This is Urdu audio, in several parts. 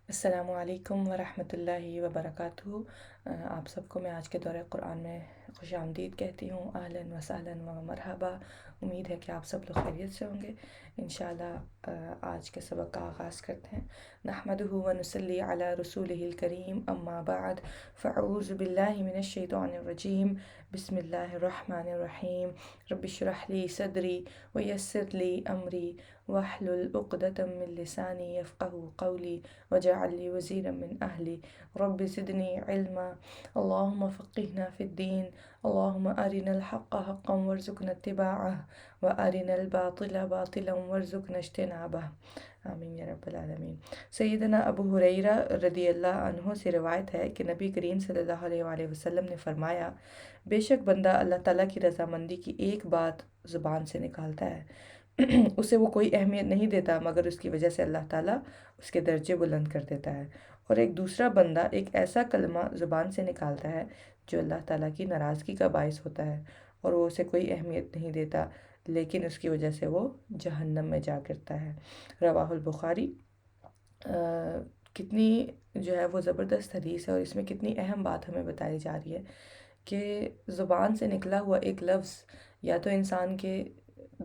السلام علیکم ورحمۃ اللہ وبرکاتہ۔ آپ سب کو میں آج کے دورہ قرآن میں خوش آمدید کہتی ہوں۔ اہلاً و سہلاً و مرحبا۔ امید ہے کہ آپ سب لوگ خیریت سے ہوں گے۔ انشاءاللہ آج کے سبق کا آغاز کرتے ہیں۔ نحمدہ و نصلی علی رسولہ الکریم، اما بعد فاعوذ باللہ من الشیطان الرجیم، بسم اللہ الرحمن الرحیم۔ رب اشرح لی صدری ویسر لی امری واحلل عقدۃ من لسانی یفقہوا قولی وجعل لي وزيرا من أهلي رب زدني علما اللهم فقهنا في الدين اللهم أرنا الحق حقا وارزقنا اتباعه وأرنا الباطل باطلا وارزقنا اجتنابه آمین یا رب العالمین۔ سیدنا ابو ہریرہ رضی اللہ عنہ سے روایت ہے کہ نبی کریم صلی اللہ علیہ وآلہ وسلم نے فرمایا، بے شک بندہ اللہ تعالیٰ کی رضامندی کی ایک بات زبان سے نکالتا ہے، اسے وہ کوئی اہمیت نہیں دیتا مگر اس کی وجہ سے اللہ تعالیٰ اس کے درجے بلند کر دیتا ہے، اور ایک دوسرا بندہ ایک ایسا کلمہ زبان سے نکالتا ہے جو اللہ تعالیٰ کی ناراضگی کا باعث ہوتا ہے، اور وہ اسے کوئی اہمیت نہیں دیتا لیکن اس کی وجہ سے وہ جہنم میں جا گرتا ہے۔ رواہ البخاری۔ کتنی جو ہے وہ زبردست حدیث ہے، اور اس میں کتنی اہم بات ہمیں بتائی جا رہی ہے کہ زبان سے نکلا ہوا ایک لفظ یا تو انسان کے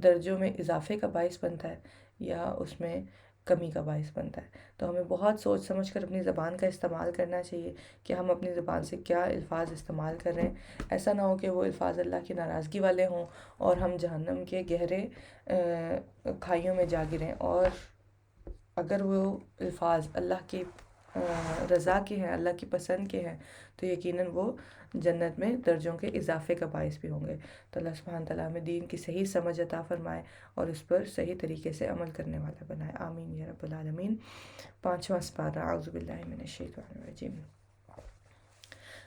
درجوں میں اضافے کا باعث بنتا ہے یا اس میں کمی کا باعث بنتا ہے۔ تو ہمیں بہت سوچ سمجھ کر اپنی زبان کا استعمال کرنا چاہیے کہ ہم اپنی زبان سے کیا الفاظ استعمال کر رہے ہیں۔ ایسا نہ ہو کہ وہ الفاظ اللہ کی ناراضگی والے ہوں اور ہم جہنم کے گہرے کھائیوں میں جا گریں، اور اگر وہ الفاظ اللہ کی رضا کے ہیں، اللہ کی پسند کے ہیں، تو یقیناً وہ جنت میں درجوں کے اضافے کا باعث بھی ہوں گے۔ تو اللہ سبحانہ تعالیٰ ہمیں دین کی صحیح سمجھ عطا فرمائے اور اس پر صحیح طریقے سے عمل کرنے والا بنائے، آمین یا رب العالمین۔ 5واں سپارہ، اعوذ باللہ من الشیطان الرجیم۔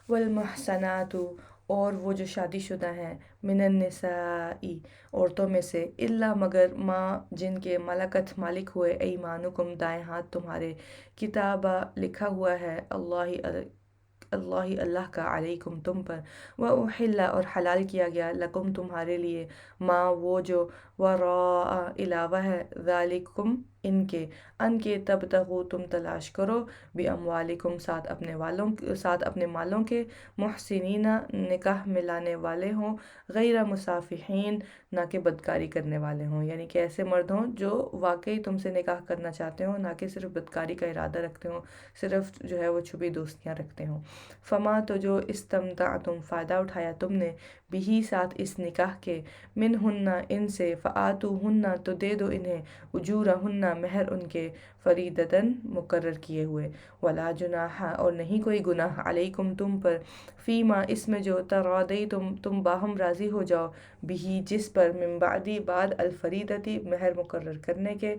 والمحصنات، اور وہ جو شادی شدہ ہیں، من النساء، عورتوں میں سے، الا مگر ما، جن کے ملکت مالک ہوئے، ایمانکم، دائیں ہاتھ تمہارے، کتابہ لکھا ہوا ہے، اللہ کا، علیکم تم پر، وَأُحِلَّ اور حلال کیا گیا، لکم تمہارے لیے، ما وہ جو، وراء علاوہ ہے، ذالکم ان کے تبتغوا تم تلاش کرو، باموالکم ساتھ اپنے مالوں کے، محسنین نکاح ملانے والے ہوں، غیر مصافحین نہ کہ بدکاری کرنے والے ہوں، یعنی کہ ایسے مرد ہوں جو واقعی تم سے نکاح کرنا چاہتے ہوں، نہ کہ صرف بدکاری کا ارادہ رکھتے ہوں، صرف جو ہے وہ چھپی دوستیاں رکھتے ہوں۔ فما تو جو استمتعتم فائدہ اٹھایا تم نے، بھی ساتھ اس نکاح کے، منہن ان سے، فآتوہن تو دے دو انہیں، اجورہن مہر ان کے، فریدتاً مقرر کیے ہوئے، ولا جناح اور نہیں کوئی گناہ، علیکم تم پر، فیما اس میں جو، تراضیتم تم باہم راضی ہو جاؤ، بھی جس پر، من بعدی بعد، الفریدتی مہر مقرر کرنے کے،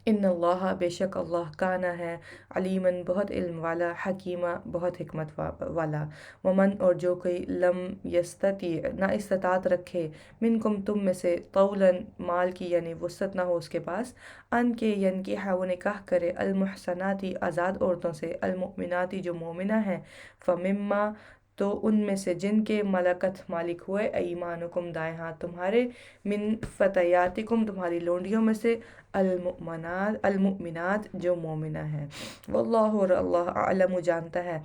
ان اللہ بے شک اللہ کانا ہے، علیماً بہت علم والا، حکیمہ بہت حکمت والا، ومن اور جو کوئی، لم یستطیع نہ استطاعت رکھے، منکم تم میں سے، طولاً مال کی یعنی وسعت نہ ہو اس کے پاس، ان کے ینکح وہ نکاح کرے، المحصناتی آزاد عورتوں سے، المؤمناتی جو مومنہ ہیں، فمما تو ان میں سے جن کے ملکت مالک ہوئے، ایمانکم دائیں ہاتھ تمہارے، من فتیاتکم تمہاری لونڈیوں میں سے، المؤمنات جو مومنہ ہیں، واللہ اور اللہ اعلم جانتا ہے،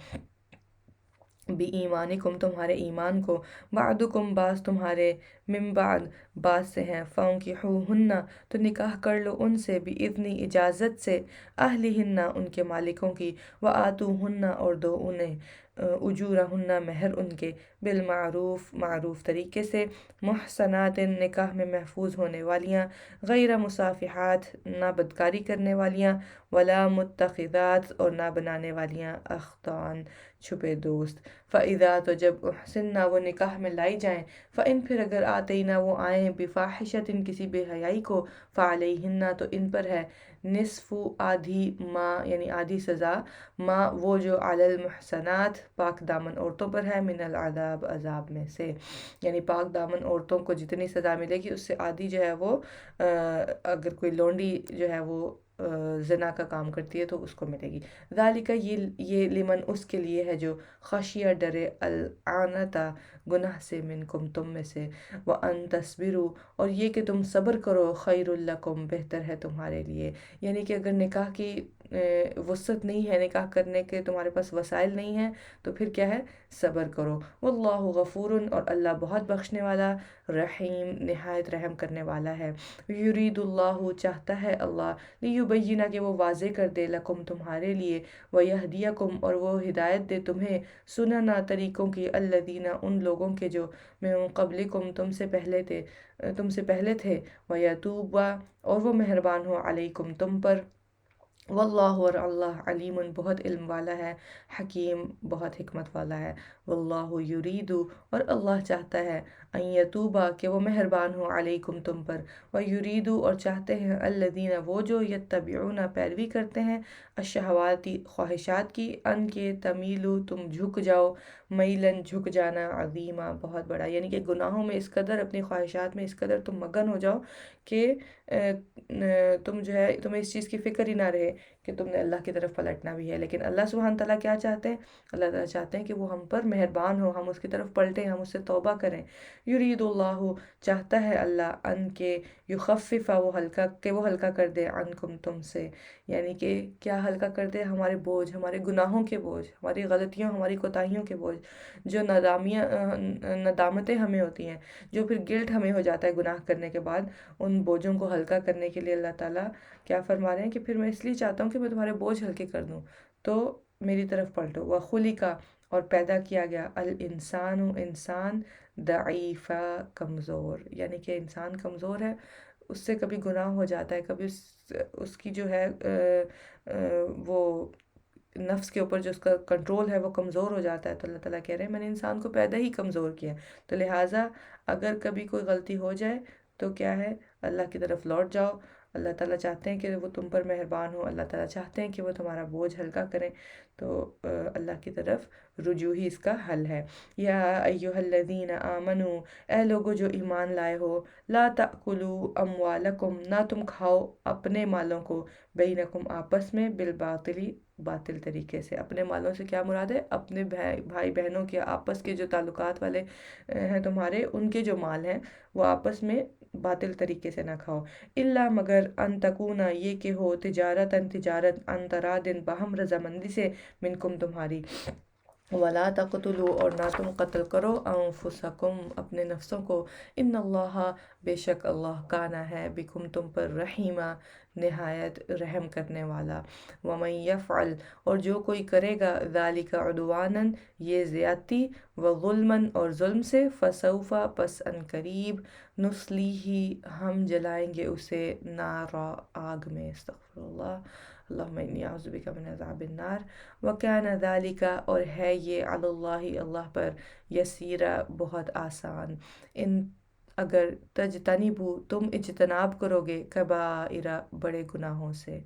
بی ایمانکم تمہارے ایمان کو، بعدکم بعض تمہارے، من بعد بعض سے ہیں، فانکحوہن تو نکاح کر لو ان سے، باذنی اجازت سے، اہلہن ان کے مالکوں کی، وآتوہن اور دو انہیں، اجورہن مہر ان کے، بالمعروف معروف طریقے سے، محصنات نکاح میں محفوظ ہونے والیاں، غیر مصافحات نہ بدکاری کرنے والیاں، ولا متخذات اور نہ بنانے والیاں، اخدان چھپے دوست، فَإِذَا تو جب احسننا وہ نکاح میں لائی جائیں، فَإِن پھر اگر آتینا وہ آئیں، بفاحشۃ کسی بے حیائی کو، فعلیہن تو ان پر ہے، نصف آدھی ما یعنی آدھی سزا، ما وہ جو، علی المحصنات پاک دامن عورتوں پر ہے، من العذاب عذاب میں سے، یعنی پاک دامن عورتوں کو جتنی سزا ملے گی اس سے آدھی جو ہے وہ، اگر کوئی لونڈی جو ہے وہ زنا کا کام کرتی ہے تو اس کو ملے گی۔ ذالک یہ لمن اس کے لیے ہے جو خشیہ ڈرے العنتا گناہ سے منکم تم میں سے، وان تصبروا اور یہ کہ تم صبر کرو خیر لکم بہتر ہے تمہارے لیے۔ یعنی کہ اگر نکاح کی وسعت نہیں ہے، نکاح کرنے کے تمہارے پاس وسائل نہیں ہیں، تو پھر کیا ہے، صبر کرو۔ واللہ غفور اور اللہ بہت بخشنے والا، رحیم نہایت رحم کرنے والا ہے۔ یرید اللہ چاہتا ہے اللہ، لیبینہ کہ وہ واضح کر دے، لکم تمہارے لیے، ویہدیکم اور وہ ہدایت دے تمہیں، سننا طریقوں کی، الذین ان لوگوں کے جو من قبلکم تم سے پہلے تھے، ویتوب اور وہ مہربان ہو علیکم تم پر، واللہ اور اللہ علیم بہت علم والا ہے، حکیم بہت حکمت والا ہے۔ واللہ یرید اور اللہ چاہتا ہے، ان یتوبا کہ وہ مہربان ہو علیکم تم پر، ویرید اور چاہتے ہیں الذین وہ جو یتبعون پیروی کرتے ہیں، الشہواتی خواہشات کی، ان کے تمیلو تم جھک جاؤ، میلن جھک جانا، عظیمہ بہت بڑا، یعنی کہ گناہوں میں اس قدر، اپنی خواہشات میں اس قدر تم مگن ہو جاؤ کہ تم جو ہے تمہیں اس چیز کی فکر ہی نہ رہے کہ تم نے اللہ کی طرف پلٹنا بھی ہے۔ لیکن اللہ سبحانہ تعالیٰ کیا چاہتے ہیں؟ اللہ تعالیٰ چاہتے ہیں کہ وہ ہم پر مہربان ہو، ہم اس کی طرف پلٹیں، ہم اس سے توبہ کریں۔ یرید اللہ چاہتا ہے اللہ، ان کے یخفف وہ ہلکا کر دے، عنکم تم سے، یعنی کہ کیا ہلکا کر دے؟ ہمارے بوجھ، ہمارے گناہوں کے بوجھ، ہماری غلطیوں، ہماری کوتاہیوں کے بوجھ، جو ندامتیں ہمیں ہوتی ہیں، جو پھر گلٹ ہمیں ہو جاتا ہے گناہ کرنے کے بعد، ان بوجھوں کو ہلکا کرنے کے لیے اللہ تعالیٰ کیا فرما رہے ہیں کہ پھر میں اس لیے چاہتا ہوں کہ میں تمہارے بوجھ ہلکے کر دوں، تو میری طرف پلٹو۔ وَخُلِقَ اور پیدا کیا گیا، الانسان انسان، ضعیفہ کمزور، یعنی کہ انسان کمزور ہے، اس سے کبھی گناہ ہو جاتا ہے، کبھی اس کی جو ہے وہ نفس کے اوپر جو اس کا کنٹرول ہے وہ کمزور ہو جاتا ہے، تو اللہ تعالیٰ کہہ رہے ہیں میں نے انسان کو پیدا ہی کمزور کیا، تو لہٰذا اگر کبھی کوئی غلطی ہو جائے تو کیا ہے، اللہ کی طرف لوٹ جاؤ۔ اللہ تعالیٰ چاہتے ہیں کہ وہ تم پر مہربان ہو، اللہ تعالیٰ چاہتے ہیں کہ وہ تمہارا بوجھ ہلکا کریں، تو اللہ کی طرف رجوع ہی اس کا حل ہے۔ یا ایہا الذین آمنو اے لوگو جو ایمان لائے ہو، لا تأکلوا اموالکم نہ تم کھاؤ اپنے مالوں کو، بینکم آپس میں، بالباطلی باطل طریقے سے۔ اپنے مالوں سے کیا مراد ہے؟ اپنے بھائی بہنوں کے آپس کے جو تعلقات والے ہیں تمہارے، ان کے جو مال ہیں وہ آپس میں باطل طریقے سے نہ کھاؤ، الا مگر ان تکونا یہ کہ ہو، تجارت ان ترادن باہم رضامندی سے، منکم تمہاری، ولا تقتلوا اور نہ تم قتل کرو، انفسکم اپنے نفسوں کو، ان اللہ بے شک اللہ کانا ہے، بکم تم پر، رحیمہ نہایت رحم کرنے والا۔ ومن یفعل اور جو کوئی کرے گا، ذالک عدوانا یہ زیادتی، وظلما اور ظلم سے، فسوف پس ان قریب، نصلیہ ہم جلائیں گے اسے، نارا آگ میں، استغفر اللہ، اللہم انی اعوذ بک من عذاب النار، وکان ذالک اور ہے یہ، علی اللہ اللہ پر، یسیرا بہت آسان، ان اگر تجتنبو تم اجتناب کرو گے، کبائر بڑے گناہوں سے،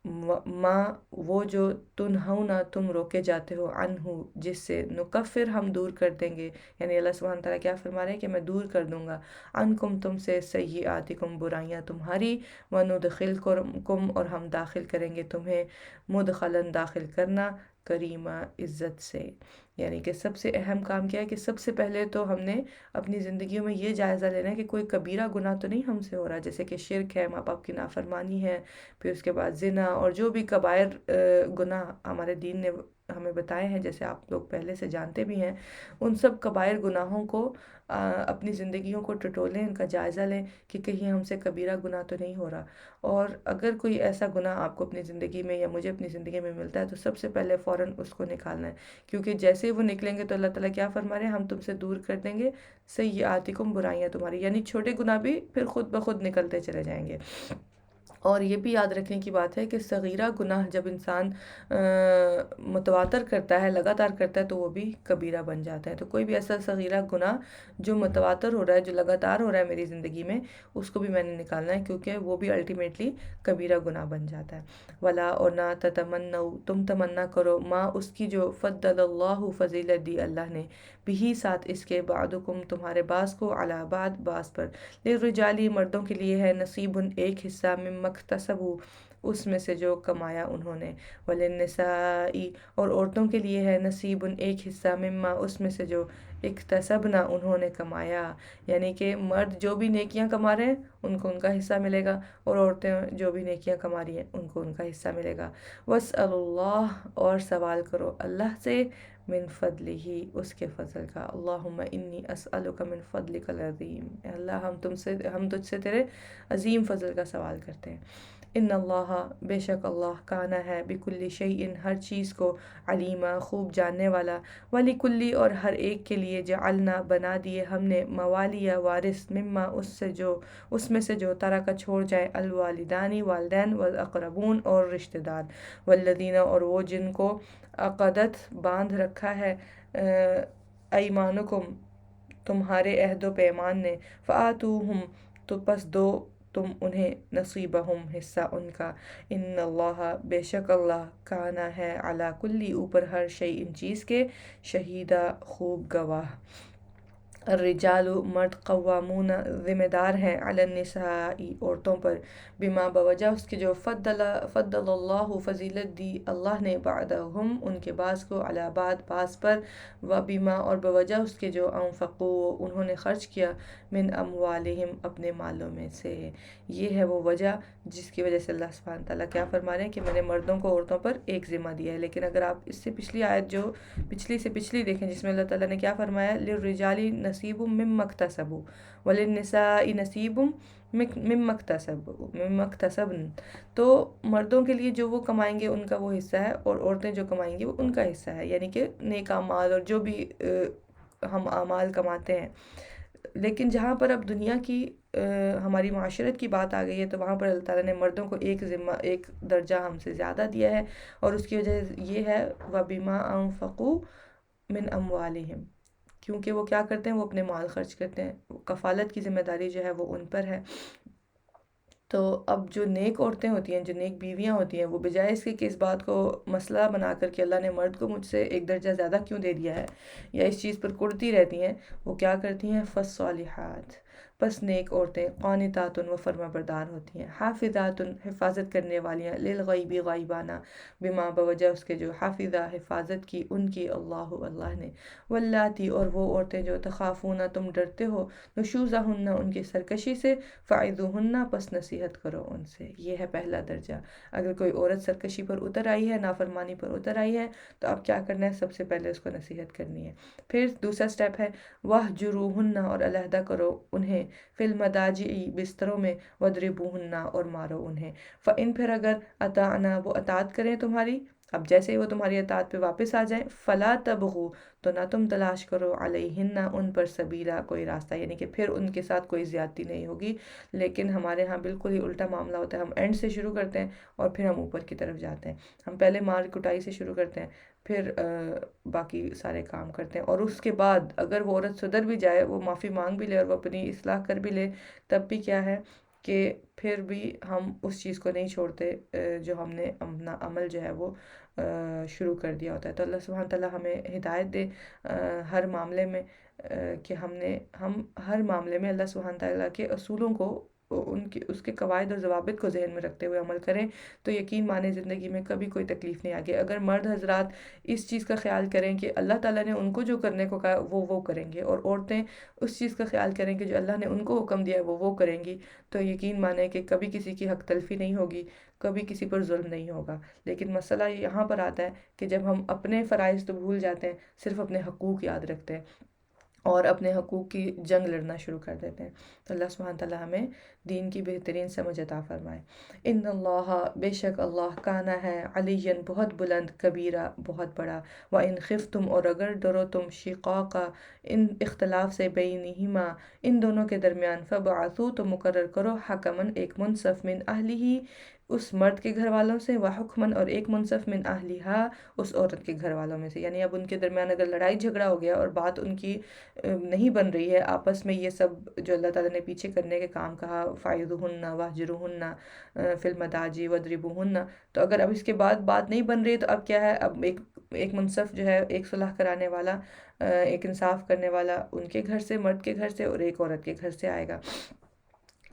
ما وہ جو تنہونا تم روکے جاتے ہو، عنہ جس سے، نکفر ہم دور کر دیں گے، یعنی اللہ سبحانہ تعالیٰ کیا فرما رہے ہیں کہ میں دور کر دوں گا، عنکم تم سے، سیئاتکم برائیاں تمہاری، وندخلکم اور ہم داخل کریں گے تمہیں، مدخلاً داخل کرنا، کریمہ عزت سے، یعنی کہ سب سے اہم کام کیا ہے کہ سب سے پہلے تو ہم نے اپنی زندگیوں میں یہ جائزہ لینا ہے کہ کوئی کبیرہ گناہ تو نہیں ہم سے ہو رہا، جیسے کہ شرک ہے، ماں باپ کی نافرمانی ہے، پھر اس کے بعد زنا اور جو بھی کبائر گناہ ہمارے دین نے ہمیں بتائے ہیں، جیسے آپ لوگ پہلے سے جانتے بھی ہیں، ان سب کبائر گناہوں کو اپنی زندگیوں کو ٹٹولیں، ان کا جائزہ لیں کہ کہیں ہم سے کبیرہ گناہ تو نہیں ہو رہا، اور اگر کوئی ایسا گناہ آپ کو اپنی زندگی میں یا مجھے اپنی زندگی میں ملتا ہے تو سب سے پہلے فوراً اس کو نکالنا ہے، کیونکہ جیسے ہی وہ نکلیں گے تو اللہ تعالیٰ کیا فرما رہے ہیں، ہم تم سے دور کر دیں گے، سیئاتکم برائیاں تمہاری، یعنی چھوٹے گناہ بھی پھر خود بخود نکلتے چلے جائیں گے۔ اور یہ بھی یاد رکھنے کی بات ہے کہ صغیرہ گناہ جب انسان متواتر کرتا ہے، لگاتار کرتا ہے، تو وہ بھی کبیرہ بن جاتا ہے، تو کوئی بھی ایسا صغیرہ گناہ جو متواتر ہو رہا ہے، جو لگاتار ہو رہا ہے میری زندگی میں، اس کو بھی میں نے نکالنا ہے، کیونکہ وہ بھی الٹیمیٹلی کبیرہ گناہ بن جاتا ہے۔ ولا اور نہ تتمنوا تم تمنا کرو، ما اس کی جو فضل اللہ فضیلت دی اللہ نے، بھی ساتھ اس کے، بعدکم تمہارے بعض کو، علی بعض بعض پر، للرجالی مردوں کے لیے ہے، نصیب ایک حصہ، مما مکتسبو اس میں سے جو کمایا انہوں نے، وللنسائی اور عورتوں کے لیے ہے نصیب ایک حصہ، مما اس میں سے جو اکتسبنا انہوں نے کمایا، یعنی کہ مرد جو بھی نیکیاں کما رہے ہیں ان کو ان کا حصہ ملے گا، اور عورتیں جو بھی نیکیاں کما رہی ہیں ان کو ان کا حصہ ملے گا۔ واسألوا اللہ اور سوال کرو اللہ سے، من فضلہ اس کے فضل کا، اللہم انی اسألک من فضلک العظیم، اے اللہ ہم تجھ سے تیرے عظیم فضل کا سوال کرتے ہیں۔ ان اللہ بے شک اللہ کانا ہے بکل شیء ہر چیز کو، علیمہ خوب جاننے والا، ولکلی اور ہر ایک کے لیے، جعلنا بنا دیے ہم نے، موالیہ وارث، مما اس میں سے جو ترکہ چھوڑ جائے، الوالدانی والدین، والاقربون اور رشتہ دار، والذین اور وہ جن کو عقدت باندھ رکھا ہے، ایمانکم تمہارے عہد و پیمان نے، فآتوہم تو پس دو تم انہیں، نصیبہم حصہ ان کا، ان اللہ بے شک اللہ کانا ہے، علی کلی اوپر ہر شیء ان چیز کے، شہیدہ خوب گواہ۔ الرجال مرد، قوامون ذمہ دار ہیں، علی النساء عورتوں پر، بما بوجہ اس کے جو فضل اللہ فضیلت دی اللہ نے، بعدہم ان کے بعض کو، علی بعض پر، و بما اور بوجہ اس کے جو انفقوا انہوں نے خرچ کیا، من اموالہم اپنے مالوں میں سے۔ یہ ہے وہ وجہ جس کی وجہ سے اللہ سبحانہ تعالیٰ کیا فرما رہے ہیں کہ میں نے مردوں کو عورتوں پر ایک ذمہ دیا ہے۔ لیکن اگر آپ اس سے پچھلی آیت جو پچھلی سے پچھلی دیکھیں جس میں اللہ تعالیٰ نے کیا فرمایا، للرجال نصیب مما اکتسبوا وللنساء نصیب مما اکتسبن، تو مردوں کے لیے جو وہ کمائیں گے ان کا وہ حصہ ہے، اور عورتیں جو کمائیں گی وہ ان کا حصہ ہے، یعنی کہ نیک اعمال اور جو بھی ہم اعمال کماتے ہیں۔ لیکن جہاں پر اب دنیا کی ہماری معاشرت کی بات آ گئی ہے تو وہاں پر اللہ تعالیٰ نے مردوں کو ایک درجہ ہم سے زیادہ دیا ہے، اور اس کی وجہ یہ ہے وَبِمَا أَنفَقُوا مِنْ أَمْوَالِهِمْ، کیونکہ وہ کیا کرتے ہیں، وہ اپنے مال خرچ کرتے ہیں، کفالت کی ذمہ داری جو ہے وہ ان پر ہے۔ تو اب جو نیک عورتیں ہوتی ہیں، جو نیک بیویاں ہوتی ہیں، وہ بجائے اس کے کہ اس بات کو مسئلہ بنا کر کہ اللہ نے مرد کو مجھ سے ایک درجہ زیادہ کیوں دے دیا ہے، یا اس چیز پر کڑتی رہتی ہیں، وہ کیا کرتی ہیں، فالصالحات پس نیک عورتیں، قانتات و فرما بردار ہوتی ہیں، حافظات حفاظت کرنے والیاں، للغیب غائبانہ، بما بوجہ اس کے جو حافظہ حفاظت کی ان کی، اللہ نے، واللاتی اور وہ عورتیں جو تخافون تم ڈرتے ہو، نشوزہن ان کی سرکشی سے، فعظوہن پس نصیحت کرو ان سے۔ یہ ہے پہلا درجہ۔ اگر کوئی عورت سرکشی پر اتر آئی ہے، نافرمانی پر اتر آئی ہے، تو اب کیا کرنا ہے، سب سے پہلے اس کو نصیحت کرنی ہے۔ پھر دوسرا سٹیپ ہے وَاہْجُرُوهُنَّ اور علیحدہ کرو انہیں، فی المضاجع بستروں میں، وَاضْرِبُوهُنَّ اور مارو انہیں، فَإِن پھر اگر اطاعنا وہ اطاعت کریں تمہاری، اب جیسے ہی وہ تمہاری اطاعت پہ واپس آ جائیں، فلا تبغوا تو نہ تم تلاش کرو، علیہن ان پر، سبیلا کوئی راستہ، یعنی کہ پھر ان کے ساتھ کوئی زیادتی نہیں ہوگی۔ لیکن ہمارے ہاں بالکل ہی الٹا معاملہ ہوتا ہے، ہم اینڈ سے شروع کرتے ہیں اور پھر ہم اوپر کی طرف جاتے ہیں، ہم پہلے مار کٹائی سے شروع کرتے ہیں، پھر باقی سارے کام کرتے ہیں، اور اس کے بعد اگر وہ عورت سدھر بھی جائے، وہ معافی مانگ بھی لے اور وہ اپنی اصلاح کر بھی لے، تب بھی کیا ہے کہ پھر بھی ہم اس چیز کو نہیں چھوڑتے جو ہم نے اپنا عمل جو ہے وہ شروع کر دیا ہوتا ہے۔ تو اللہ سبحانہ تعالیٰ ہمیں ہدایت دے ہر معاملے میں، کہ ہم ہر معاملے میں اللہ سبحانہ تعالیٰ کے اصولوں کو، اس کے قواعد اور ضوابط کو ذہن میں رکھتے ہوئے عمل کریں، تو یقین مانیں زندگی میں کبھی کوئی تکلیف نہیں آگی۔ اگر مرد حضرات اس چیز کا خیال کریں کہ اللہ تعالیٰ نے ان کو جو کرنے کو کہا وہ کریں گے، اور عورتیں اس چیز کا خیال کریں کہ جو اللہ نے ان کو حکم دیا ہے وہ کریں گی، تو یقین مانیں کہ کبھی کسی کی حق تلفی نہیں ہوگی، کبھی کسی پر ظلم نہیں ہوگا۔ لیکن مسئلہ یہاں پر آتا ہے کہ جب ہم اپنے فرائض تو بھول جاتے ہیں، صرف اپنے حقوق یاد رکھتے ہیں اور اپنے حقوق کی جنگ لڑنا شروع کر دیتے ہیں۔ تو اللہ سبحانہ تعالیٰ ہمیں دین کی بہترین سمجھ عطا فرمائے۔ ان اللہ بے شک اللہ کانا ہے، علیًّ بہت بلند، کبیرہ بہت بڑا، وَإِنْ خِفْتُمْ اور اگر ڈرو تم، شقاق ان اختلاف سے، بینہما ان دونوں کے درمیان، فبعثوا تو مقرر کرو، حکماً ایک منصف، من اہلہ اس مرد کے گھر والوں سے، وحکماً اور ایک منصف، من اہلہا اس عورت کے گھر والوں میں سے۔ یعنی اب ان کے درمیان اگر لڑائی جھگڑا ہو گیا اور بات ان کی نہیں بن رہی ہے آپس میں، یہ سب جو اللہ تعالیٰ نے پیچھے کرنے کے کام کہا، فَعِظُوهُنَّ وَاهْجُرُوهُنَّ فِي الْمَضَاجِعِ وَاضْرِبُوهُنَّ، تو اگر اب اس کے بعد بات نہیں بن رہی ہے تو اب کیا ہے، اب ایک منصف جو ہے، ایک صلح کرانے والا، ایک انصاف کرنے والا ان کے گھر سے، مرد کے گھر سے، اور ایک عورت کے گھر سے آئے گا۔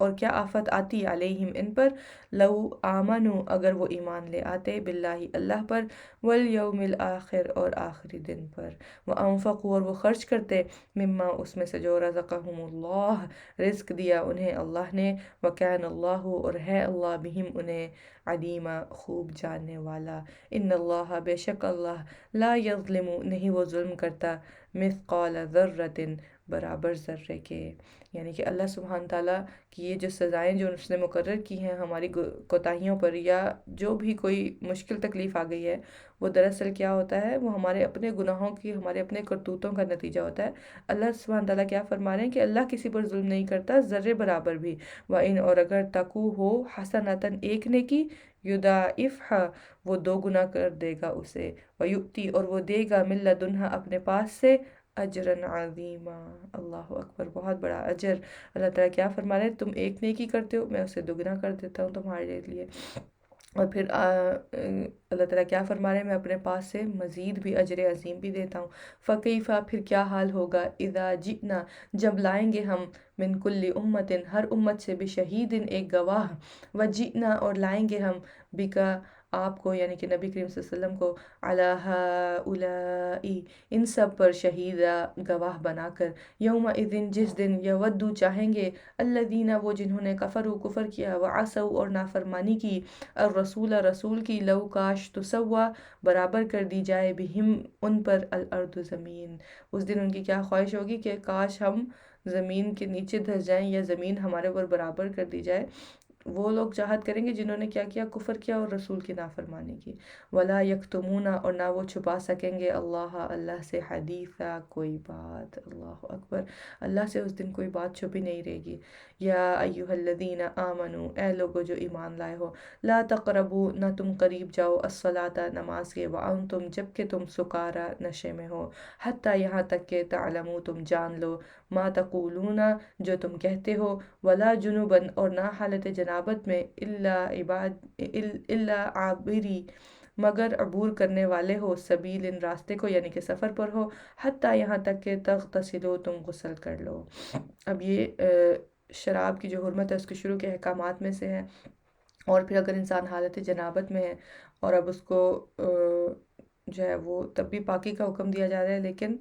اور کیا آفت آتی علیہم ان پر، لو آمنو اگر وہ ایمان لے آتے، باللہ اللہ پر، والیوم الآخر اور آخری دن پر، وانفقوا اور وہ خرچ کرتے، مما اس میں سے جو رزقہم اللہ رزق دیا انہیں اللہ نے، وکان اللہ اور ہے اللہ بہم انہیں علیما خوب جاننے والا، ان اللہ بے شک اللہ لا یظلم نہیں وہ ظلم کرتا، مثقال ذرۃ برابر ذرے کے، یعنی کہ اللہ سبحانہ تعالیٰ کہ یہ جو سزائیں جو اس نے مقرر کی ہیں ہماری کوتاہیوں پر، یا جو بھی کوئی مشکل تکلیف آ گئی ہے، وہ دراصل کیا ہوتا ہے، وہ ہمارے اپنے گناہوں کی، ہمارے اپنے کرتوتوں کا نتیجہ ہوتا ہے۔ اللہ سبحانہ تعالیٰ کیا فرما رہے ہیں کہ اللہ کسی پر ظلم نہیں کرتا ذرے برابر بھی، وَإِنْ اور اگر تَقُو ہو حسنتاً ایک نیکی، یضاعفھا وہ دو گنا کر دے گا اسے، وَيُؤْتِ اور وہ دے گا من لدنہ اپنے پاس سے، اجراً عظیما اللہ اکبر بہت بڑا اجر۔ اللہ تعالیٰ کیا فرما رہے ہیں، تم ایک نیکی کرتے ہو میں اسے دگنا کر دیتا ہوں تمہارے لیے، اور پھر اللہ تعالیٰ کیا فرما رہے ہیں، میں اپنے پاس سے مزید بھی اجر عظیم بھی دیتا ہوں۔ فَكَيْفَ پھر کیا حال ہوگا، اِذَا جِئْنَا جب لائیں گے ہم، من کل امت ہر امت سے، بشہید ایک گواہ، وجئنا اور لائیں گے ہم، بکا آپ کو یعنی کہ نبی کریم صلی اللہ علیہ وسلم کو، علی ہؤلاء ان سب پر، شہیدہ گواہ بنا کر، یومئذ جس دن، یودو چاہیں گے، الذین وہ جنہوں نے کفروا کفر کیا، وعصوا اور نافرمانی کی، الرسول رسول کی، لو کاش تسوا برابر کر دی جائے، بہم ان پر، الارض زمین، اس دن ان کی کیا خواہش ہوگی کہ کاش ہم زمین کے نیچے دھس جائیں یا زمین ہمارے اوپر برابر کر دی جائے۔ وہ لوگ چاہت کریں گے جنہوں نے کیا کیا، کفر کیا اور رسول کی نافرمانی کی، ولا یکتمون اور نہ وہ چھپا سکیں گے، اللہ سے، حدیثا کوئی بات، اللہ اکبر، اللہ سے اس دن کوئی بات چھپی نہیں رہے گی۔ یا ایھا الذین آمنو اے لوگو جو ایمان لائے ہو، لا تقربوا نہ تم قریب جاؤ، الصلاۃ نماز کے، وانتم جبکہ تم سکارا نشے میں ہو، حتی یہاں تک کہ تعلموا تم جان لو، ما تقولون جو تم کہتے ہو، ولا جنوباً اور نہ حالت جنابت میں، الا عابری مگر عبور کرنے والے ہو، سبیل ان راستے کو یعنی کہ سفر پر ہو، حتیٰ یہاں تک کہ تغتسلوا تم غسل کر لو۔ اب یہ شراب کی جو حرمت ہے اس کے شروع کے احکامات میں سے ہے، اور پھر اگر انسان حالت جنابت میں ہے اور اب اس کو جو ہے وہ تب بھی پاکی کا حکم دیا جا رہا ہے، لیکن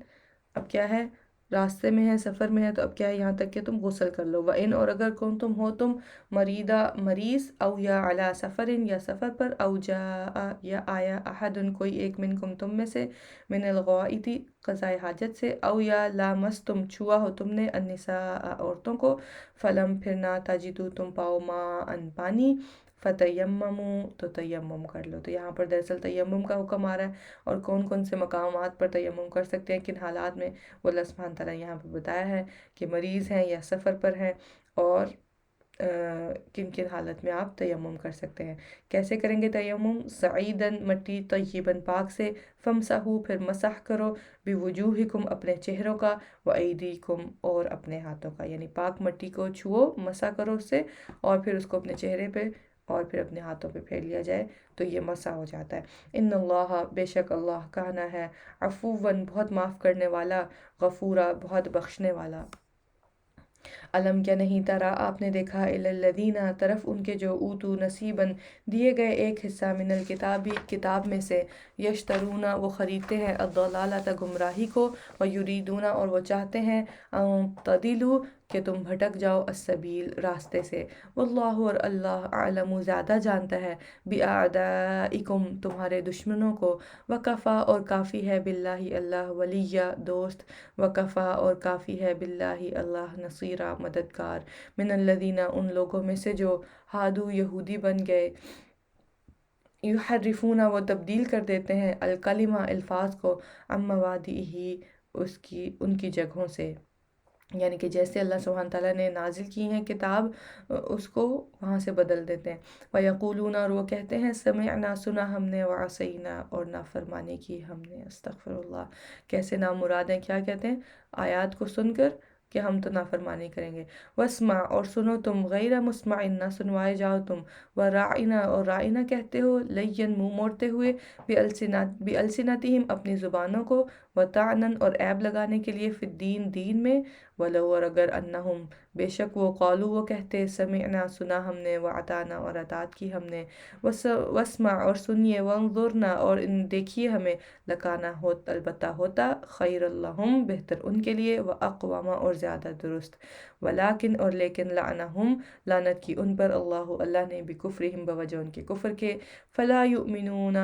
اب کیا ہے، راستے میں ہے، سفر میں ہے، تو اب کیا ہے، یہاں تک کہ تم غسل کر لو، وَإِنْ اور اگر کون تم ہو تم مریضہ مریض، او یا علی سفرن یا سفر پر، او جاء یا آیا احد کوئی ایک، منکم تم میں سے، من الغائط قضاء حاجت سے، او یا لامستم چھوا ہو تم نے، النساء عورتوں کو، فلم پھر نہ تجدو تم پاؤ، ماء پانی، فتیمموا تو تیمم کر لو۔ تو یہاں پر دراصل تیمم کا حکم آ رہا ہے، اور کون کون سے مقامات پر تیمم کر سکتے ہیں، کن حالات میں، وہ اللہ سبحانہ تعالیٰ یہاں پہ بتایا ہے کہ مریض ہیں یا سفر پر ہیں، اور کن کن حالت میں آپ تیمم کر سکتے ہیں۔ کیسے کریں گے تیمم، سعیداً مٹی، طیباً پاک سے، فمسحوا پھر مسح کرو، بوجوہکم اپنے چہروں کا، وایدیکم اور اپنے ہاتھوں کا، یعنی پاک مٹی کو چھو، مسح کرو اس سے، اور پھر اس کو اپنے چہرے پہ اور پھر اپنے ہاتھوں پہ پھیر لیا جائے تو یہ مسح ہو جاتا ہے۔ ان اللہ بے شک اللہ کہنا ہے، عفواً بہت معاف کرنے والا، غفورا بہت بخشنے والا۔ علم کیا نہیں ترا آپ نے دیکھا، الی الذین طرف ان کے جو اوتو نصیباً دیے گئے ایک حصہ، من الکتابی کتاب میں سے، یشترون وہ خریدتے ہیں، الضلالۃ گمراہی کو، ویریدون اور وہ چاہتے ہیں، ان تضلوا کہ تم بھٹک جاؤ، السبیل راستے سے، واللہ اور اللہ اعلم زیادہ جانتا ہے، باعدائکم تمہارے دشمنوں کو، وکفا اور کافی ہے، باللہ اللہ ولیہ دوست، وکفا اور کافی ہے، باللہ اللہ نصیرہ مددگار، من الذین ان لوگوں میں سے جو ہادو یہودی بن گئے، یحرفون وہ تبدیل کر دیتے ہیں، الکلمہ الفاظ کو، عن مواضعہ اس کی ان کی جگہوں سے، یعنی کہ جیسے اللہ سبحانہ تعالیٰ نے نازل کی ہیں کتاب، اس کو وہاں سے بدل دیتے ہیں، وَيَقُولُونَ اور وہ کہتے ہیں، سمعنا سنا ہم نے، وعصینا اور نافرمانی کی ہم نے، استغفر اللہ، کیسے نامراد ہیں، کیا کہتے ہیں، آیات کو سن کر کہ ہم تو نافرمانی کریں گے۔ وسمع اور سنو تم، غیر مسمع نہ سنوائے جاؤ تم، ورائنا اور رائنا کہتے ہو، لین منہ موڑتے ہوئے، بِأَلْسِنَتِهِمْ اپنی زبانوں کو، وطعنن اور عیب لگانے کے لیے، فی الدین دین میں، ولو اور اگر انہم بے شک وہ، قالو وہ کہتے، سمعنا سنا ہم نے، وعطانا اور اطاعت کی ہم نے، وسمع اور سنیے، وانظرنا اور دیکھیے ہمیں، لکانا البتہ ہوتا، خیر اللہم بہتر ان کے لیے، واقواما اور زیادہ درست، ولیکن اور لیکن، لعنہم لعنت کی ان پر، اللہ نے، بکفرہم بوجہ ان کے کفر کے، فلا یؤمنون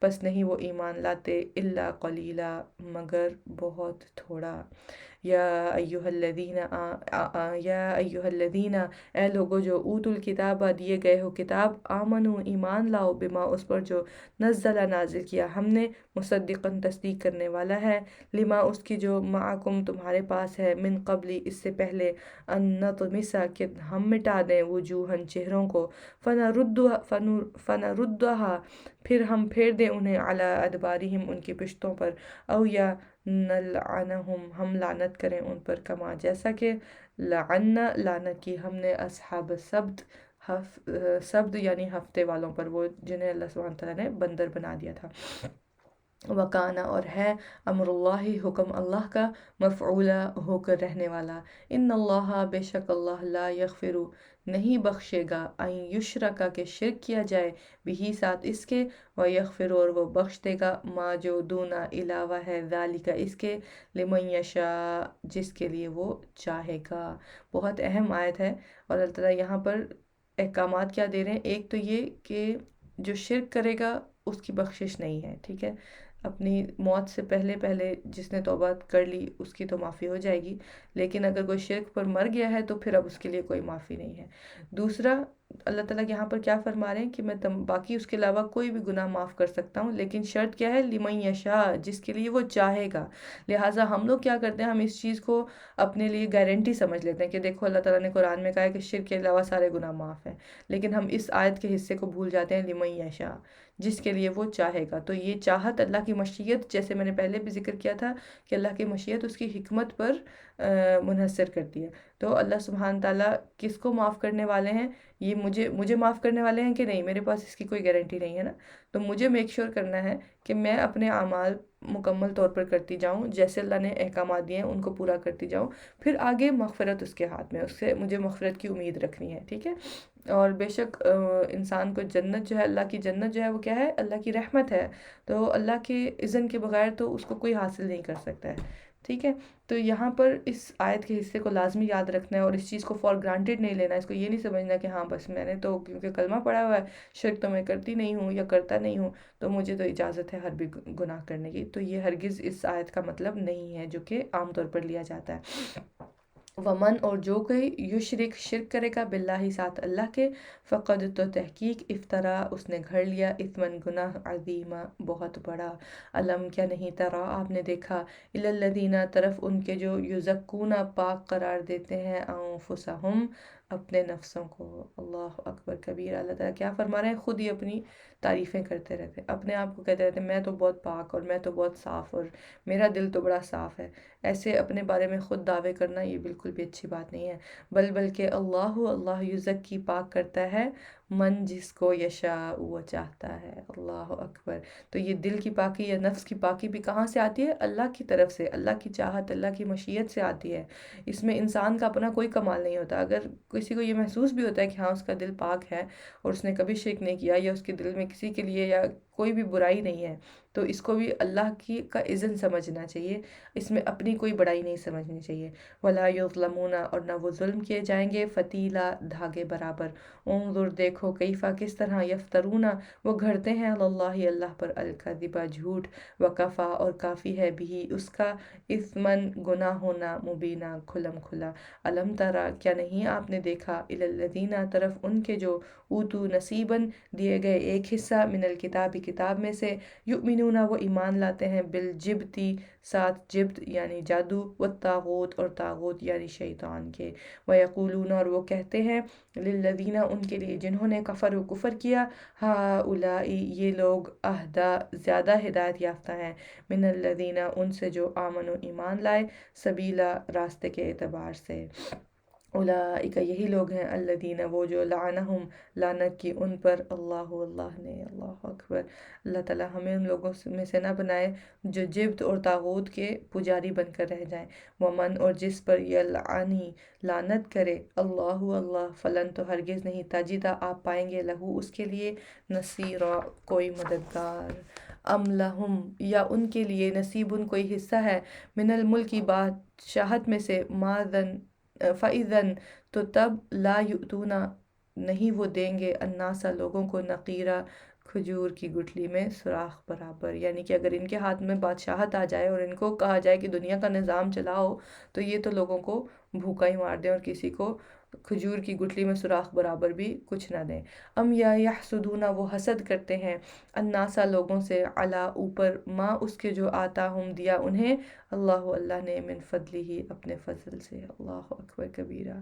پس نہیں وہ ایمان لاتے، الا قلیلا مگر بہت تھوڑا۔ یا ایہا الذین اے لوگو جو اوتوا الکتاب دیے گئے ہو کتاب، آمنو ایمان لاؤ، بما اس پر جو نزل نازل کیا ہم نے، مصدقاً تصدیق کرنے والا ہے، لما اس کی جو معکم تمہارے پاس ہے، من قبل اس سے پہلے، ان نطمسا کہ ہم مٹا دیں، وجوہن چہروں کو، فنردها پھر ہم پھیر دیں انہیں، علی ادبارہم ان کی پشتوں پر، او یا نلعنہم ہم لعنت کریں ان پر، کما جیسا کہ لعنا لعنت کی ہم نے، اصحاب السبت سبت یعنی ہفتے والوں پر، وہ جنہیں اللہ سبحانہ تعالیٰ نے بندر بنا دیا تھا۔ وکانا اور ہے، امر اللہ حکم اللہ کا، مفعولا ہو کر رہنے والا، ان اللہ بے شک اللہ، لا یغفر نہیں بخشے گا، ان یشرک کہ شرک کیا جائے، بھی ساتھ اس کے، ویغفر اور وہ بخش دے گا، ما جو دونا علاوہ ہے، ذالک اس کے، لمن یشاء جس کے لیے وہ چاہے گا۔ بہت اہم آیت ہے، اور اللہ تعالیٰ یہاں پر احکامات کیا دے رہے ہیں، ایک تو یہ کہ جو شرک کرے گا اس کی بخشش نہیں ہے، ٹھیک ہے، اپنی موت سے پہلے جس نے توبہ کر لی اس کی تو معافی ہو جائے گی، لیکن اگر کوئی شرک پر مر گیا ہے تو پھر اب اس کے لیے کوئی معافی نہیں ہے۔ دوسرا، اللہ تعالیٰ یہاں پر کیا فرما رہے ہیں کہ میں باقی اس کے علاوہ کوئی بھی گناہ معاف کر سکتا ہوں، لیکن شرط کیا ہے، لمن یشاء جس کے لیے وہ چاہے گا۔ لہٰذا ہم لوگ کیا کرتے ہیں، ہم اس چیز کو اپنے لیے گارنٹی سمجھ لیتے ہیں کہ دیکھو اللہ تعالیٰ نے قرآن میں کہا ہے کہ شرک کے علاوہ سارے گناہ معاف ہیں، لیکن ہم اس آیت کے حصے کو بھول جاتے ہیں، لمن یشاء جس کے لیے وہ چاہے گا۔ تو یہ چاہت اللہ کی مشیت، جیسے میں نے پہلے بھی ذکر کیا تھا کہ اللہ کی مشیت اس کی حکمت پر منحصر کرتی ہے۔ تو اللہ سبحانہ تعالیٰ کس کو معاف کرنے والے ہیں، یہ مجھے معاف کرنے والے ہیں کہ نہیں، میرے پاس اس کی کوئی گارنٹی نہیں ہے نا، تو مجھے میک شور کرنا ہے کہ میں اپنے اعمال مکمل طور پر کرتی جاؤں، جیسے اللہ نے احکامات دیے ہیں ان کو پورا کرتی جاؤں، پھر آگے مغفرت اس کے ہاتھ میں، اس سے مجھے مغفرت کی امید رکھنی ہے، ٹھیک ہے۔ اور بے شک انسان کو جنت جو ہے، اللہ کی جنت جو ہے وہ کیا ہے، اللہ کی رحمت ہے، تو اللہ کے اذن کے بغیر تو اس کو کوئی حاصل نہیں کر سکتا ہے، ٹھیک ہے۔ تو یہاں پر اس آیت کے حصے کو لازمی یاد رکھنا ہے، اور اس چیز کو فار گرانٹیڈ نہیں لینا، اس کو یہ نہیں سمجھنا کہ ہاں بس میں نے تو کیونکہ کلمہ پڑھا ہوا ہے، شرک تو میں کرتی نہیں ہوں یا کرتا نہیں ہوں، تو مجھے تو اجازت ہے ہر بھی گناہ کرنے کی، تو یہ ہرگز اس آیت کا مطلب نہیں ہے جو کہ عام طور پر لیا جاتا ہے۔ ومن اور جو کوئی یشرک شرک کرے گا، باللہ ساتھ اللہ کے، فقد تو تحقیق، افطرا اس نے گھڑ لیا، اثمن گناہ، عظیمہ بہت بڑا۔ علم کیا نہیں ترا آپ نے دیکھا، الی الذین طرف ان کے جو یزکون پاک قرار دیتے ہیں، انفسہم اپنے نفسوں کو، اللہ اکبر کبیر۔ اللہ تعالیٰ کیا فرما رہے ہیں، خود ہی اپنی تعریفیں کرتے رہتے، اپنے آپ کو کہتے رہتے میں تو بہت پاک، اور میں تو بہت صاف، اور میرا دل تو بڑا صاف ہے۔ ایسے اپنے بارے میں خود دعوے کرنا یہ بالکل بھی اچھی بات نہیں ہے، بلکہ اللہ یزکی پاک کرتا ہے، من جس کو یشاء وہ چاہتا ہے، اللہ اکبر۔ تو یہ دل کی پاکی یا نفس کی پاکی بھی کہاں سے آتی ہے، اللہ کی طرف سے، اللہ کی چاہت، اللہ کی مشیت سے آتی ہے، اس میں انسان کا اپنا کوئی کمال نہیں ہوتا۔ اگر کسی کو یہ محسوس بھی ہوتا ہے کہ ہاں اس کا دل پاک ہے اور اس نے کبھی شرک نہیں کیا، یا اس کے دل میں کسی کے لیے یا کوئی بھی برائی نہیں ہے، تو اس کو بھی اللہ کا اذن سمجھنا چاہیے، اس میں اپنی کوئی بڑائی نہیں سمجھنی چاہیے۔ ولا یظلمون اور نہ وہ ظلم کیے جائیں گے، فتیلا دھاگے برابر۔ انظر دیکھو، کیفا کس طرح، یفترون وہ گھڑتے ہیں، اللہ پر، الکذب جھوٹ، وکفا اور کافی ہے، بھی اس کا، اثمن گناہ ہونا، مبینہ کھلم کھلا۔ علم ترا کیا نہیں آپ نے دیکھا، الی الذین طرف ان کے جو اوتو نصیباً دیے گئے ایک حصہ، من الکتاب کتاب میں سے، یؤمنون وہ ایمان لاتے ہیں، بالجبتی ساتھ جبت یعنی جادو، والطاغوت اور طاغوت یعنی شیطان کے، ویقولون اور وہ کہتے ہیں، للذین ان کے لیے جنہوں نے کفر کیا، ہؤلاء یہ لوگ اہدا زیادہ ہدایت یافتہ ہیں، من الذین ان سے جو آمنوا ایمان لائے، سبیلا راستے کے اعتبار سے، اولئک یہی لوگ ہیں، الذین وہ جو لعنہم لعنت کی ان پر اللہ نے، اللہ اکبر، اللہ تعالیٰ ہمیں ان لوگوں میں سے نہ بنائے جو جبت اور طاغوت کے پجاری بن کر رہ جائیں، ومن اور جس پر یلعنی لعنت کرے اللہ فلن تو ہرگز نہیں تجدہ آپ پائیں گے لہو اس کے لیے نصیرا کوئی مددگار، ام لہم یا ان کے لیے نصیبن کوئی حصہ ہے، من الملکی بادشاہت میں سے، ماذن فَإِذَن تو تب لا یؤتون نہیں وہ دیں گے الناسا لوگوں کو نقیرہ کھجور کی گٹھلی میں سوراخ برابر، یعنی کہ اگر ان کے ہاتھ میں بادشاہت آ جائے اور ان کو کہا جائے کہ دنیا کا نظام چلاؤ تو یہ تو لوگوں کو بھوکا ہی مار دیں اور کسی کو کھجور کی گٹھلی میں سوراخ برابر بھی کچھ نہ دیں، ام یا یحسدون وہ حسد کرتے ہیں، الناسا لوگوں سے، علی اوپر، ما اس کے جو آتا ہم دیا انہیں، اللہ نے، من فضلی ہی اپنے فضل سے، اللہ اکبر کبیرہ۔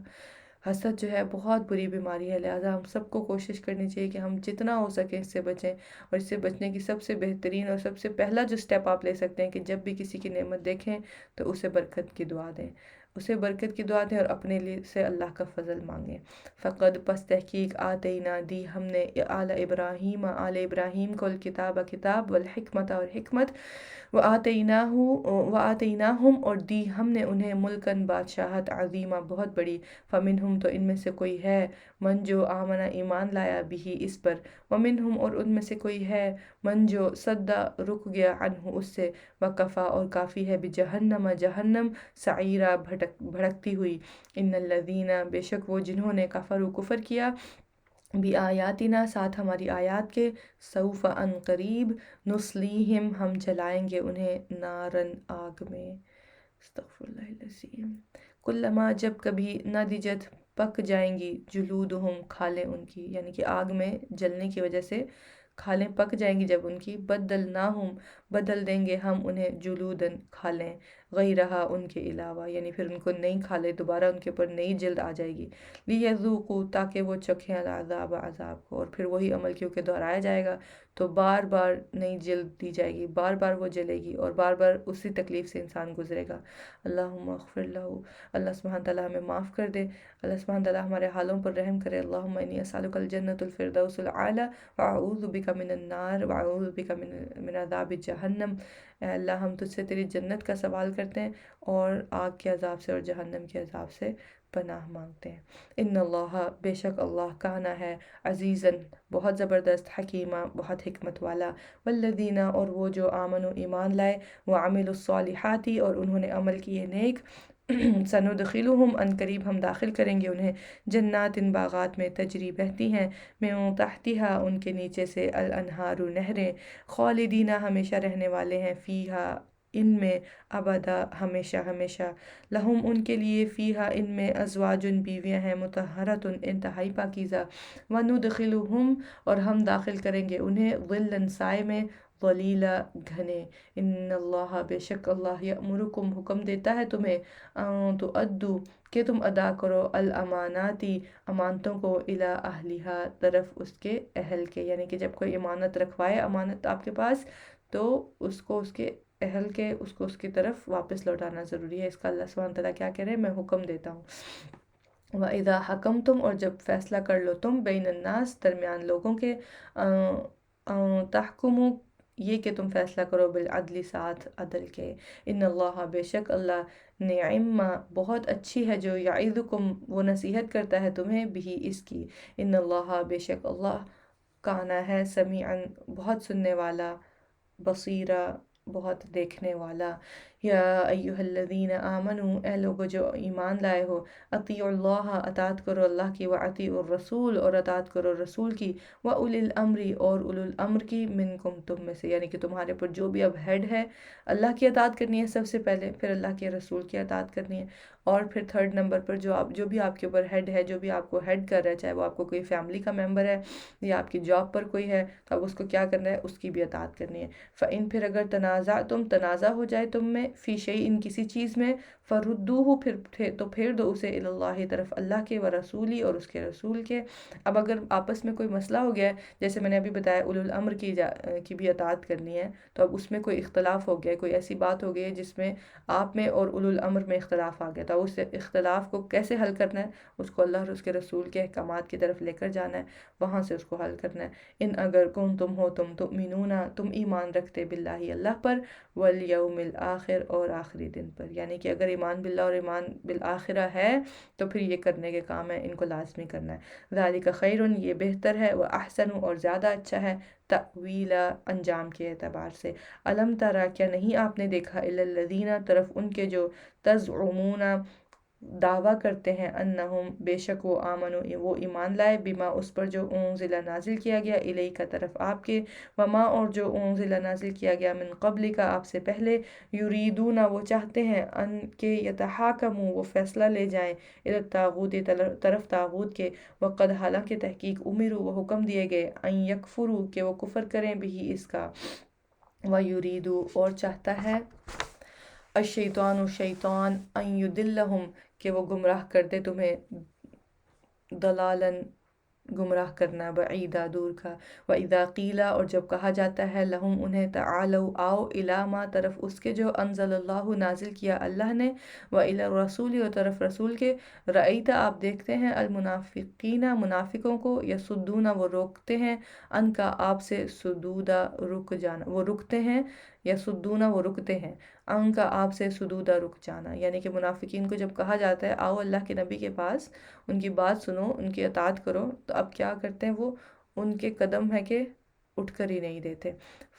حسد جو ہے بہت بری بیماری ہے، لہٰذا ہم سب کو کوشش کرنی چاہیے کہ ہم جتنا ہو سکے اس سے بچیں، اور اس سے بچنے کی سب سے بہترین اور سب سے پہلا جو سٹیپ آپ لے سکتے ہیں کہ جب بھی کسی کی نعمت دیکھیں تو اسے برکت کی دعا دیں، اسے برکت کی دعا دیں اور اپنے لیے سے اللہ کا فضل مانگیں، فقد پس تحقیق آتینا دی ہم نے آل ابراہیم کو الکتاب کتاب والحکمت اور حکمت، وآتیناہم اور دی ہم نے انہیں ملکن بادشاہت عظیمہ بہت بڑی، فمنہم تو ان میں سے کوئی ہے، من جو آمنہ ایمان لایا بھی اس پر، ومنہم اور ان میں سے کوئی ہے، من جو صدہ رک گیا عنہ اس سے، وکفا اور کافی ہے بجہنم جہنم، سعیرہ بھڑکتی ہوئی، ان الذین بے شک وہ جنہوں نے کفر کیا، بھی آیاتنا ساتھ ہماری آیات کے، سوف ان قریب، نسلیہم ہم جلائیں گے انہیں، نارن آگ میں، استغفر اللہ العظیم، کلما جب کبھی نضجت پک جائیں گی، جلودہم کھالیں ان کی، یعنی کہ آگ میں جلنے کی وجہ سے کھالیں پک جائیں گی جب ان کی، بدلناہم بدل دیں گے ہم انہیں، جلودن کھالیں، غیرہا ان کے علاوہ، یعنی پھر ان کو نئی کھالیں دوبارہ ان کے اوپر نئی جلد آ جائے گی، لیذوقوا تاکہ وہ چکھیں العذاب عذاب کو، اور پھر وہی عمل کیونکہ دہرایا جائے گا تو بار بار نئی جلد دی جائے گی، بار بار وہ جلے گی اور بار بار اسی تکلیف سے انسان گزرے گا، اللہم اغفر لہو، اللہ سبحانہ تعالیٰ ہمیں معاف کر دے، اللہ سبحانہ تعالیٰ ہمارے حالوں پر رحم کرے، اللہم انی اسألک الجنۃ الفردوس الاعلی واعوذ بک من النار واعوذ بک من عذاب جہنم، اے اللہ ہم تجھ سے تیری جنت کا سوال کرتے ہیں اور آگ کے عذاب سے اور جہنم کے عذاب سے پناہ مانگتے ہیں، ان اللہ بے شک اللہ کانا ہے، عزیزاً بہت زبردست، حکیمہ بہت حکمت والا، والذین اور وہ جو آمنوا ایمان لائے، وعملوا الصالحات اور انہوں نے عمل کیے نیک، سندخلہم ان قریب ہم داخل کریں گے انہیں، جنات ان باغات میں، تجری بہتی ہیں، من تحتہا ان کے نیچے سے، الانہار نہریں، خالدین ہمیشہ رہنے والے ہیں، فیہا ان میں، ابدا ہمیشہ ہمیشہ، لہم ان کے لیے، فیہا ان میں، ازواجن بیویاں ہیں، مطہرتن انتہائی پاکیزہ، وندخلہم اور ہم داخل کریں گے انہیں، ظلن سائے میں، ظلیلا گھنے، ان اللہ بے شک اللہ یأمرکم حکم دیتا ہے تمہیں، ان تؤدوا کہ تم ادا کرو، الاماناتی امانتوں کو، الی اہلہا طرف اس کے اہل کے، یعنی کہ جب کوئی امانت رکھوائے امانت آپ کے پاس تو اس کو اس کے اہل کے اس کو اس کی طرف واپس لوٹانا ضروری ہے، اس کا اللہ سبحانہ تعالیٰ کیا کہہ رہے ہیں، میں حکم دیتا ہوں، وَإِذَا حَكَمْتُمْ اور جب فیصلہ کر لو تم، بین الناس درمیان لوگوں کے، تحکموا یہ کہ تم فیصلہ کرو، بالعدل ساتھ عدل کے، ان اللہ بے شک اللہ، نعم بہت اچھی ہے، جو یعظکم وہ نصیحت کرتا ہے تمہیں، بھی اس کی، ان اللہ بے شک اللہ کانا ہے، سمیعاً بہت سننے والا، بصیرہ بہت دیکھنے والا، یا ایہا الذین آمنوا اے لوگو جو ایمان لائے ہو، اطیعوا اللہ اطاعت کرو اللہ کی، واطیعوا الرسول اور اطاعت کرو رسول کی، واولی الامر اور اولو الامر کی، منکم تم میں سے، یعنی کہ تمہارے پر جو بھی اب ہیڈ ہے اللہ کی اطاعت کرنی ہے سب سے پہلے، پھر اللہ کے رسول کی اطاعت کرنی ہے، اور پھر تھرڈ نمبر پر جو بھی آپ کے اوپر ہیڈ ہے، جو بھی آپ کو ہیڈ کر رہا ہے، چاہے وہ آپ کو کوئی فیملی کا ممبر ہے یا آپ کی جاب پر کوئی ہے، تو اب اس کو کیا کرنا ہے، اس کی بھی اطاعت کرنی ہے۔ فَإِن پھر اگر تنازع ہو جائے تم میں، فی شیء کسی چیز میں، فردوہ تو پھیر دو اسے الی اللہ طرف اللہ کے، و رسولی اور اس کے رسول کے۔ اب اگر آپس میں کوئی مسئلہ ہو گیا ہے، جیسے میں نے ابھی بتایا اولو الامر کی بھی اطاعت کرنی ہے، تو اب اس میں کوئی اختلاف ہو گیا ہے، کوئی ایسی بات ہو گئی ہے جس میں آپ میں اور اولو الامر میں اختلاف آ گیا، تو اس اختلاف کو کیسے حل کرنا ہے، اس کو اللہ اور اس کے رسول کے احکامات کی طرف لے کر جانا ہے، وہاں سے اس کو حل کرنا ہے۔ ان اگر تم تؤمنون، تم ایمان رکھتے باللہ اللہ پر، والیوم الآخر اور آخری دن پر، یعنی کہ اگر ایمان باللہ اور ایمان بالآخرہ ہے تو پھر یہ کرنے کے کام ہے، ان کو لازمی کرنا ہے۔ ذالک خیر، یہ بہتر ہے، واحسن اور زیادہ اچھا ہے، تأویلا انجام کے اعتبار سے۔ الم ترا، کیا نہیں آپ نے دیکھا، الی الذین طرف ان کے جو تزعمون دعویٰ کرتے ہیں، انہم بے شک وہ آمنو وہ ایمان لائے، بما اس پر جو انزل نازل کیا گیا، الیک طرف آپ کے، وما اور جو انزل نازل کیا گیا، من قبل کا آپ سے پہلے، یریدون وہ چاہتے ہیں، ان کے یتحاکموا وہ فیصلہ لے جائیں، الی الطاغوت طرف طاغوت کے، وقد حالانکہ تحقیق امروا وہ حکم دیے گئے، ان یکفروا کہ وہ کفر کریں، بھی اس کا، ویریدو اور چاہتا ہے، الشیطان شیطان، ان یدلہم کہ وہ گمراہ کر دے تمہیں، ضلالاً گمراہ کرنا، بعیدہ دور کا۔ وَإِذَا قِيلَ اور جب کہا جاتا ہے، لَهُمْ انہیں، تَعَالَوْا آؤ، إِلَىٰ مَا طرف اس کے جو انزل اللہ نازل کیا اللہ نے، وَإِلَى الرَّسُولِ اور طرف رسول کے، رأیت آپ دیکھتے ہیں، المنافقین منافقوں کو، یصدون وہ روکتے ہیں، ان کا آپ سے، صدودا رک جانا وہ رکتے ہیں، یصدون وہ رکتے ہیں، ان کا آپ سے، صدودا رک جانا، یعنی کہ منافقین کو جب کہا جاتا ہے آؤ اللہ کے نبی کے پاس، ان کی بات سنو، ان کی اطاعت کرو، تو اب کیا کرتے ہیں وہ، ان کے قدم ہے کہ اٹھ کر ہی نہیں دیتے۔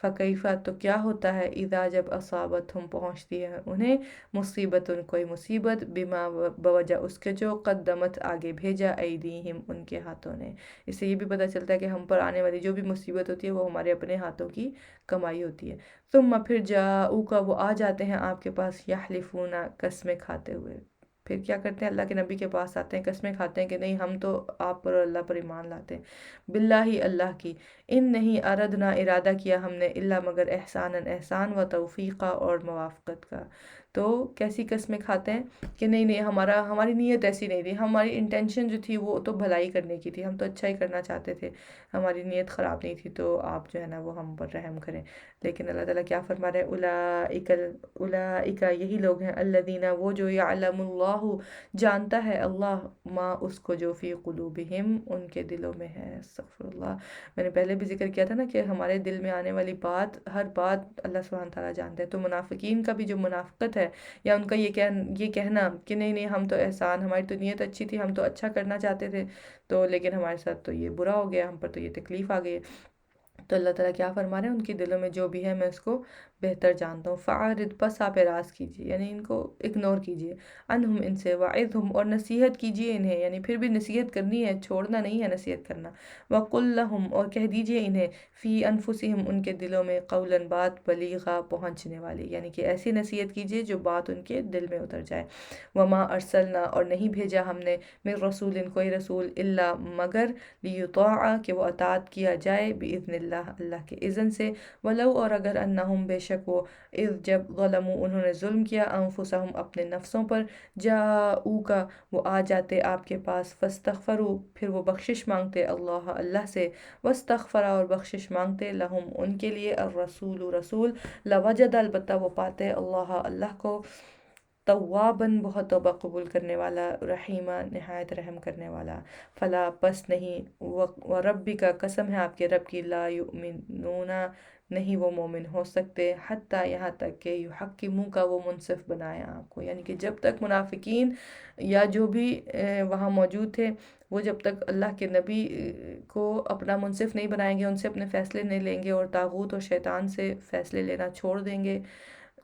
فَكَيْفَ تو کیا ہوتا ہے، اذا جب اصابتہم پہنچتی ہے انہیں، مصیبت کوئی مصیبت، بما بوجہ اس کے جو، قدمت آگے بھیجا، ایدیہم ان کے ہاتھوں نے۔ اس سے یہ بھی پتہ چلتا ہے کہ ہم پر آنے والی جو بھی مصیبت ہوتی ہے وہ ہمارے اپنے ہاتھوں کی کمائی ہوتی ہے۔ ثم پھر جاؤک وہ آ جاتے ہیں آپ کے پاس، یحلفون قسمیں کھاتے ہوئے، پھر کیا کرتے ہیں، اللہ کے نبی کے پاس آتے ہیں، قسمیں کھاتے ہیں کہ نہیں ہم تو آپ پر اور اللہ پر ایمان لاتے ہیں، باللہ اللہ کی، ان نہیں اردنا ارادہ کیا ہم نے، الا مگر احساناً احسان، و توفیقہ اور موافقت کا۔ تو کیسی قسمیں کھاتے ہیں کہ نہیں نہیں ہماری نیت ایسی نہیں تھی، ہماری انٹینشن جو تھی وہ تو بھلائی کرنے کی تھی، ہم تو اچھا ہی کرنا چاہتے تھے، ہماری نیت خراب نہیں تھی، تو آپ جو ہے نا وہ ہم پر رحم کریں۔ لیکن اللہ تعالیٰ کیا فرما رہے ہیں، اولئک یہی لوگ ہیں، الذین وہ جو، یعلم اللہ جانتا ہے اللہ، ما اس کو جو، فی قلوبہم ان کے دلوں میں ہے، استغفر اللہ۔ میں نے پہلے بھی ذکر کیا تھا نا کہ ہمارے دل میں آنے والی بات، ہر بات اللہ سبحانہ تعالیٰ جانتا ہے، تو منافقین کا بھی جو منافقت ہے، یا ان کا یہ کہنا کہ نہیں نہیں ہم تو احسان، ہماری تو نیت اچھی تھی، ہم تو اچھا کرنا چاہتے تھے، تو لیکن ہمارے ساتھ تو یہ برا ہو گیا، ہم پر تو یہ تکلیف آ گئی ہے۔ تو اللہ تعالیٰ کیا فرما رہے ہیں، ان کے دلوں میں جو بھی ہے میں اس کو بہتر جانتا ہوں، فَأَعْرِضْ بس آپ اعراض کیجیے، یعنی ان کو اگنور کیجیے، انہم ان سے، وَعِظْهُمْ اور نصیحت کیجیے انہیں، یعنی پھر بھی نصیحت کرنی ہے، چھوڑنا نہیں ہے نصیحت کرنا، وَقُلْ لَهُمْ اور کہہ دیجیے انہیں، فی انفسہم ان کے دلوں میں، قولاً بات، بلیغا پہنچنے والی، یعنی کہ ایسی نصیحت کیجیے جو بات ان کے دل میں اتر جائے۔ وما ارسلنا اور نہیں بھیجا ہم نے، من رسول کوئی رسول، الا مگر، لیطاع کہ وہ اطاعت کیا جائے، باذن اللہ اللہ کے اذن سے، ولو اور اگر انہم بے شک وہ، اذ جب، ظلموا انہوں نے ظلم کیا، انفسہم اپنے نفسوں پر، جاؤکا وہ آ جاتے آپ کے پاس، فاستغفروا پھر وہ بخشش مانگتے اللہ اللہ سے، واستغفر اور بخشش مانگتے، لہم ان کے لیے، الرسول رسول، لوجد البتہ وہ پاتے اللہ اللہ کو، تواباً بہت توبہ قبول کرنے والا، رحیمہ نہایت رحم کرنے والا۔ فلا پس نہیں، وربک قسم ہے آپ کے رب کی، لا یؤمنون نہیں وہ مومن ہو سکتے، حتیٰ یہاں تک کہ، یحکموک وہ منصف بنائیں آپ کو، یعنی کہ جب تک منافقین یا جو بھی وہاں موجود تھے، وہ جب تک اللہ کے نبی کو اپنا منصف نہیں بنائیں گے، ان سے اپنے فیصلے نہیں لیں گے، اور طاغوت اور شیطان سے فیصلے لینا چھوڑ دیں گے،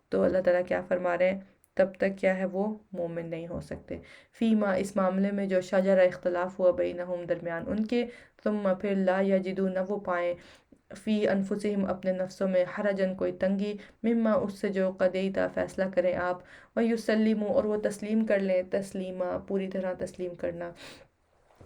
تو اللہ تعالیٰ کیا فرما رہے ہیں، تب تک کیا ہے وہ مومن نہیں ہو سکتے۔ فیما اس معاملے میں جو شجرہ اختلاف ہوا، بینہم درمیان ان کے، ثم پھر لا یجدو نہ وہ پائیں، فی انفسہم اپنے نفسوں میں، حرجن کوئی تنگی، مما اس سے جو قضیتا فیصلہ کریں آپ، ویسلموا اور وہ تسلیم کر لیں، تسلیمہ پوری طرح تسلیم کرنا،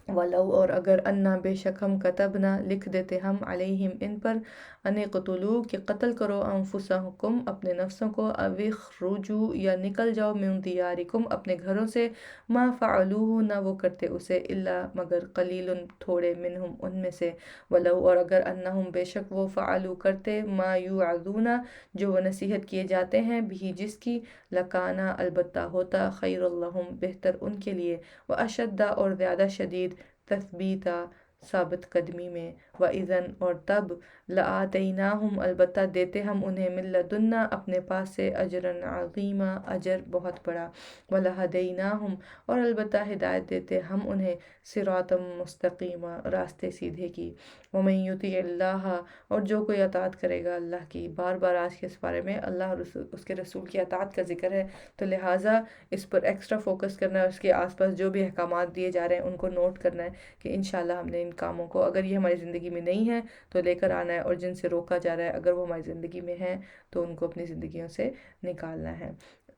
ولو اور اگر انا بے شک ہم کتبنا لکھ دیتے ہم علیہم ان پر، ان قتلوا کہ قتل کرو انفسکم اپنے نفسوں کو، او اخرجوا یا نکل جاؤ، من دیارکم اپنے گھروں سے، ما فعلوہ نہ وہ کرتے اسے، الا مگر قلیل تھوڑے، منہم ان میں سے، ولو اور اگر انہم بے شک وہ فعلوا کرتے، ما یوعظون جو وہ نصیحت کیے جاتے ہیں، بھی جس کی، لکانا البتہ ہوتا، خیر اللہم بہتر ان کے لیے، واشد اور زیادہ شدید، تثبیتا ثابت قدمی میں، وَإِذًا اور تب، لَآتَيْنَاهُمْ البتہ دیتے ہم انہیں، من لدنا اپنے پاس سے، اجرًا عظیما اجر بہت بڑا، وَلَهَدَيْنَاهُمْ اور البتہ ہدایت دیتے ہم انہیں، صراطا مستقیما راستے سیدھے کی، وَمَن يُطِعِ اللَّهَ اور جو کوئی اطاعت کرے گا اللہ کی، بار بار آج کے اس بارے میں اللہ اور اس کے رسول کی اطاعت کا ذکر ہے، تو لہٰذا اس پر ایکسٹرا فوکس کرنا ہے، اس کے آس پاس جو بھی احکامات دیے جا رہے ہیں ان کو نوٹ کرنا ہے کہ انشاءاللہ ہم نے ان کاموں کو، اگر یہ ہماری زندگی میں نہیں ہے تو لے کر آنا ہے، اور جن سے روکا جا رہا ہے اگر وہ ہماری زندگی میں ہیں تو ان کو اپنی زندگیوں سے نکالنا ہے۔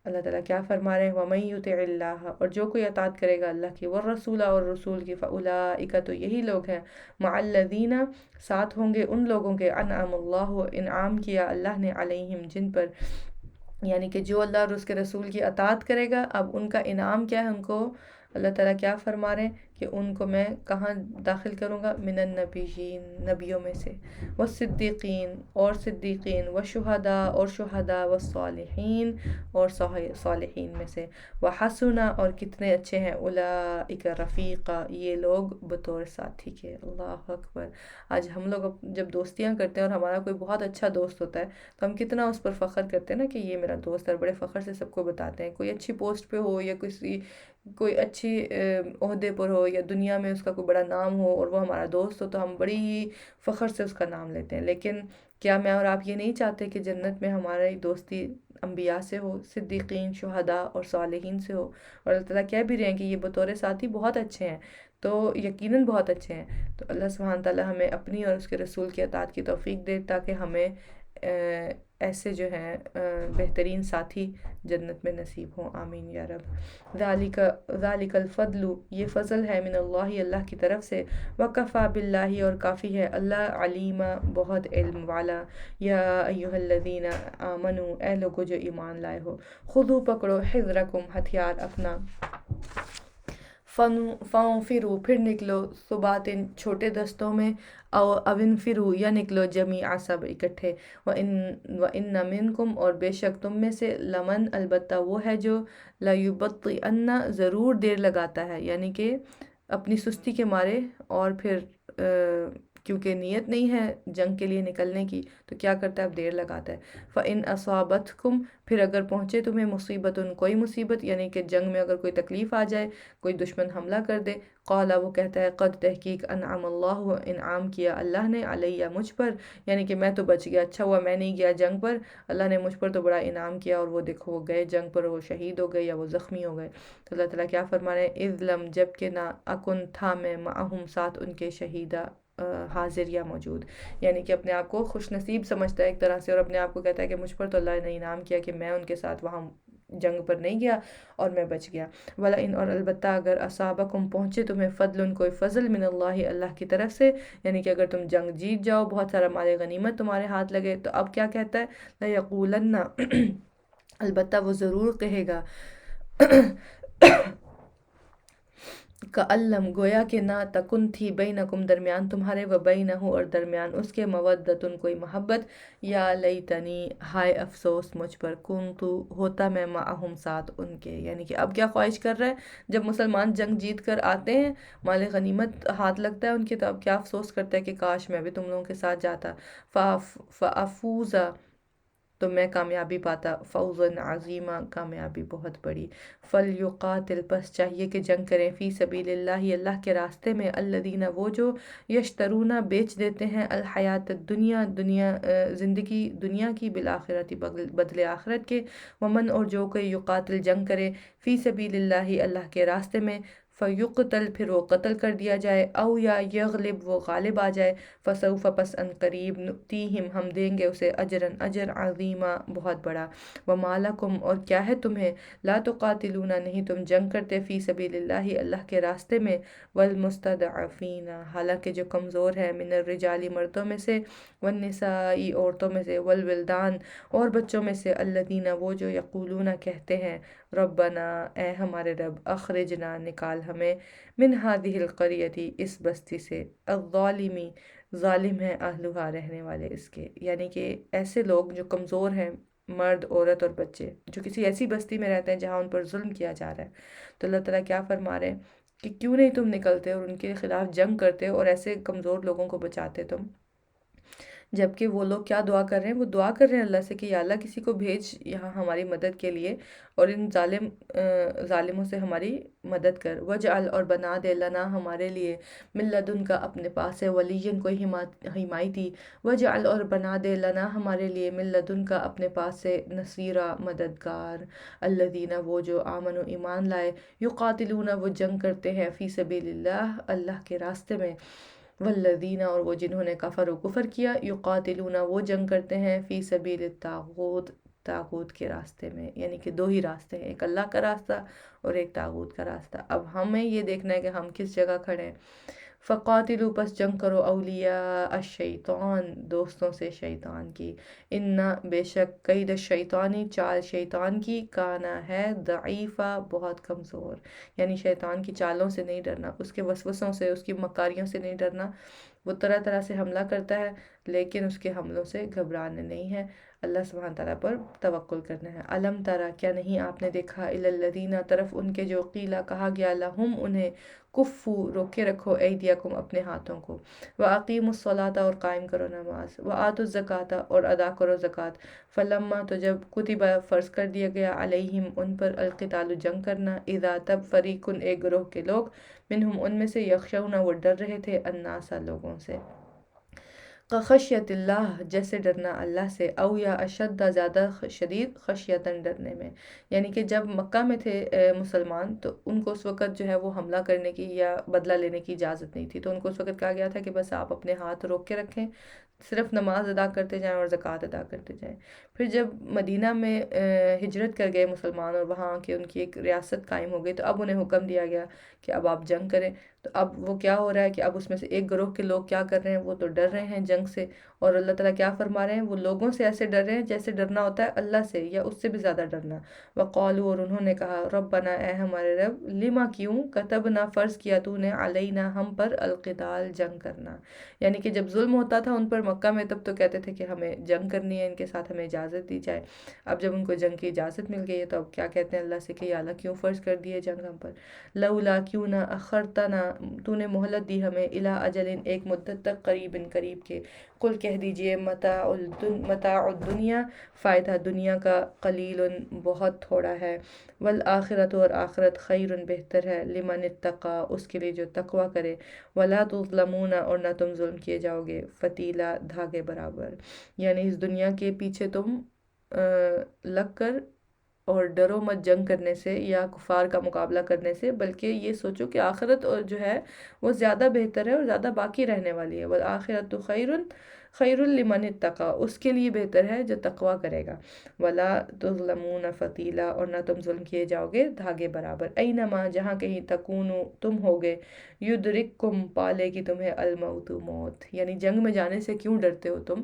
اللہ تعالیٰ کیا فرما رہے ہیں، وَمَن يُطِعِ اللَّهَ اور جو کوئی اطاعت کرے گا اللہ کی، وَالرَّسُولَ اور رسول کی، فَأُولَٰئِکَ تو یہی لوگ ہیں، مع الذین ساتھ ہوں گے ان لوگوں کے، انعم اللہ انعام کیا اللہ نے، علیہم جن پر، یعنی کہ جو اللہ اور اس کے رسول کی اطاعت کرے گا، اب ان کا انعام کیا ہے، ان کو اللہ تعالیٰ کیا فرما رہے ہیں کہ ان کو میں کہاں داخل کروں گا، من النبیین نبیوں میں سے، والصدیقین اور صدیقین، والشہداء اور شہداء، والصالحین اور صالحین میں سے، وحسن اور کتنے اچھے ہیں، اولئک رفیقا یہ لوگ بطور ساتھی کے، اللہ اکبر۔ آج ہم لوگ جب دوستیاں کرتے ہیں اور ہمارا کوئی بہت اچھا دوست ہوتا ہے تو ہم کتنا اس پر فخر کرتے ہیں نا کہ یہ میرا دوست ہے، بڑے فخر سے سب کو بتاتے ہیں، کوئی اچھی پوسٹ پہ ہو یا کوئی اچھی عہدے پر ہو یا دنیا میں اس کا کوئی بڑا نام ہو اور وہ ہمارا دوست ہو تو ہم بڑی ہی فخر سے اس کا نام لیتے ہیں، لیکن کیا میں اور آپ یہ نہیں چاہتے کہ جنت میں ہماری دوستی انبیاء سے ہو، صدیقین، شہداء اور صالحین سے ہو، اور اللہ تعالیٰ کہہ بھی رہے ہیں کہ یہ بطور ساتھی بہت اچھے ہیں، تو یقیناً بہت اچھے ہیں، تو اللہ سبحانہ تعالیٰ ہمیں اپنی اور اس کے رسول کی اطاعت کی توفیق دے تاکہ ہمیں ایسے جو ہیں بہترین ساتھی جنت میں نصیب ہوں، آمین یا رب۔ ذالک الفضل یہ فضل ہے، من اللہ اللہ کی طرف سے، وکفیٰ باللہ اور کافی ہے اللہ، علیما بہت علم والا، یا ایہا الذین آمنوا اے لوگو جو ایمان لائے ہو، خذوا پکڑو، حذرکم ہتھیار اپنا، فانفروا پھر نکلو، ثباتن چھوٹے دستوں میں، او انفروا یا نکلو، جمیعا سب اکٹھے، وَإِنَّ مِنکم اور بے شک تم میں سے، لمن البتہ وہ ہے جو، لَيُبَطِّئَنَّ ضرور دیر لگاتا ہے، یعنی کہ اپنی سستی کے مارے، اور پھر کیونکہ نیت نہیں ہے جنگ کے لیے نکلنے کی تو کیا کرتا ہے، اب دیر لگاتا ہے، فَإِنْ أَصَابَتْكُمْ پھر اگر پہنچے تمہیں، مصیبت کوئی مصیبت، یعنی کہ جنگ میں اگر کوئی تکلیف آ جائے، کوئی دشمن حملہ کر دے، قالا وہ کہتا ہے، قد تحقیق، انعم اللہ انعام کیا اللہ نے، علیہ مجھ پر، یعنی کہ میں تو بچ گیا، اچھا ہوا میں نہیں گیا جنگ پر، اللہ نے مجھ پر تو بڑا انعام کیا، اور وہ دیکھو وہ گئے جنگ پر، وہ شہید ہو گئے یا وہ زخمی ہو گئے، تو اللہ تعالیٰ کیا فرما رہے ہیں، اذ لم جب کہ نہ، اکن تھا میں، معہم ساتھ ان کے، شہیدہ حاضر یا موجود، یعنی کہ اپنے آپ کو خوش نصیب سمجھتا ہے ایک طرح سے، اور اپنے آپ کو کہتا ہے کہ مجھ پر تو اللہ نے انعام کیا کہ میں ان کے ساتھ وہاں جنگ پر نہیں گیا اور میں بچ گیا، وَلَئِنْ اور البتہ اگر اصابکم پہنچے تمہیں، فضل کوئی فضل، من اللہ اللہ کی طرف سے، یعنی کہ اگر تم جنگ جیت جاؤ، بہت سارا مال غنیمت تمہارے ہاتھ لگے، تو اب کیا کہتا ہے، لَيَقُولَنَّ البتہ وہ ضرور کہے گا، کَأَلَّمْ گویا کہ نہ، تکن تھی، بینکم درمیان تمہارے، و بینہ اور درمیان اس کے، مودتن کوئی محبت، یا لیتنی ہائے افسوس مجھ پر، کنتو ہوتا میں، معہم ساتھ ان کے، یعنی کہ اب کیا خواہش کر رہا ہے، جب مسلمان جنگ جیت کر آتے ہیں، مال غنیمت ہاتھ لگتا ہے ان کے، تو اب کیا افسوس کرتا ہے کہ کاش میں بھی تم لوگوں کے ساتھ جاتا، فَأَفُوزَ تو میں کامیابی پاتا، فوزاً عظیمہ کامیابی بہت بڑی، فَلْيُقَاتِلْ پس چاہیے کہ جنگ کریں، فی سبیل اللہ اللہ کے راستے میں، الذین وہ جو، یشترون بیچ دیتے ہیں، الحیات دنیا زندگی دنیا کی، بالآخرت بدلے آخرت کے، ومن اور جو کوئی، یقاتل جنگ کرے، فی سبیل اللہ اللہ کے راستے میں، فیقتل پھر وہ قتل کر دیا جائے، او یا یغلب وہ غالب آ جائے، فسوف پس ان قریب نؤتیہم ہم دیں گے اسے اجرن اجر عظیما بہت بڑا، وما لکم اور کیا ہے تمہیں، لا تقاتلون نہیں تم جنگ کرتے، فی سبیل اللہ اللہ کے راستے میں، والمستضعفین حالانکہ جو کمزور ہے، من الرجال مردوں میں سے، والنساء عورتوں میں سے، والولدان اور بچوں میں سے، الذین وہ جو یقولون کہتے ہیں، ربنا اے ہمارے رب، اخرجنا نکال ہمیں، من ہذہ القریۃ اس بستی سے، الظالمی ظالم ہیں، اہلھا رہنے والے اس کے، یعنی کہ ایسے لوگ جو کمزور ہیں، مرد عورت اور بچے جو کسی ایسی بستی میں رہتے ہیں جہاں ان پر ظلم کیا جا رہا ہے، تو اللہ تعالیٰ کیا فرما رہے ہیں کہ کیوں نہیں تم نکلتے اور ان کے خلاف جنگ کرتے اور ایسے کمزور لوگوں کو بچاتے تم، جبکہ وہ لوگ کیا دعا کر رہے ہیں، وہ دعا کر رہے ہیں اللہ سے کہ یا اللہ کسی کو بھیج یہاں ہماری مدد کے لیے، اور ان ظالموں سے ہماری مدد کر، وجعل اور بنا دے لنا ہمارے لیے، من لدن کا اپنے پاس سے، ولیین کوئی حمایتی، وجعل اور بنا دے لنا ہمارے لیے، من لدن کا اپنے پاس سے، نصیرا مددگار، الذین وہ جو آمنوا ایمان لائے، یقاتلون وہ جنگ کرتے ہیں، فی سبیل اللہ اللہ کے راستے میں، والذین اور وہ جنہوں نے کفر و کفر کیا، یقاتلون وہ جنگ کرتے ہیں، فی سبیل الطاغوت طاغوت کے راستے میں، یعنی کہ دو ہی راستے ہیں، ایک اللہ کا راستہ اور ایک طاغوت کا راستہ، اب ہمیں یہ دیکھنا ہے کہ ہم کس جگہ کھڑے ہیں، فقاتلوا پس جنگ کرو، اولیاء الشیطان دوستوں سے شیطان کی، ان بے شک قید الشیطانی چال شیطان کی، کانا ہے ضعیفہ بہت کمزور، یعنی شیطان کی چالوں سے نہیں ڈرنا، اس کے وسوسوں سے، اس کی مکاریوں سے نہیں ڈرنا، وہ طرح طرح سے حملہ کرتا ہے لیکن اس کے حملوں سے گھبرانا نہیں ہے، اللہ سبحانہ تعالیٰ پر توکل کرنا ہے۔ علم ترا کیا نہیں آپ نے دیکھا، الی الذین طرف ان کے جو قیلا کہا گیا، لہم انہیں، کفو روکے رکھو، ایدیکم اپنے ہاتھوں کو، وَأَقِیمُوا الصَّلَاةَ اور قائم کرو نماز، وَآتُوا الزَّکَاةَ اور ادا کرو زکوٰۃ، فلما تو جب کتب فرض کر دیا گیا، علیہم ان پر، القتال جنگ کرنا، اذا تب فریقن ایک گروہ کے لوگ، منہم ان میں سے، یخشون وہ ڈر رہے تھے، الناس لوگوں سے، خشیت اللہ جیسے ڈرنا اللہ سے، او یا اشد زیادہ شدید، خشیتاً ڈرنے میں، یعنی کہ جب مکہ میں تھے مسلمان تو ان کو اس وقت جو ہے وہ حملہ کرنے کی یا بدلہ لینے کی اجازت نہیں تھی، تو ان کو اس وقت کہا گیا تھا کہ بس آپ اپنے ہاتھ روک کے رکھیں، صرف نماز ادا کرتے جائیں اور زکوٰۃ ادا کرتے جائیں۔ پھر جب مدینہ میں ہجرت کر گئے مسلمان اور وہاں کے ان کی ایک ریاست قائم ہو گئی، تو اب انہیں حکم دیا گیا کہ اب آپ جنگ کریں، تو اب وہ کیا ہو رہا ہے کہ اب اس میں سے ایک گروہ کے لوگ کیا کر رہے ہیں، وہ تو ڈر رہے ہیں جنگ سے، اور اللہ تعالیٰ کیا فرما رہے ہیں، وہ لوگوں سے ایسے ڈر رہے ہیں جیسے ڈرنا ہوتا ہے اللہ سے یا اس سے بھی زیادہ ڈرنا، وقالو اور انہوں نے کہا، ربنا اے ہمارے رب، لما کیوں، کتبنا فرض کیا تو نے، علینا ہم پر، القتال جنگ کرنا، یعنی کہ جب ظلم ہوتا تھا ان پر مکہ میں تب تو کہتے تھے کہ ہمیں جنگ کرنی ہے، ان کے ساتھ ہمیں اجازت دی جائے، اب جب ان کو جنگ کی اجازت مل گئی ہے تو اب کیا کہتے ہیں اللہ سے کہ یا اللہ کیوں فرض کر دیے جنگ ہم پر، لولا کیوں نہ، اخرتنا تو نے مہلت دی ہمیں، الی اجل ایک مدت تک، قریب قریب کے، قل کہہ دیجئے، متاع الدنیا فائدہ دنیا کا، قلیل بہت تھوڑا ہے، والآخرت اور آخرت، خیر بہتر ہے، لمن اتقا اس کے لیے جو تقوی کرے، ولا تظلمون اور نہ تم ظلم کیے جاؤ گے، فتیلا دھاگے برابر، یعنی اس دنیا کے پیچھے تم لگ کر اور ڈرو مت جنگ کرنے سے یا کفار کا مقابلہ کرنے سے، بلکہ یہ سوچو کہ آخرت اور جو ہے وہ زیادہ بہتر ہے اور زیادہ باقی رہنے والی ہے، والآخرت خیر لمن اتقا اس کے لیے بہتر ہے جو تقوی کرے گا، ولا تظلمون فتیلا اور نہ تم ظلم کیے جاؤ گے دھاگے برابر، اینما جہاں کہیں تکونو تم ہوگے، یدرککم پالے گی تمہیں، الموت موت، یعنی جنگ میں جانے سے کیوں ڈرتے ہو تم،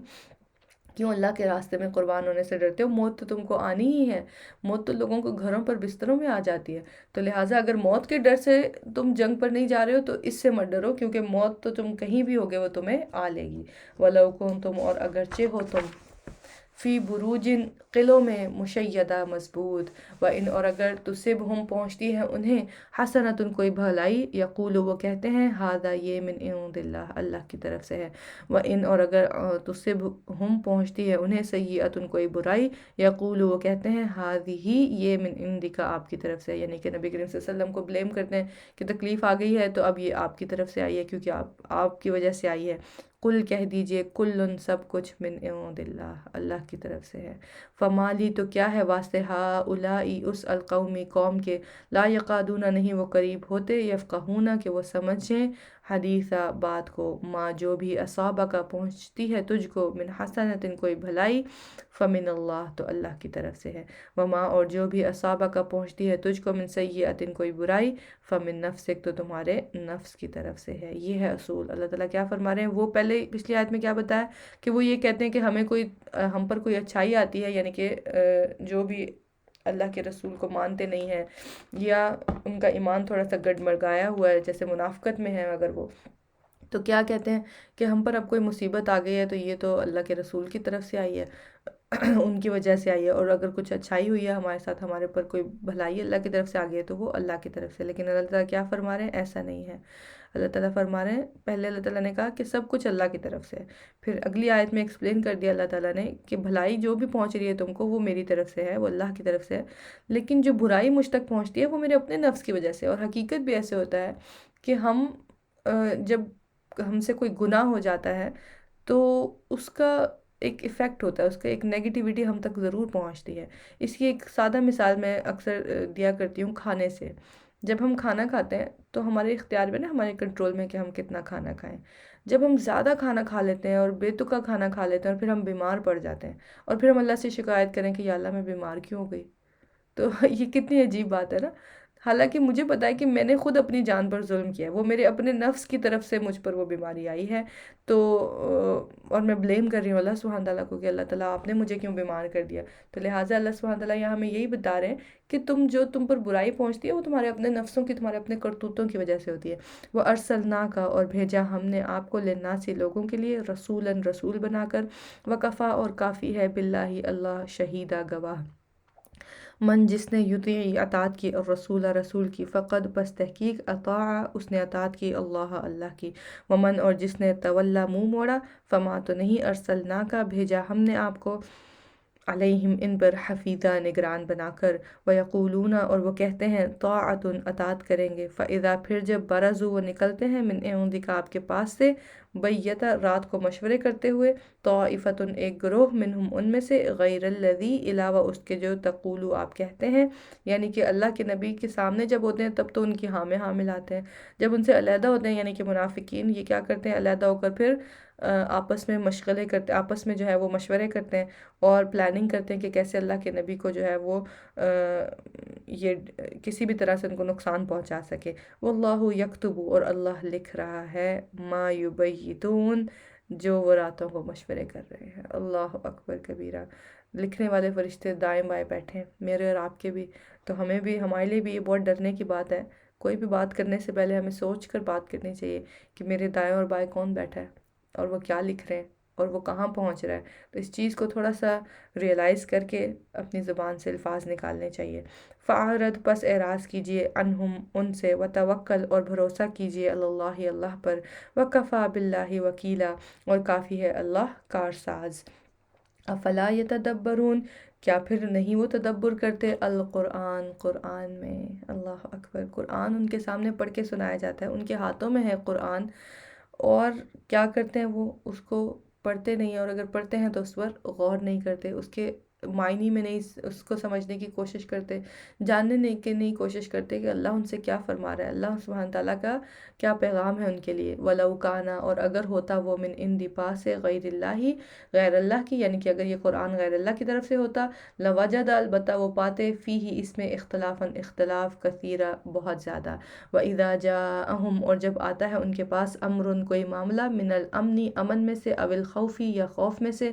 کیوں اللہ کے راستے میں قربان ہونے سے ڈرتے ہو، موت تو تم کو آنی ہی ہے، موت تو لوگوں کو گھروں پر بستروں میں آ جاتی ہے، تو لہٰذا اگر موت کے ڈر سے تم جنگ پر نہیں جا رہے ہو تو اس سے مت ڈرو، کیونکہ موت تو تم کہیں بھی ہوگے وہ تمہیں آ لے گی، وَلَوْ كُنْتُمْ اور اگرچہ ہو تم، فی بروجن قلعوں میں، مشیدہ مضبوط، وَإِنْ اور اگر تصبہم پہنچتی ہے انہیں، حسنۃ کوئی بھلائی، یقولو وہ کہتے ہیں، ھذا یہ، من عند اللہ اللہ کی طرف سے ہے، وَإِنْ اور اگر تصبہم پہنچتی ہے انہیں، سیئۃ کوئی برائی، یقولو وہ کہتے ہیں، ھذہ یہ، من عندک آپ کی طرف سے، یعنی کہ نبی کریم صلی اللہ علیہ وسلم کو بلیم کرتے ہیں کہ تکلیف آ گئی ہے تو اب یہ آپ کی طرف سے آئی ہے کیونکہ آپ کی وجہ سے آئی ہے، قل کہہ دیجئے کل سب کچھ من عند اللہ اللہ کی طرف سے ہے۔ فمالی تو کیا ہے واسطے ہؤلائی اس القومی قوم کے، لا یقادون نہیں وہ قریب ہوتے، یفقہون کہ وہ سمجھیں، حدیثہ بات کو، ما جو بھی اصابہ کا پہنچتی ہے تجھ کو، من حسنۃ کوئی بھلائی، فمن اللہ تو اللہ کی طرف سے ہے، وما اور جو بھی اصابہ کا پہنچتی ہے تجھ کو، من سیئۃ کوئی برائی، فمن نفسک تو تمہارے نفس کی طرف سے ہے۔ یہ ہے اصول۔ اللہ تعالیٰ کیا فرما رہے ہیں، وہ پہلے پچھلی آیت میں کیا بتایا کہ وہ یہ کہتے ہیں کہ ہم پر کوئی اچھائی آتی ہے، یعنی کہ جو بھی اللہ کے رسول کو مانتے نہیں ہیں یا ان کا ایمان تھوڑا سا گڑمڑگایا ہوا ہے، جیسے منافقت میں ہے اگر وہ، تو کیا کہتے ہیں کہ ہم پر اب کوئی مصیبت آ گئی ہے تو یہ تو اللہ کے رسول کی طرف سے آئی ہے، ان کی وجہ سے آئی ہے، اور اگر کچھ اچھائی ہوئی ہے ہمارے ساتھ، ہمارے پر کوئی بھلائی اللہ کی طرف سے آ گئی ہے تو وہ اللہ کی طرف سے۔ لیکن اللہ تعالیٰ کیا فرما رہے ہیں، ایسا نہیں ہے۔ اللہ تعالیٰ فرما رہے ہیں، پہلے اللہ تعالیٰ نے کہا کہ سب کچھ اللہ کی طرف سے ہے، پھر اگلی آیت میں ایکسپلین کر دیا اللہ تعالیٰ نے کہ بھلائی جو بھی پہنچ رہی ہے تم کو وہ میری طرف سے ہے، وہ اللہ کی طرف سے ہے، لیکن جو برائی مجھ تک پہنچتی ہے وہ میرے اپنے نفس کی وجہ سے۔ اور حقیقت بھی ایسے ہوتا ہے کہ ہم جب ہم سے کوئی گناہ ہو جاتا ہے تو اس کا ایک ایفیکٹ ہوتا ہے، اس کا ایک نیگیٹیوٹی ہم تک ضرور پہنچتی ہے۔ اس کی ایک سادہ مثال میں اکثر دیا کرتی ہوں کھانے سے۔ جب ہم کھانا کھاتے ہیں تو ہمارے اختیار میں نا، ہمارے کنٹرول میں کہ ہم کتنا کھانا کھائیں۔ جب ہم زیادہ کھانا کھا لیتے ہیں اور بے تکا کھانا کھا لیتے ہیں اور پھر ہم بیمار پڑ جاتے ہیں اور پھر ہم اللہ سے شکایت کریں کہ یا اللہ میں بیمار کیوں ہو گئی، تو یہ کتنی عجیب بات ہے نا۔ حالانکہ مجھے پتہ ہے کہ میں نے خود اپنی جان پر ظلم کیا ہے، وہ میرے اپنے نفس کی طرف سے مجھ پر وہ بیماری آئی ہے، تو اور میں بلیم کر رہی ہوں اللہ سبحانہ تعالیٰ کو کہ اللہ تعالیٰ آپ نے مجھے کیوں بیمار کر دیا۔ تو لہٰذا اللہ سبحانہ تعالیٰ یہاں ہمیں یہی بتا رہے ہیں کہ تم پر برائی پہنچتی ہے وہ تمہارے اپنے نفسوں کی، تمہارے اپنے کرتوتوں کی وجہ سے ہوتی ہے۔ وہ ارسلناک اور بھیجا ہم نے آپ کو للناس لوگوں کے لیے، رسولاً رسول بنا کر، وکفا اور کافی ہے، باللہ اللہ شہیدہ گواہ، من جس نے یطیع اطاعت کی، اور رسول رسول کی، فقد پس تحقیق اطاع اس نے اطاعت کی، اللہ اللہ کی، ومن اور جس نے تولا منہ موڑا، فما تو نہیں ارسلنا کا بھیجا ہم نے آپ کو، علیہم ان پر حفیظہ نگران بنا کر، ویقولون اور وہ کہتے ہیں، طاعۃ اطاعت کریں گے، فاذا پھر جب برزوا وہ نکلتے ہیں، من عندک آپ کے پاس سے، بیتا رات کو مشورے کرتے ہوئے، طائفۃ ایک گروہ، منہم ان میں سے، غیر الذی علاوہ اس کے جو تقولو آپ کہتے ہیں، یعنی کہ اللہ کے نبی کے سامنے جب ہوتے ہیں تب تو ان کی ہاں میں ہاں ملاتے ہیں، جب ان سے علیحدہ ہوتے ہیں یعنی کہ منافقین یہ کیا کرتے ہیں، علیحدہ ہو کر پھر آپس میں مشغلے کرتے، آپس میں جو ہے وہ مشورے کرتے ہیں اور پلاننگ کرتے ہیں کہ کیسے اللہ کے نبی کو جو ہے وہ یہ کسی بھی طرح سے ان کو نقصان پہنچا سکے۔ واللہ یکتب اور اللہ لکھ رہا ہے، ما یبیتون جو وہ راتوں کو مشورے کر رہے ہیں۔ اللہ اکبر کبیرہ۔ لکھنے والے فرشتے دائیں بائیں بیٹھے ہیں، میرے اور آپ کے بھی، تو ہمیں بھی، ہمارے لیے بھی یہ بہت ڈرنے کی بات ہے۔ کوئی بھی بات کرنے سے پہلے ہمیں سوچ کر بات کرنی چاہیے کہ میرے دائیں اور بائیں کون بیٹھا ہے اور وہ کیا لکھ رہے ہیں اور وہ کہاں پہنچ رہا ہے۔ تو اس چیز کو تھوڑا سا ریئلائز کر کے اپنی زبان سے الفاظ نکالنے چاہیے۔ فَأَعْرِضْ پس اعراض کیجئے، عنہم ان سے، وتوکل اور بھروسہ کیجئے، اللہ اللہ پر، وکفیٰ باللہ وکیلا اور کافی ہے اللہ کارساز۔ افلا یتدبرون کیا پھر نہیں وہ تدبر کرتے، القرآن قرآن میں، اللہ اکبر، قرآن ان کے سامنے پڑھ کے سنایا جاتا ہے، ان کے ہاتھوں میں ہے قرآن، اور کیا کرتے ہیں وہ اس کو پڑھتے نہیں ہیں، اور اگر پڑھتے ہیں تو اس پر غور نہیں کرتے، اس کے معنی میں نہیں اس کو سمجھنے کی کوشش کرتے، جاننے کی نہیں کوشش کرتے کہ اللہ ان سے کیا فرما رہا ہے، اللہ سبحانہ تعالیٰ کا کیا پیغام ہے ان کے لیے۔ وَلَوْ كَانَ اور اگر ہوتا وہ، من عند پاس سے، غیر اللہ غیر اللہ کی، یعنی کہ اگر یہ قرآن غیر اللہ کی طرف سے ہوتا، لوجد البتہ وہ پاتے، فیہ اس میں، اختلافاً اختلاف، کثیرہ بہت زیادہ۔ وَإِذَا جَاءَهُمْ اور جب آتا ہے ان کے پاس، امر کوئی معاملہ، من الامن امن میں سے، او الخوف یا خوف میں سے،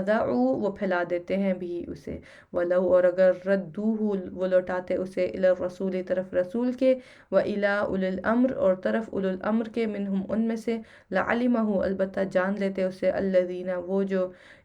اذاعوا وہ پھیلا دیتے ہیں بھی اسے، وَلَوْ اور اگر ردوہ وہ لوٹاتے اسے، الی الرسول طرف رسول کے، وَإِلَى أُولِي الْأَمْرِ اور طرف اولو الامر کے، منہم ان میں سے، لَعَلِمَهُ البتہ جان لیتے اسے، الذین وہ جو،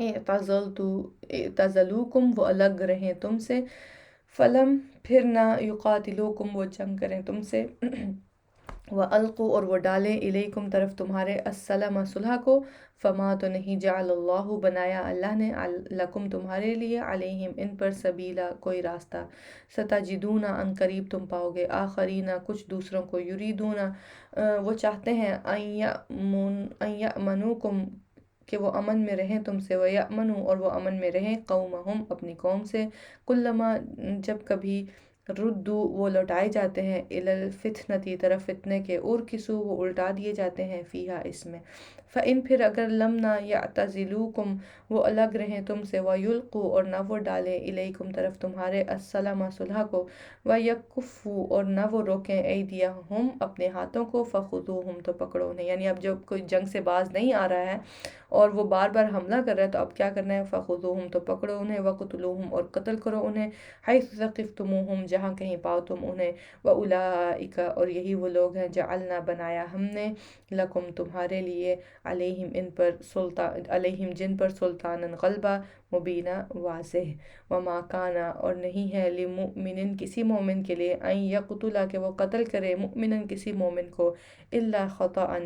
اعتزلوکم وہ الگ رہیں تم سے، فلم پھر نہ یقاتلوکم وہ جنگ کریں تم سے، وَأَلْقُوا اور وہ ڈالیں الیکم طرف تمہارے السلام صلح کو، فما تو نہیں جعل اللہ بنایا اللہ نے لکم تمہارے لیے علیہم ان پر سبیلا کوئی راستہ، ستجدون ان قریب تم پاؤ گے آخرین کچھ دوسروں کو، یریدون وہ چاہتے ہیں ان یأمنوکم کہ وہ امن میں رہیں تم سے، وَيَأْمَنُوا اور وہ امن میں رہیں قومہم اپنی قوم سے، کلما جب کبھی ردو وہ لوٹائے جاتے ہیں الی الفتنتی طرف فتنے کے، اور کسو وہ الٹا دیے جاتے ہیں فیہا اس میں، فَإِن پھر اگر لم نہ یعتزلوکم وہ الگ رہیں تم سے، وَیُلْقُوا اور نہ وہ ڈالیں الیکم طرف تمہارے السلام صلح کو، وَیَکُفُّوا اور نہ وہ روکیں ایدیہم اپنے ہاتھوں کو، فَخُذُوہم تو پکڑو انہیں، یعنی اب جب کوئی جنگ سے باز نہیں آ رہا ہے اور وہ بار بار حملہ کر رہا ہے تو اب کیا کرنا ہے، فَخُذُوہم تو پکڑو انہیں، وَقْتُلُوہم اور قتل کرو انہیں، حیث ثقفتموہم جہاں کہیں پاؤ تم انہیں، وَأُولَئِکَ اور یہی وہ لوگ ہیں جعلنا بنایا ہم نے لکم تمہارے لیے علیہم ان پر سلطان، علیہم جن پر سلطان غلبہ مبینہ واضح، وما کانا اور نہیں ہے لمؤمن کسی مومن کے لیے ان یقتلا کہ وہ قتل کرے مؤمنا کسی مومن کو، الا خطأ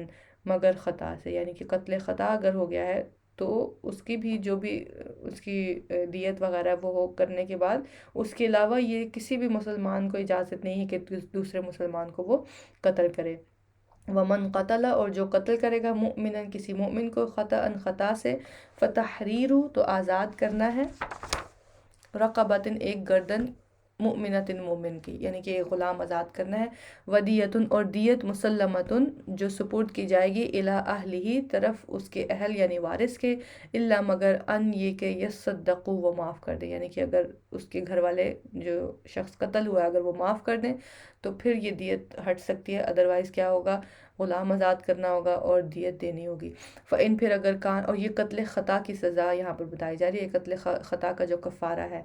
مگر خطا سے، یعنی کہ قتل خطا اگر ہو گیا ہے تو اس کی بھی جو بھی اس کی دیت وغیرہ وہ ہو کرنے کے بعد، اس کے علاوہ یہ کسی بھی مسلمان کو اجازت نہیں ہے کہ دوسرے مسلمان کو وہ قتل کرے، ومن قتل اور جو قتل کرے گا مؤمنا کسی مومن کو خطأ خطا سے، فتحریر تو آزاد کرنا ہے، رقبۃ ایک گردن، مؤمنۃ مومن کی، یعنی کہ ایک غلام آزاد کرنا ہے، ودیۃ اور دیت مسلمۃ جو سپورٹ کی جائے گی الی اہلہ طرف اس کے اہل یعنی وارث کے، الا مگر ان یہ کہ یصدقوا وہ معاف کر دیں، یعنی کہ اگر اس کے گھر والے جو شخص قتل ہوا ہے اگر وہ معاف کر دیں تو پھر یہ دیت ہٹ سکتی ہے، ادروائز کیا ہوگا، غلام آزاد کرنا ہوگا اور دیت دینی ہوگی، فَإِن پھر اگر کان اور یہ قتل خطا کی سزا یہاں پر بتائی جا رہی ہے، قتل خطا کا جو کفارہ ہے،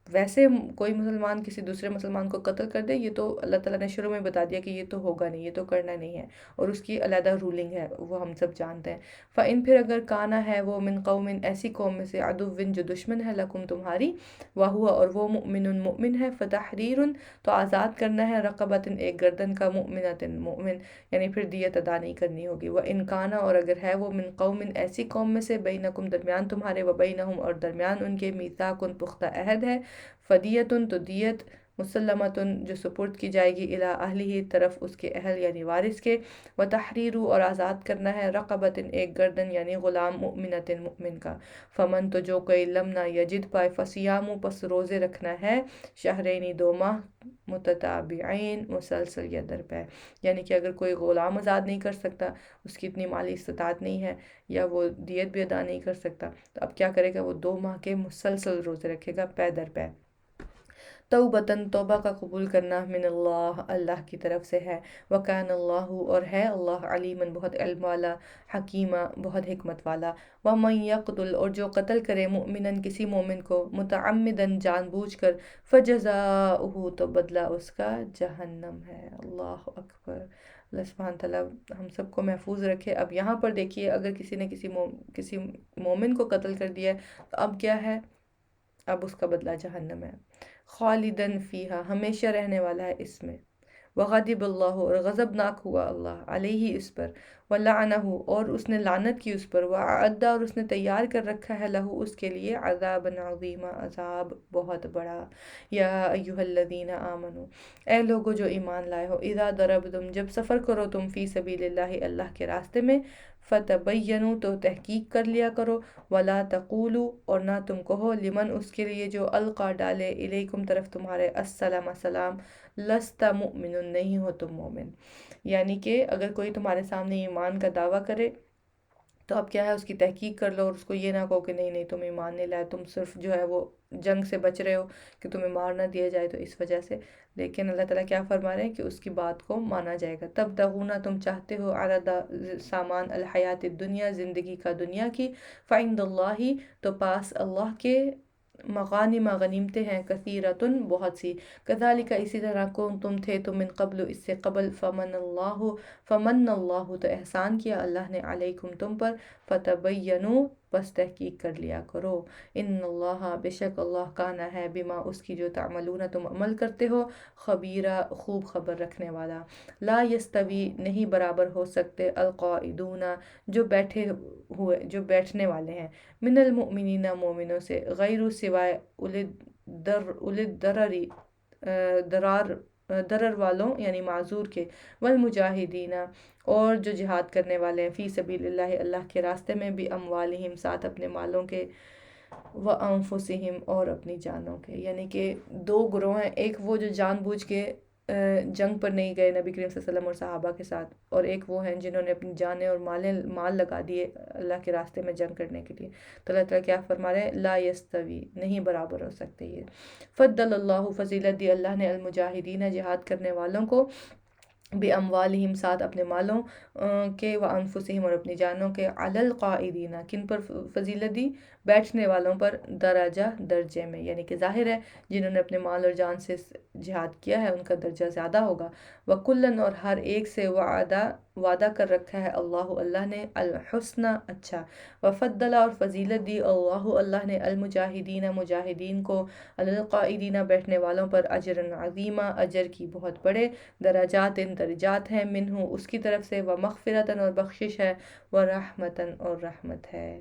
ویسے کوئی مسلمان کسی دوسرے مسلمان کو قتل کر دے یہ تو اللہ تعالیٰ نے شروع میں بتا دیا کہ یہ تو ہوگا نہیں، یہ تو کرنا نہیں ہے، اور اس کی علیحدہ رولنگ ہے وہ ہم سب جانتے ہیں، فَإِن پھر اگر کانا ہے وہ من قوم ایسی قوم میں سے، عدوٍ جو دشمن ہے لکم تمہاری، وَهُوَ اور وہ مؤمن مؤمن ہے، فتحریر تو آزاد کرنا ہے، رقبۃ ایک گردن کا، مؤمنۃ مومن، یعنی پھر دیت ادا نہیں کرنی ہوگی، وَإِن کانا اور اگر ہے وہ من قوم ایسی قوم میں سے، بینکم درمیان تمہارے، وبینہم اور درمیان ان کے، میثاق پختہ عہد ہے، فدیتن تو دیت، مسلمتن جو سپرد کی جائے گی، الی اہلہ طرف اس کے اہل یعنی وارث کے، وتحریر اور آزاد کرنا ہے، رقبۃ ایک گردن یعنی غلام، مؤمنۃ مؤمن کا، فمن تو جو کوئی لم نہ یجد پائے، فصیام پس روزے رکھنا ہے، شہرینی 2 ماہ، متتابعین مسلسل یا درپے، یعنی کہ اگر کوئی غلام آزاد نہیں کر سکتا، اس کی اتنی مالی استطاعت نہیں ہے یا وہ دیت بھی ادا نہیں کر سکتا تو اب کیا کرے گا، وہ 2 ماہ کے مسلسل روزے رکھے گا پے در پے، توبتاً توبہ کا قبول کرنا، من اللہ اللہ کی طرف سے ہے، وکان اللہ اور ہے اللہ علیماً بہت علم والا، حکیمہ بہت حکمت والا، ومن یقتل اور جو قتل کرے مؤمناً کسی مومن کو، متعمداً جان بوجھ کر، فجزاؤہ تو بدلہ اس کا جہنم ہے، اللہ اکبر، اللہ سبحانہ تعالیٰ ہم سب کو محفوظ رکھے۔ اب یہاں پر دیکھیے اگر کسی نے کسی مومن کو قتل کر دیا ہے تو اب کیا ہے، اب اس کا بدلہ جہنم ہے، خالدن فیہا ہمیشہ رہنے والا ہے اس میں، وغضب اللہ اور غضبناک ہوا اللہ علیہ اس پر، ولعنہ اور اس نے لعنت کی اس پر، وأعد اور اس نے تیار کر رکھا ہے لہو اس کے لیے، عذابا عظیما عذاب بہت بڑا، یا ایہا الذین آمنوا اے لوگو جو ایمان لائے ہو، اذا ضربتم جب سفر کرو تم، فی سبیل اللہ اللہ کے راستے میں، فتبینوا تو تحقیق کر لیا کرو، ولا تقولوا اور نہ تم کہو، لمن اس کے لیے جو القا ڈالے، الیکم طرف تمہارے، السلام سلام، لست مؤمن نہیں ہو تم مومن، یعنی کہ اگر کوئی تمہارے سامنے ایمان کا دعویٰ کرے تو اب کیا ہے اس کی تحقیق کر لو، اور اس کو یہ نہ کہو کہ نہیں نہیں تم ایمان نہیں لائے، تم صرف جو ہے وہ جنگ سے بچ رہے ہو کہ تمہیں مار نہ دیا جائے تو اس وجہ سے، لیکن اللہ تعالیٰ کیا فرما رہے ہیں کہ اس کی بات کو مانا جائے گا، تب تغونا تم چاہتے ہو، عرض سامان، الحیات الدنیا زندگی کا دنیا کی، فعند اللہ تو پاس اللہ کے، مغانم غنیمتیں ہیں، کثیرتن بہت سی، کذالک اسی طرح کون تم تھے تم من قبل اس سے قبل، فمن اللہ تو احسان کیا اللہ نے علیکم تم پر، فتبینوا بس تحقیق کر لیا کرو۔ ان اللہ بے شک اللہ کانا ہے بما اس کی جو تعملون تم عمل کرتے ہو خبیرہ خوب خبر رکھنے والا۔ لا یستوی نہیں برابر ہو سکتے القاعدون جو بیٹھنے والے ہیں من المؤمنین مومنوں سے غیر سوائے اولد درری درر والوں یعنی معذور کے، والمجاہدین اور جو جہاد کرنے والے ہیں فی سبیل اللہ اللہ کے راستے میں، بھی اموالہم ساتھ اپنے مالوں کے، وانفسہم اور اپنی جانوں کے۔ یعنی کہ دو گروہ ہیں، ایک وہ جو جان بوجھ کے جنگ پر نہیں گئے نبی کریم صلی اللہ علیہ وسلم اور صحابہ کے ساتھ، اور ایک وہ ہیں جنہوں نے اپنی جانیں اور مال لگا دیے اللہ کے راستے میں جنگ کرنے کے لیے۔ تو اللہ تعالیٰ کیا فرما رہے ہیں؟ لا یستوی نہیں برابر ہو سکتے یہ۔ فضل اللہ فضیلت دی اللہ نے المجاہدین جہاد کرنے والوں کو، بے اموالہم ساتھ اپنے مالوں کے، و انفسہم اور اپنی جانوں کے، علی القاعدین کن پر فضیلت دی؟ بیٹھنے والوں پر، درجہ درجے میں، یعنی کہ ظاہر ہے جنہوں نے اپنے مال اور جان سے جہاد کیا ہے ان کا درجہ زیادہ ہوگا۔ وکلن اور ہر ایک سے وعدہ کر رکھا ہے اللہ نے الحسنى اچھا، وفضل اور فضیلت دی اللہ نے المجاہدین مجاہدین کو، علی القاعدین بیٹھنے والوں پر، اجرا عظیما اجر کی بہت بڑے، درجات درجات ہیں، منہ اس کی طرف سے، ومغفرۃ اور بخشش ہے، ورحمۃ اور رحمت ہے۔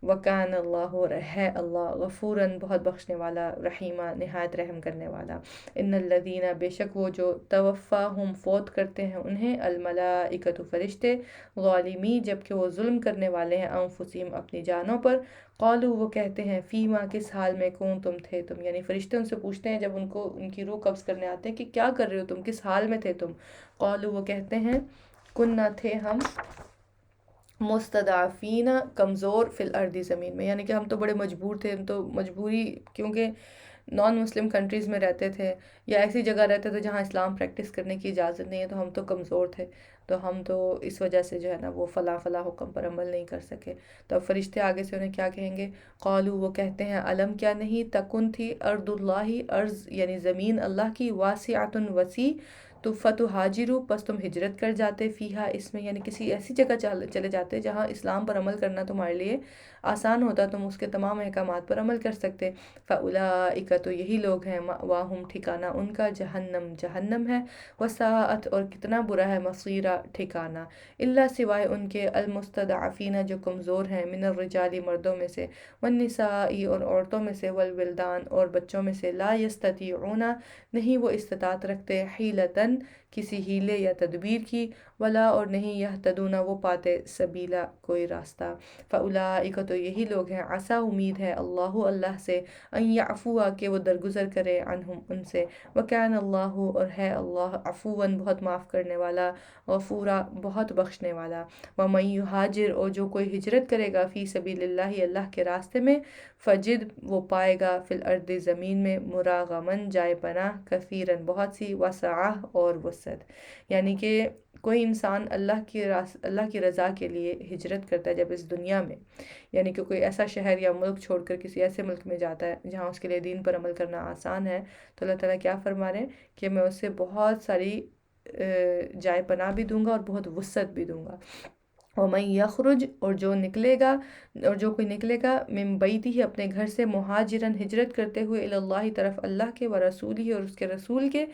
وکان اللہ اور ہے اللہ غفوراً بہت بخشنے والا، رحیمہ نہایت رحم کرنے والا۔ ان الذین بے شک وہ جو توفاہم فوت کرتے ہیں انہیں، الملائکۃ فرشتے، ظالمی جبکہ وہ ظلم کرنے والے ہیں، انفسہم اپنی جانوں پر، قالوا وہ کہتے ہیں، فیما کس حال میں، کنتم تھے تم، یعنی فرشتے ان سے پوچھتے ہیں جب ان کی روح قبض کرنے آتے ہیں کہ کیا کر رہے ہو تم، کس حال میں تھے تم؟ قالوا وہ کہتے ہیں، کنہ تھے ہم، مستضعفین کمزور، فی الارض زمین میں، یعنی کہ ہم تو بڑے مجبور تھے، ہم تو مجبوری کیونکہ نان مسلم کنٹریز میں رہتے تھے یا ایسی جگہ رہتے تھے جہاں اسلام پریکٹس کرنے کی اجازت نہیں ہے، تو ہم تو کمزور تھے، تو ہم تو اس وجہ سے جو ہے نا وہ فلاں حکم پر عمل نہیں کر سکے۔ تو اب فرشتے آگے سے انہیں کیا کہیں گے؟ قالوا وہ کہتے ہیں، علم کیا نہیں، تکن تھی ارض اللہ ارض یعنی زمین اللہ کی، واسعۃ وسیع، تو فتحاجروا پس تم ہجرت کر جاتے، فیہا اس میں، یعنی کسی ایسی جگہ چلے جاتے جہاں اسلام پر عمل کرنا تمہارے لیے آسان ہوتا، تم اس کے تمام احکامات پر عمل کر سکتے۔ فاولئک تو یہی لوگ ہیں، مأواہم ٹھکانہ ان کا، جہنم ہے، وساءت اور کتنا برا ہے، مصیرہ ٹھکانہ، الا سوائے ان کے، المستضعفین جو کمزور ہیں، من الرجال مردوں میں سے، والنساء اور عورتوں میں سے، والولدان اور بچوں میں سے، لا یستطیعون نہیں وہ استطاعت رکھتے، حیلتن کسی ہیلے یا تدبیر کی، ولا اور نہیں یہتدون وہ پاتے، سبیلا کوئی راستہ۔ فاولئک تو یہی لوگ ہیں، عسیٰ امید ہے، اللہ سے، ان یعفو کہ وہ درگزر کرے، عنہم ان سے، وکان اللہ اور ہے اللہ عفواً بہت معاف کرنے والا، غفورا بہت بخشنے والا۔ ومن یہاجر اور جو کوئی ہجرت کرے گا، فی سبیل اللہ اللہ کے راستے میں، فجد وہ پائے گا، فی الارض زمین میں، مراغمن جائے پناہ، کثیرن بہت سی، وسعہ اور وسعت، یعنی کہ کوئی انسان اللہ کی رضا کے لیے ہجرت کرتا ہے جب اس دنیا میں، یعنی کہ کوئی ایسا شہر یا ملک چھوڑ کر کسی ایسے ملک میں جاتا ہے جہاں اس کے لیے دین پر عمل کرنا آسان ہے، تو اللہ تعالیٰ کیا فرما رہے ہیں کہ میں اسے بہت ساری جائے پناہ بھی دوں گا اور بہت وسعت بھی دوں گا۔ وَمَن یخرج اور جو کوئی نکلے گا، من بیتہ اپنے گھر سے، مہاجرن ہجرت کرتے ہوئے، الی اللہ طرف اللہ کے، ورسولہ اور اس کے رسول کے،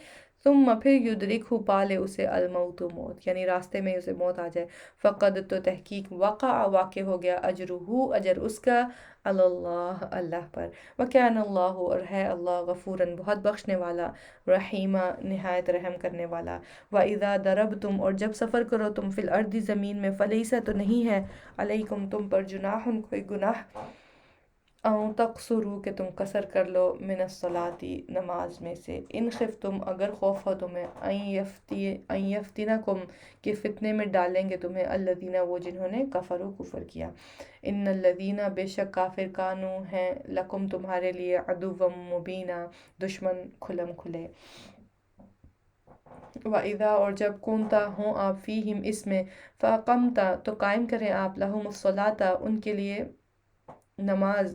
ثم پھر یدرکہ پا لے اسے، الموت موت، یعنی راستے میں اسے موت آ جائے، فقد تو تحقیق، وقع واقع ہو گیا، اجرہ اجر اس کا، علی اللہ اللہ پر، وکان اللہ اور ہے اللہ غفوراً بہت بخشنے والا، رحیمہ نہایت رحم کرنے والا۔ وَإِذَا ضَرَبْتُمْ اور جب سفر کرو تم، فی الارض زمین میں، فلیسا تو نہیں ہے، علیکم تم پر، جناح کوئی گناہ، ان تقصروا کہ تم قصر کر لو، من الصلاۃ نماز میں سے، ان خفتم اگر خوف ہو تمہیں، ان یفتنکم کہ فتنے میں ڈالیں گے تمہیں، الذین وہ جنہوں نے کفروا کفر کیا، ان الذین بے شک کافر، کانوا ہیں، لکم تمہارے لیے، عدوا مبینا دشمن کھلم کھلے۔ وَإِذَا اور جب کنتا ہوں آپ، فیہم اس میں، فَأَقَمْتَ تو قائم کریں آپ، لَهُمُ الصَّلَاةَ ان کے لیے نماز،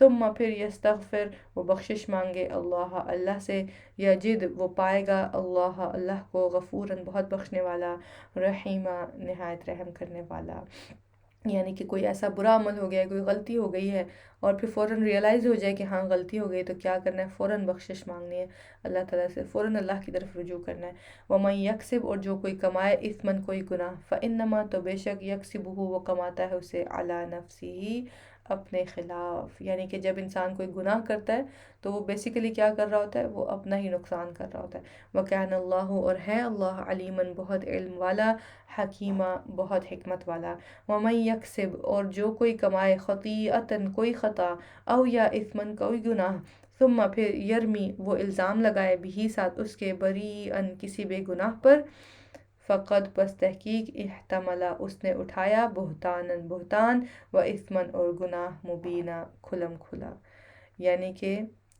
ثم پھر یستغفر وہ بخشش مانگے اللہ سے، یجد وہ پائے گا اللہ کو غفوراً بہت بخشنے والا، رحیمہ نہایت رحم کرنے والا۔ یعنی کہ کوئی ایسا برا عمل ہو گیا ہے، کوئی غلطی ہو گئی ہے اور پھر فوراً ریئلائز ہو جائے کہ ہاں غلطی ہو گئی، تو کیا کرنا ہے؟ فوراً بخشش مانگنی ہے اللہ تعالیٰ سے، فوراً اللہ کی طرف رجوع کرنا ہے۔ وَمَن یکسب اور جو کوئی کمائے اثمن کوئی گناہ، فإنما تو بے شک یکسبہ وہ کماتا ہے اسے علی نفسہ اپنے خلاف، یعنی کہ جب انسان کوئی گناہ کرتا ہے تو وہ بیسیکلی کیا کر رہا ہوتا ہے؟ وہ اپنا ہی نقصان کر رہا ہوتا ہے۔ وَكَانَ اللَّهُ اور ہے اللہ علیمًا بہت علم والا، حکیمہ بہت حکمت والا۔ وَمَن یکسب اور جو کوئی کمائے خطیئۃً کوئی خطا، او یا اثمن کوئی گناہ، ثم پھر یرمی وہ الزام لگائے بھی ساتھ اس کے بریئن کسی بے گناہ پر، فقد پس تحقیق احتملا اس نے اٹھایا بہتانن بہتان، و اثمن اور گناہ مبینہ کھلم کھلا، یعنی کہ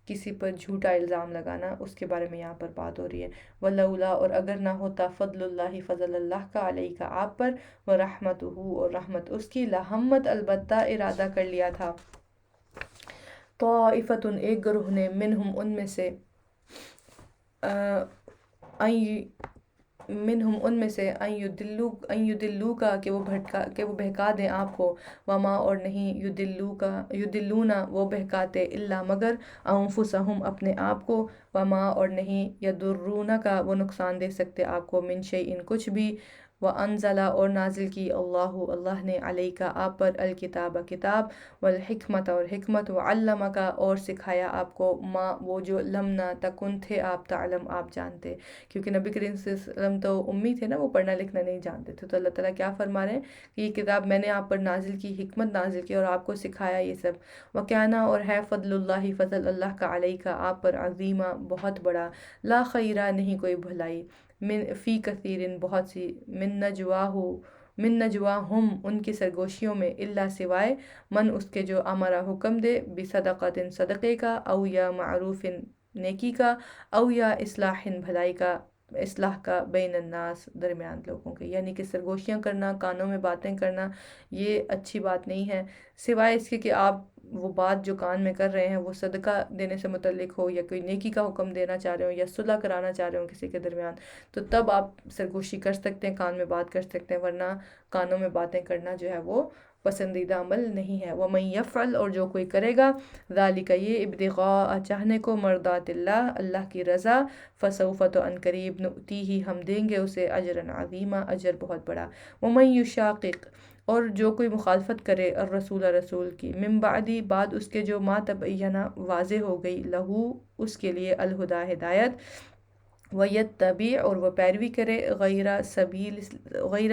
کسی پر جھوٹا الزام لگانا، اس کے بارے میں یہاں پر بات ہو رہی ہے۔ وَلَوْلَا اور اگر نہ ہوتا فضل اللہ فضل اللہ کا علیہ کا آپ پر، وَرَحْمَتُهُ اور رحمت اس کی، لَہَمَّتْ البتہ ارادہ کر لیا تھا، طائفتٌ ایک گروہ نے، منہم ان میں سے، منہم ان میں سے، ان یدلو کا کہ وہ بہکا دیں آپ کو، وما اور نہیں یدلونا وہ بہکاتے، الا مگر، انفسہم اپنے آپ کو، وما اور نہیں یدرون کا وہ نقصان دے سکتے آپ کو، من شیئن کچھ بھی، وانزل اور نازل کی اللہ نے علیہ کا آپ پر، الکتاب کتاب، والحکمت اور حکمت، وعلم کا اور سکھایا آپ کو، ما وہ جو لم نہ تکن تھے آپ تعلم آپ جانتے، کیونکہ نبی کریم صلی اللہ علیہ وسلم تو امی تھے نا، وہ پڑھنا لکھنا نہیں جانتے تھے، تو اللہ تعالیٰ کیا فرما رہے ہیں کہ یہ کتاب میں نے آپ پر نازل کی، حکمت نازل کی اور آپ کو سکھایا یہ سب، وکانا اور ہے فضل اللہ فضل اللہ کا علیہ کا آپ پر، عظیمہ بہت بڑا، لا خیرہ نہیں کوئی بھلائی، من فی کثیرن بہت سی، من نجواہم ان کی سرگوشیوں میں، الا سوائے، من اس کے جو امرا حکم دے، بصدقۃ صدقے کا، او یا معروف نیکی کا، او یا اصلاح بھلائی کا، اصلاح کا، بین الناس درمیان لوگوں کے، یعنی کہ سرگوشیاں کرنا، کانوں میں باتیں کرنا، یہ اچھی بات نہیں ہے، سوائے اس کے کہ آپ وہ بات جو کان میں کر رہے ہیں وہ صدقہ دینے سے متعلق ہو، یا کوئی نیکی کا حکم دینا چاہ رہے ہو، یا صلح کرانا چاہ رہے ہو کسی کے درمیان، تو تب آپ سرگوشی کر سکتے ہیں، کان میں بات کر سکتے ہیں، ورنہ کانوں میں باتیں کرنا جو ہے وہ پسندیدہ عمل نہیں ہے۔ وَمَن یفعل اور جو کوئی کرے گا، ذالک یہ، ابتغاء چاہنے کو، مرضات اللہ کی رضا، فسوف تو ان قریب، نؤتیہ ہم دیں گے اسے، اجرا عظیما اجر بہت بڑا۔ وَمَن یشاقق اور جو کوئی مخالفت کرے، الرسول رسول کی، من بعدی بعد اس کے جو، ما تبین واضح ہو گئی، لہو اس کے لیے، الہدا ہدایت، وَيَتَّبِعْ اور وہ پیروی کرے، غیر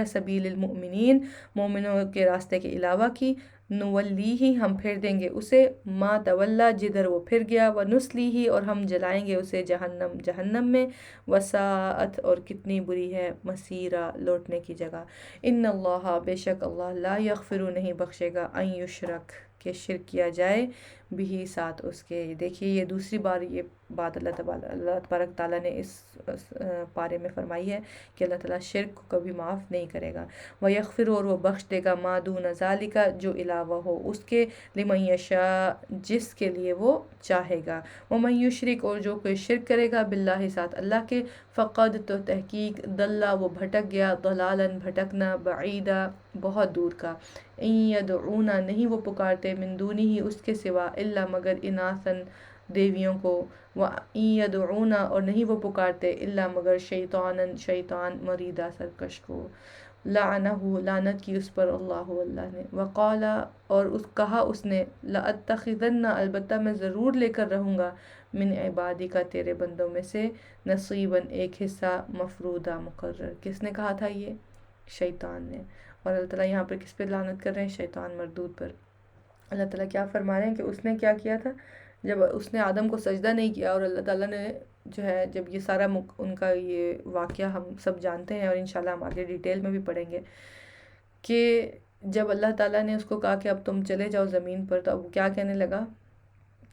سبیل المؤمنین مومنوں کے راستے کے علاوہ کی، نولیہ ہم پھیر دیں گے اسے، ما تولا جدھر وہ پھر گیا، ونسلیہ اور ہم جلائیں گے اسے، جہنم میں، وساعت اور کتنی بری ہے، مسیرہ لوٹنے کی جگہ۔ ان اللہ بے شک اللہ، لا یغفر نہیں بخشے گا، ان یشرک کہ شرک کیا جائے، بھی ساتھ اس کے۔ دیکھیے یہ دوسری بار یہ بات اللہ تبارک تعالیٰ نے اس پارے میں فرمائی ہے کہ اللہ تعالیٰ شرک کو کبھی معاف نہیں کرے گا۔ وَيَغْفِرُ اور وہ بخش دے گا، مَا دُونَ ذَلِكَ جو علاوہ ہو اس کے، لِمَن یشاء جس کے لیے وہ چاہے گا۔ وَمَن یشرک اور جو کوئی شرک کرے گا، باللہ ساتھ اللہ کے، فقد تو تحقیق، ضل وہ بھٹک گیا، ضلالاً بھٹکنا، بعیدا بہت دور کا، ان یدعون نہیں وہ پکارتے، من دونہ اس کے سوا، الا مگر، اناثاً دیویوں کو، وَإِن يَدْعُونَ اور نہیں وہ پکارتے، الا مگر، شیطاناً شیطان، مریدا سرکش کو، لعنہ لعنت کی اس پر، اللہ نے، وقال اور کہا اس نے، لأتخذن البتہ میں ضرور لے کر رہوں گا، من عبادک تیرے بندوں میں سے، نصیباً ایک حصہ، مفروضہ مقرر۔ کس نے کہا تھا یہ؟ شیطان نے۔ اور اللہ تعالیٰ یہاں پر کس پہ لعنت کر رہے ہیں؟ شیطان مردود پر۔ اللہ تعالیٰ کیا فرما رہے ہیں کہ اس نے کیا کیا تھا؟ جب اس نے آدم کو سجدہ نہیں کیا، اور اللہ تعالیٰ نے جو ہے، جب یہ سارا ان کا یہ واقعہ ہم سب جانتے ہیں، اور انشاءاللہ ہم آگے ڈیٹیل میں بھی پڑھیں گے، کہ جب اللہ تعالیٰ نے اس کو کہا کہ اب تم چلے جاؤ زمین پر، تو اب وہ کیا کہنے لگا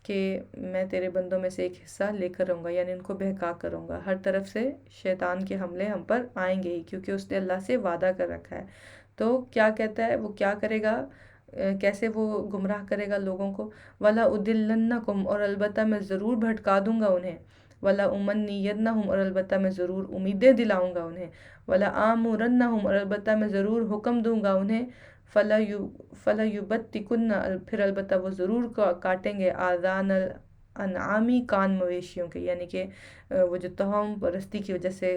کہ میں تیرے بندوں میں سے ایک حصہ لے کر رہوں گا، یعنی ان کو بہکا کروں گا، ہر طرف سے شیطان کے حملے ہم پر آئیں گے ہی، کیونکہ اس نے اللہ سے وعدہ کر رکھا ہے۔ تو کیا کہتا ہے وہ، کیا کرے گا؟ کیسے وہ گمراہ کرے گا لوگوں کو، ولا ادلنکم، اور البتہ میں ضرور بھٹکا دوں گا انہیں، ولا امنینہم، اور البتہ میں ضرور امیدیں دلاؤں گا انہیں، ولا آمرنہم، اور البتہ میں ضرور حکم دوں گا انہیں، فلا یبتکن، پھر البتہ وہ ضرور کاٹیں گے، آذان الانعامی، کان مویشیوں کے، یعنی کہ وہ جو توہم پرستی کی وجہ سے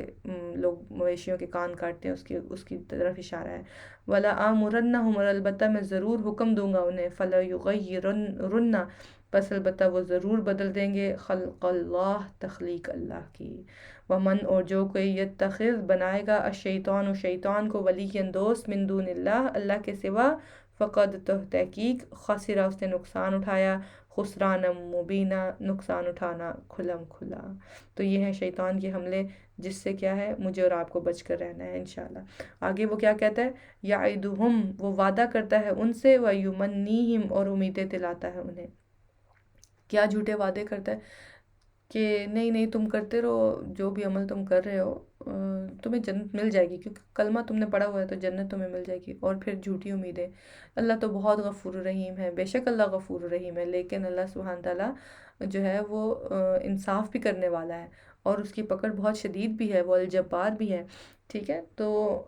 لوگ مویشیوں کے کان کاٹتے ہیں، اس کی طرف اشارہ ہے، ولا آمرنہم، اور البتہ میں ضرور حکم دوں گا انہیں، فلا یغیرن، پس البتہ وہ ضرور بدل دیں گے، خلق اللہ، تخلیق اللہ کی، ومن، اور جو کوئی یتخذ بنائے گا، الشیطان، شیطان کو، ولی دوست، من دون اللہ، اللہ کے سوا، فقد، تو تحقیق، خسرہ، اس نے نقصان اٹھایا، خسران مبینہ، نقصان اٹھانا کھلم کھلا۔ تو یہ ہیں شیطان کے حملے، جس سے کیا ہے مجھے اور آپ کو بچ کر رہنا ہے انشاءاللہ۔ آگے وہ کیا کہتا ہے، یعدہم، وہ وعدہ کرتا ہے ان سے، ویمنیہم، اور امیدیں دلاتا ہے انہیں۔ کیا جھوٹے وعدے کرتا ہے کہ نہیں نہیں تم کرتے رہو، جو بھی عمل تم کر رہے ہو تمہیں جنت مل جائے گی، کیونکہ کلمہ تم نے پڑھا ہوا ہے تو جنت تمہیں مل جائے گی، اور پھر جھوٹی امیدیں۔ اللہ تو بہت غفور الرحیم ہے، بے شک اللہ غفور الرحیم ہے، لیکن اللہ سبحانہ تعالیٰ جو ہے وہ انصاف بھی کرنے والا ہے، اور اس کی پکڑ بہت شدید بھی ہے، وہ الجبار بھی ہے، ٹھیک ہے۔ تو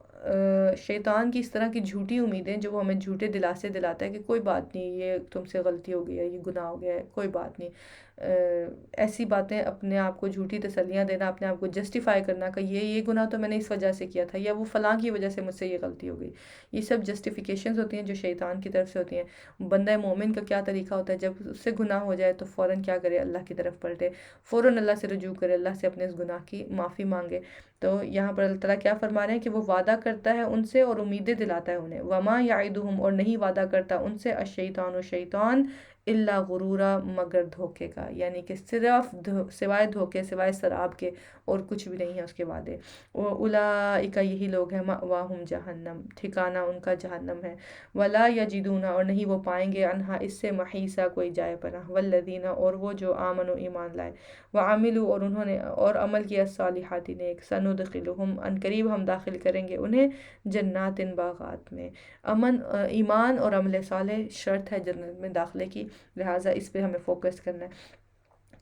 شیطان کی اس طرح کی جھوٹی امیدیں، جو وہ ہمیں جھوٹے دلاسے دلاتا ہے کہ کوئی بات نہیں، یہ تم سے غلطی ہو گئی ہے، یہ گناہ ہو گیا ہے، کوئی بات نہیں، ایسی باتیں، اپنے آپ کو جھوٹی تسلیاں دینا، اپنے آپ کو جسٹیفائی کرنا کہ یہ گناہ تو میں نے اس وجہ سے کیا تھا، یا وہ فلاں کی وجہ سے مجھ سے یہ غلطی ہو گئی، یہ سب جسٹیفیکیشنز ہوتی ہیں جو شیطان کی طرف سے ہوتی ہیں۔ بندہ مومن کا کیا طریقہ ہوتا ہے، جب اس سے گناہ ہو جائے تو فوراً کیا کرے، اللہ کی طرف پلٹے، فوراً اللہ سے رجوع کرے، اللہ سے اپنے اس گناہ کی معافی مانگے۔ تو یہاں پر اللہ تعالیٰ کیا فرما رہے ہیں کہ وہ وعدہ کرتا ہے ان سے اور امیدیں دلاتا ہے انہیں، وما یعدہم، اور نہیں وعدہ کرتا ان سے، الشیطان، شیطان، الا غرورا، مگر دھوکے کا، یعنی کہ صرف سوائے دھوکے، سوائے سراب کے، اور کچھ بھی نہیں ہے اس کے وعدے۔ اولئک، یہی لوگ ہیں، مأواہم جہنم، ٹھکانہ ان کا جہنم ہے، ولا یجدون، اور نہیں وہ پائیں گے، انہا، اس سے، محیصا، کوئی جائے پناہ، والذین، اور وہ جو آمنوا، ایمان لائے، وعملوا، اور انہوں نے اور عمل کیا، الصالحات، نیک، سندخلہم، ان قریب ہم داخل کریں گے انہیں، جنات، باغات میں۔ ایمان اور عمل صالح شرط ہے جنت میں داخلے کی، لہٰذا اس پہ ہمیں فوکس کرنا ہے۔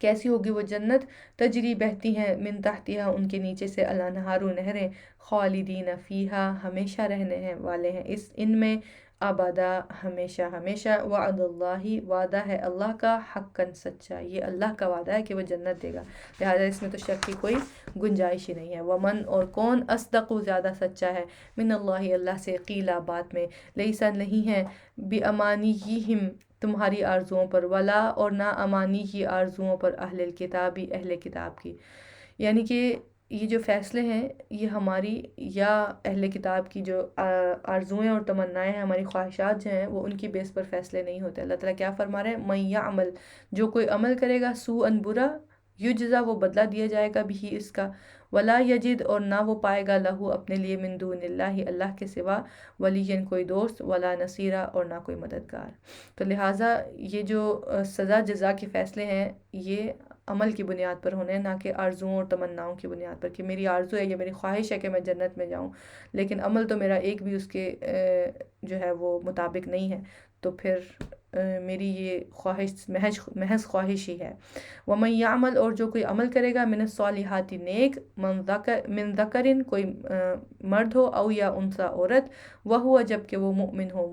کیسی ہوگی وہ جنت، تجری، بہتی ہیں، من تحتہا، ان کے نیچے سے، الانہار، نہریں، خالدین فیہا، ہمیشہ رہنے ہیں والے ہیں ان میں، ابدا، ہمیشہ ہمیشہ، وعد اللہ، وعدہ ہے اللہ کا، حقاً، سچا، یہ اللہ کا وعدہ ہے کہ وہ جنت دے گا، لہٰذا اس میں تو شک کی کوئی گنجائش ہی نہیں ہے۔ ومن، اور کون، اصدق، زیادہ سچا ہے، من اللہ، اللہ سے، قیلا، بات میں، لیسا، نہیں ہے، بامانیہم، تمہاری آرزوؤں پر، ولا، اور نہ، امانی کی آرزوؤں پر، اہل کتابی، اہل کتاب کی، یعنی کہ یہ جو فیصلے ہیں یہ ہماری یا اہل کتاب کی جو آرزوئیں اور تمنائیں ہیں، ہماری خواہشات جو ہیں، وہ ان کی بیس پر فیصلے نہیں ہوتے۔ اللہ تعالیٰ کیا فرما رہے ہیں، من یعمل، جو کوئی عمل کرے گا، سوءا، برا، یجزا، وہ بدلہ دیا جائے گا، بھی اس کا، ولا یجد، اور نہ وہ پائے گا، لہو، اپنے لیے، من دون اللہ، اللہ کے سوا، ولیًا، کوئی دوست، ولا نصیرا، اور نہ کوئی مددگار۔ تو لہٰذا یہ جو سزا جزا کے فیصلے ہیں، یہ عمل کی بنیاد پر ہونے، نہ کہ آرزوؤں اور تمناؤں کی بنیاد پر، کہ میری آرزو ہے یا میری خواہش ہے کہ میں جنت میں جاؤں، لیکن عمل تو میرا ایک بھی اس کے جو ہے وہ مطابق نہیں ہے، تو پھر میری یہ خواہش محض خواہش ہی ہے۔ ومن یعمل، اور جو کوئی عمل کرے گا، من الصالحات، نیک، من ذکر، کوئی مرد ہو، او یا انثی، عورت، وہو، جبکہ وہ مؤمن ہو،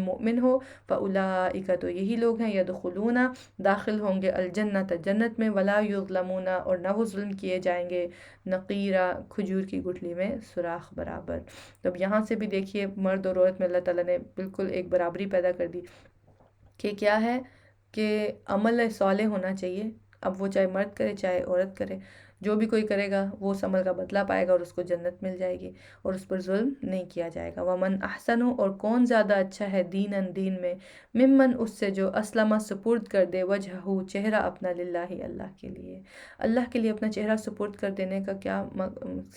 مؤمن ہو، فاولئک، تو یہی لوگ ہیں، یدخلون، داخل ہوں گے، الجنت، جنت میں، ولا یظلمون، اور نہ وہ ظلم کیے جائیں گے، نقیرا، کھجور کی گٹھلی میں سوراخ برابر۔ تب یہاں سے بھی دیکھیے مرد اور عورت میں اللہ تعالیٰ نے بالکل ایک برابری پیدا کر دی، کہ کیا ہے کہ عمل صالح ہونا چاہیے، اب وہ چاہے مرد کرے چاہے عورت کرے، جو بھی کوئی کرے گا وہ اس عمل کا بدلہ پائے گا، اور اس کو جنت مل جائے گی، اور اس پر ظلم نہیں کیا جائے گا۔ ومن احسن، اور کون زیادہ اچھا ہے، دیناً، دین میں، ممن، اس سے جو اسلم، سپرد کر دے، وجہہ، چہرہ اپنا، للہ، اللہ کے لیے، اللہ کے لیے اپنا چہرہ سپرد کر دینے کا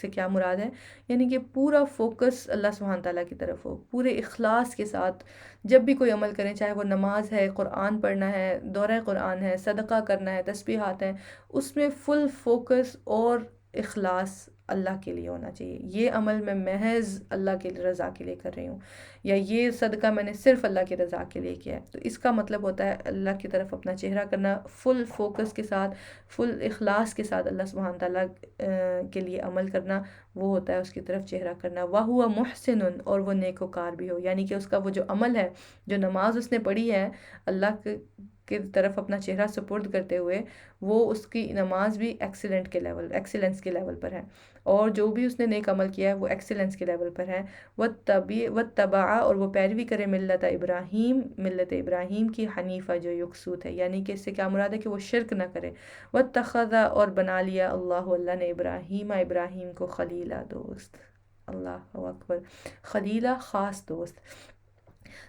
سے کیا مراد ہے، یعنی کہ پورا فوکس اللہ سبحانہ تعالیٰ کی طرف ہو، پورے اخلاص کے ساتھ جب بھی کوئی عمل کریں، چاہے وہ نماز ہے، قرآن پڑھنا ہے، دورہ قرآن ہے، صدقہ کرنا ہے، تسبیحات ہیں، اس میں فل فوکس اور اخلاص اللہ کے لیے ہونا چاہیے، یہ عمل میں محض اللہ کی رضا کے لیے کر رہی ہوں، یا یہ صدقہ میں نے صرف اللہ کی رضا کے لیے کیا ہے. تو اس کا مطلب ہوتا ہے اللہ کی طرف اپنا چہرہ کرنا، فل فوکس کے ساتھ، فل اخلاص کے ساتھ اللہ سبحانہ تعالیٰ کے لیے عمل کرنا، وہ ہوتا ہے اس کی طرف چہرہ کرنا. وَهُوَ مُحْسِنٌ، اور وہ نیکوکار بھی ہو، یعنی کہ اس کا وہ جو عمل ہے، جو نماز اس نے پڑھی ہے اللہ کی طرف اپنا چہرہ سپرد کرتے ہوئے، وہ اس کی نماز بھی ایکسیلنس کے لیول پر ہے، اور جو بھی اس نے نیک عمل کیا ہے وہ ایکسیلنس کے لیول پر ہے. وَاتَّبَعَ، اور وہ پیروی کرے ملت ابراہیم کی، حنیفہ جو یکسوت ہے، یعنی کہ اس سے کیا مراد ہے کہ وہ شرک نہ کرے. وَاتَّخَذَ، اور بنا لیا اللہ نے ابراہیم کو خلیلہ، دوست. اللہ اکبر، خلیلہ خاص دوست.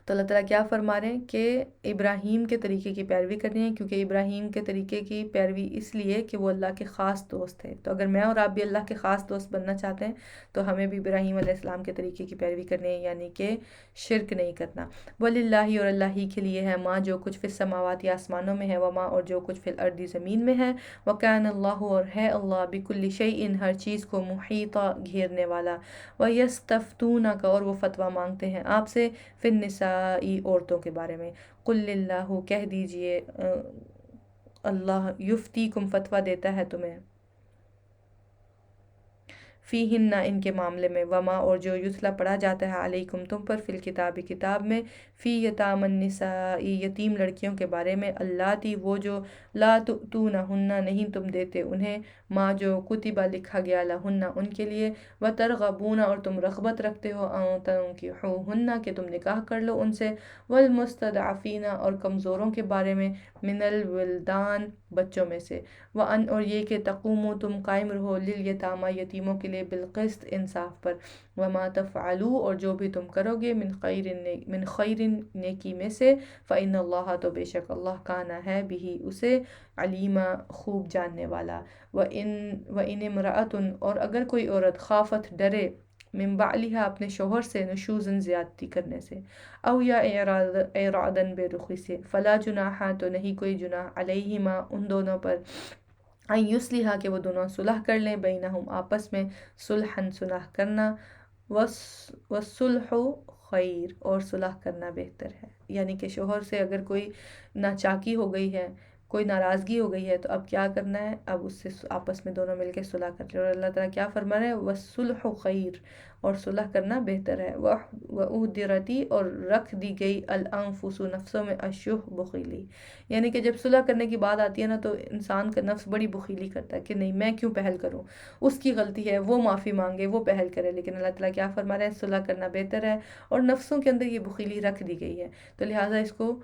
تو اللہ تعالیٰ کیا فرما رہے ہیں کہ ابراہیم کے طریقے کی پیروی کرنی ہے، کیونکہ ابراہیم کے طریقے کی پیروی اس لیے کہ وہ اللہ کے خاص دوست تھے. تو اگر میں اور آپ بھی اللہ کے خاص دوست بننا چاہتے ہیں تو ہمیں بھی ابراہیم علیہ السلام کے طریقے کی پیروی کرنی ہے، یعنی کہ شرک نہیں کرنا. وَلِلَّهِ، اور اللہ ہی کے لیے ہے، ماں جو کچھ فی السماوات آسمانوں میں ہے، وما، اور جو کچھ فی الارض زمین میں ہے. وَكَانَ اللَّهُ، اور ہے اللہ، بِكُلِّ شَيْءٍ، ہر چیز کو، محیطا، گھیرنے والا. وَيَسْتَفْتُونَكَ، اور وہ فتویٰ مانگتے ہیں آپ سے، فی النساء، عورتوں کے بارے میں. قُلِ اللَّهُ، کہہ دیجئے اللہ، یفتیکم، فتویٰ دیتا ہے تمہیں، فیہن، ان کے معاملے میں، وما، اور جو یتلا پڑھا جاتا ہے، علیکم، تم پر، فی الکتاب، کتاب میں، فی یتام النساء، یتیم لڑکیوں کے بارے میں، اللاتی، وہ جو، لا تؤتونہن، نہیں تم دیتے انہیں، ما، جو کتبہ، لکھا گیا، لہن، ان کے لیے، وترغبون، اور تم رغبت رکھتے ہو، ان تنکحوہن، کہ تم نکاح کر لو ان سے، والمستضعفین، اور کمزوروں کے بارے میں، من الولدان، بچوں میں سے، وَأَنْ، اور یہ کہ تقوموا، تم قائم رہو، للیتامى، یتیموں کے لیے، بالقسط، انصاف پر. وَمَا تَفْعَلُوا، اور جو بھی تم کرو گے، من خیر، نیکی میں سے، فَإِنَّ اللَّهَ، تو بے شک اللہ، کانا ہے، بھی اسے، علیما، خوب جاننے والا. وَإِنِ امْرَأَةٌ، اور اگر کوئی عورت، خافت، ڈرے، من بعلها، اپنے شوہر سے، نشوزن، زیادتی کرنے سے، او یا اعراضاً، بے رخی سے، فلا جناح، تو نہیں کوئی جناح، علیہما، ان دونوں پر، ان یصلحا، کہ وہ دونوں صلح کر لیں، بینہم، آپس میں، صلحاً، صلح کرنا، والصلح خیر، اور صلح کرنا بہتر ہے. یعنی کہ شوہر سے اگر کوئی ناچاکی ہو گئی ہے، کوئی ناراضگی ہو گئی ہے، تو اب کیا کرنا ہے، اب اس سے آپس میں دونوں مل کے صلح کر لیں. اور اللہ تعالیٰ کیا فرما رہے ہیں، والصلح خیر، اور صلح کرنا بہتر ہے. وَأُحْضِرَتِ، اور رکھ دی گئی، الانفس، نفسوں میں، الشح، بخیلی. یعنی کہ جب صلح کرنے کی بات آتی ہے نا، تو انسان کا نفس بڑی بخیلی کرتا ہے کہ نہیں، میں کیوں پہل کروں، اس کی غلطی ہے، وہ معافی مانگے، وہ پہل کرے. لیکن اللہ تعالیٰ کیا فرما رہے ہیں، صلح کرنا بہتر ہے، اور نفسوں کے اندر یہ بخیلی رکھ دی گئی ہے، تو لہٰذا اس کو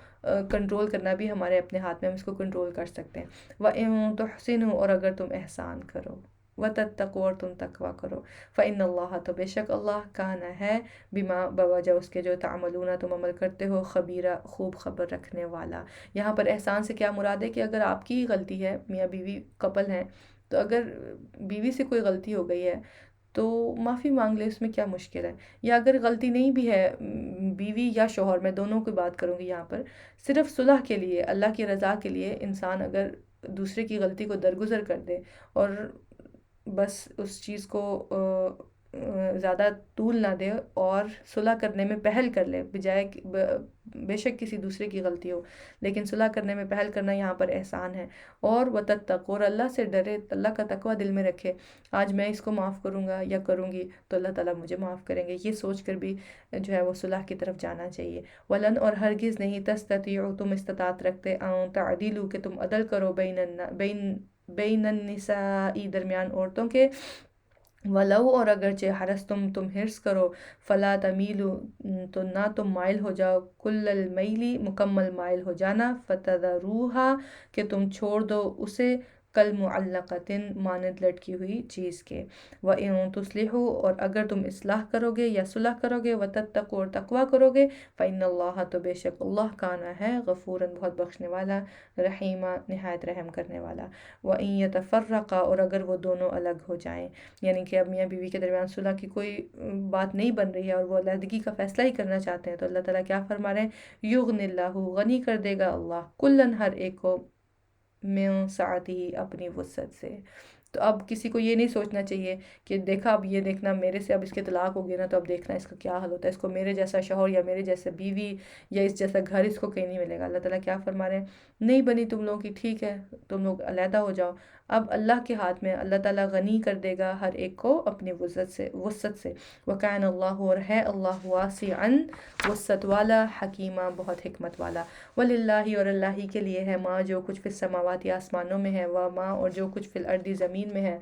کنٹرول کرنا بھی ہمارے اپنے ہاتھ میں، ہم اس کو کنٹرول کر سکتے ہیں. وَإِن تُحْسِنُوا، اور اگر تم احسان کرو، وَتَتَّقُوا، اور تم تقویٰ کرو، فَإِنَّ اللَّهَ، تو بے شک اللہ، کانا ہے، بما، بوجہ اس کے، جو تعملون، تم عمل کرتے ہو، خبیرہ، خوب خبر رکھنے والا. یہاں پر احسان سے کیا مراد ہے کہ اگر آپ کی غلطی ہے، میاں بیوی کپل ہیں، تو اگر بیوی سے کوئی غلطی ہو گئی ہے تو معافی مانگ لے، اس میں کیا مشکل ہے. یا اگر غلطی نہیں بھی ہے، بیوی یا شوہر، میں دونوں کی بات کروں گی یہاں پر، صرف صلح کے لیے، اللہ کی رضا کے لیے، انسان اگر دوسرے کی غلطی کو درگزر کر دے، اور بس اس چیز کو زیادہ طول نہ دے، اور صلح کرنے میں پہل کر لے، بجائے بے شک کسی دوسرے کی غلطی ہو، لیکن صلح کرنے میں پہل کرنا یہاں پر احسان ہے. اور وَتَتَّقُوا، اور اللہ سے ڈرے، اللہ کا تقوی دل میں رکھے، آج میں اس کو معاف کروں گا یا کروں گی تو اللہ تعالیٰ مجھے معاف کریں گے، یہ سوچ کر بھی جو ہے وہ صلح کی طرف جانا چاہیے. وَلَن، اور ہرگز نہیں، تستطیعوا، تم استطاعت رکھتے، ان تعدیلوا، کہ تم عدل کرو، بین النساء، درمیان عورتوں کے، ولو، اور اگرچہ، تم حرص کرو، فلا تمیلوا، تو نہ تم مائل ہو جاؤ، کل المیلی، مکمل مائل ہو جانا، فتذروہا، کہ تم چھوڑ دو اسے، کالمعلقۃ، مانند لٹکی ہوئی چیز کے. وَإِن تُصْلِحُوا، اور اگر تم اصلاح کرو گے یا صلح کرو گے، وَتَتَّقُوا، اور تقویٰ کرو گے، فَإِنَّ اللَّهَ، تو بے شک اللہ، کانا ہے، غفوراً، بہت بخشنے والا، رحیمہ، نہایت رحم کرنے والا. وَإِن يَتَفَرَّقَا، اور اگر وہ دونوں الگ ہو جائیں، یعنی کہ اب میاں بیوی کے درمیان صلح کی کوئی بات نہیں بن رہی ہے، اور وہ علیحدگی کا فیصلہ ہی کرنا چاہتے ہیں، تو اللہ تعالیٰ کیا فرما رہے ہیں، یغنی اللہ، غنی کر دے گا اللہ، کلن، ہر ایک کو، من سعتہ، اپنی وسعت سے. تو اب کسی کو یہ نہیں سوچنا چاہیے کہ دیکھا اب یہ دیکھنا میرے سے اب اس کے طلاق ہو گئی نا، تو اب دیکھنا اس کا کیا حل ہوتا ہے، اس کو میرے جیسا شوہر یا میرے جیسے بیوی یا اس جیسا گھر اس کو کہیں نہیں ملے گا۔ اللہ تعالیٰ کیا فرما رہے ہیں، نہیں بنی تم لوگوں کی، ٹھیک ہے تم لوگ علیحدہ ہو جاؤ، اب اللہ کے ہاتھ میں، اللہ تعالیٰ غنی کر دے گا ہر ایک کو اپنی وسعت سے۔ وَكَانَ اللَّهُ، اور ہے اللہ واسعاً وسعت والا، حکیمہ بہت حکمت والا۔ وَلِلَّهِ، اور اللہ ہی کے لیے ہے، ما جو کچھ فی السماوات آسمانوں میں ہے، وما اور جو کچھ فی الارض زمین میں ہے۔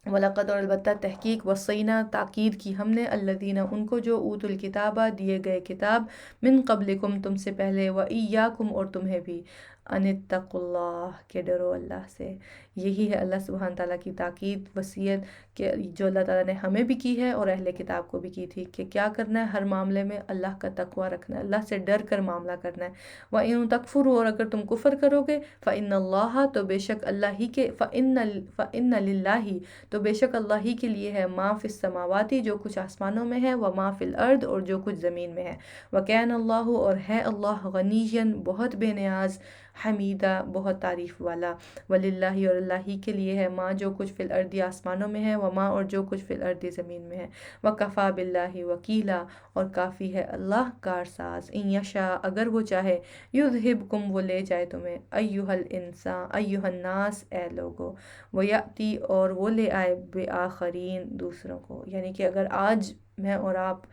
وَلَقَدْ، اور البتہ تحقیق، وصینا تاکید کی ہم نے، الذین ان کو جو اوت الکتابہ دیے گئے کتاب، من قبلکم تم سے پہلے، وَإِيَّاكُمْ اور تمہیں بھی، ان اتقوا اللہ کہ ڈرو اللہ سے۔ یہی ہے اللہ سبحانہ تعالیٰ کی تاکید، وصیت کہ جو اللہ تعالیٰ نے ہمیں بھی کی ہے اور اہل کتاب کو بھی کی تھی، کہ کیا کرنا ہے ہر معاملے میں اللہ کا تقوی رکھنا ہے، اللہ سے ڈر کر معاملہ کرنا ہے۔ وَإِن تَكْفُرُوا، اور اگر تم کفر کرو گے، فَإِنَّ اللَّهَ تو بے شک اللہ ہی کے، فَإِنَّ لِلَّهِ تو بے شک اللہ ہی کے لیے ہے، ما فی السماواتی جو کچھ آسمانوں میں ہے، وما فی الارض اور جو کچھ زمین میں ہے۔ وَكَانَ اللَّهُ اور ہے اللہ، غنیًا بہت بے نیاز، حمیدہ بہت تعریف والا۔ وَلِلَّهِ اور اللہ ہی کے لیے ہے، ما جو کچھ فی الارض آسمانوں میں ہے، وما اور جو کچھ فی الارض زمین میں ہے۔ وَكَفَى بِاللَّهِ وَكِيلًا اور کافی ہے اللہ کارساز۔ ان یشاء اگر وہ چاہے، یذہبکم وہ لے جائے تمہیں، ایھا الانسان ایھا الناس اے لوگو، ویأتی اور وہ لے آئے بآخرین دوسروں کو، یعنی کہ اگر آج میں اور آپ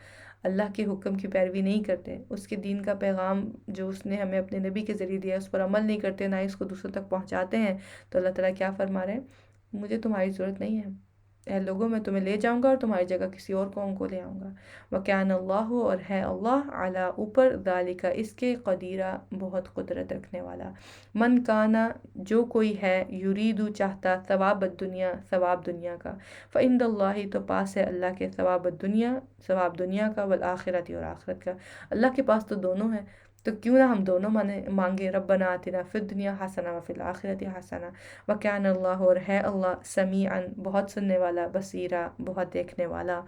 اللہ کے حکم کی پیروی نہیں کرتے، اس کے دین کا پیغام جو اس نے ہمیں اپنے نبی کے ذریعے دیا اس پر عمل نہیں کرتے، نہ اس کو دوسروں تک پہنچاتے ہیں، تو اللہ تعالیٰ کیا فرما رہے ہیں، مجھے تمہاری ضرورت نہیں ہے اے لوگوں، میں تمہیں لے جاؤں گا اور تمہاری جگہ کسی اور قوم کو لے آؤں گا۔ وَكَانَ اللَّهُ اور ہے اللہ، علی اوپر، ذالک اس کے، قدیرہ بہت قدرت رکھنے والا۔ من کانا جو کوئی ہے، یریدو چاہتا، ثواب الدنیا ثواب دنیا کا، فعند اللہ تو پاس ہے اللہ کے، ثواب الدنیا ثواب دنیا کا، والآخرت اور آخرت کا۔ اللہ کے پاس تو دونوں ہیں، تو کیوں نہ ہم دونوں مانگے، ربنا آتنا فی الدنیا حسنہ وفی الآخرت حسنہ۔ وَكَانَ اللَّهُ اور ہے اللہ، سمیعاً بہت سننے والا، بصیرا بہت دیکھنے والا۔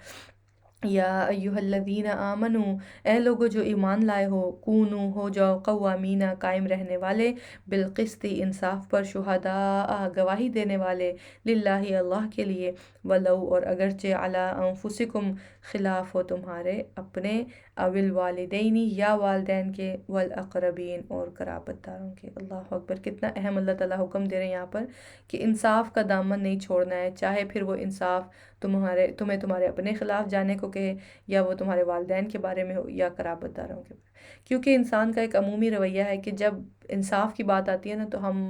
یا ایھا الذین آمنوا اے لوگو جو ایمان لائے ہو، کونو ہو جاؤ، قوامین قائم رہنے والے، بالقسط انصاف پر، شہداء گواہی دینے والے، للہ اللہ کے لیے، ولو اور اگرچہ، علی انفسکم خلاف ہو تمہارے اپنے، اول والدین یا والدین کے، والاقربین اور قرابت داروں کے۔ اللہ اکبر، کتنا اہم اللہ تعالیٰ حکم دے رہے ہیں یہاں پر کہ انصاف کا دامن نہیں چھوڑنا ہے، چاہے پھر وہ انصاف تمہیں تمہارے اپنے خلاف جانے کو کہے، یا وہ تمہارے والدین کے بارے میں ہو، یا قرابت داروں کے بارے میں۔ کیونکہ انسان کا ایک عمومی رویہ ہے کہ جب انصاف کی بات آتی ہے نا، تو ہم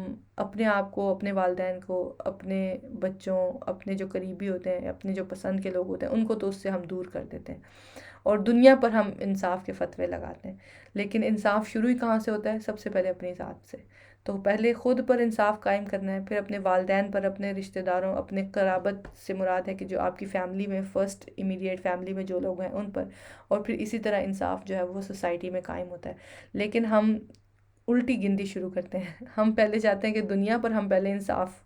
اپنے آپ کو، اپنے والدین کو، اپنے بچوں، اپنے جو قریبی ہوتے ہیں، اپنے جو پسند کے لوگ ہوتے ہیں، ان کو تو اس سے ہم دور کر دیتے ہیں، اور دنیا پر ہم انصاف کے فتوے لگاتے ہیں۔ لیکن انصاف شروع ہی کہاں سے ہوتا ہے؟ سب سے پہلے اپنی ذات سے۔ تو پہلے خود پر انصاف قائم کرنا ہے، پھر اپنے والدین پر، اپنے رشتہ داروں، اپنے قرابت سے مراد ہے کہ جو آپ کی فیملی میں، فرسٹ امیڈیٹ فیملی میں جو لوگ ہیں ان پر، اور پھر اسی طرح انصاف جو ہے وہ سوسائٹی میں قائم ہوتا ہے۔ لیکن ہم الٹی گنتی شروع کرتے ہیں، ہم پہلے چاہتے ہیں کہ دنیا پر ہم پہلے انصاف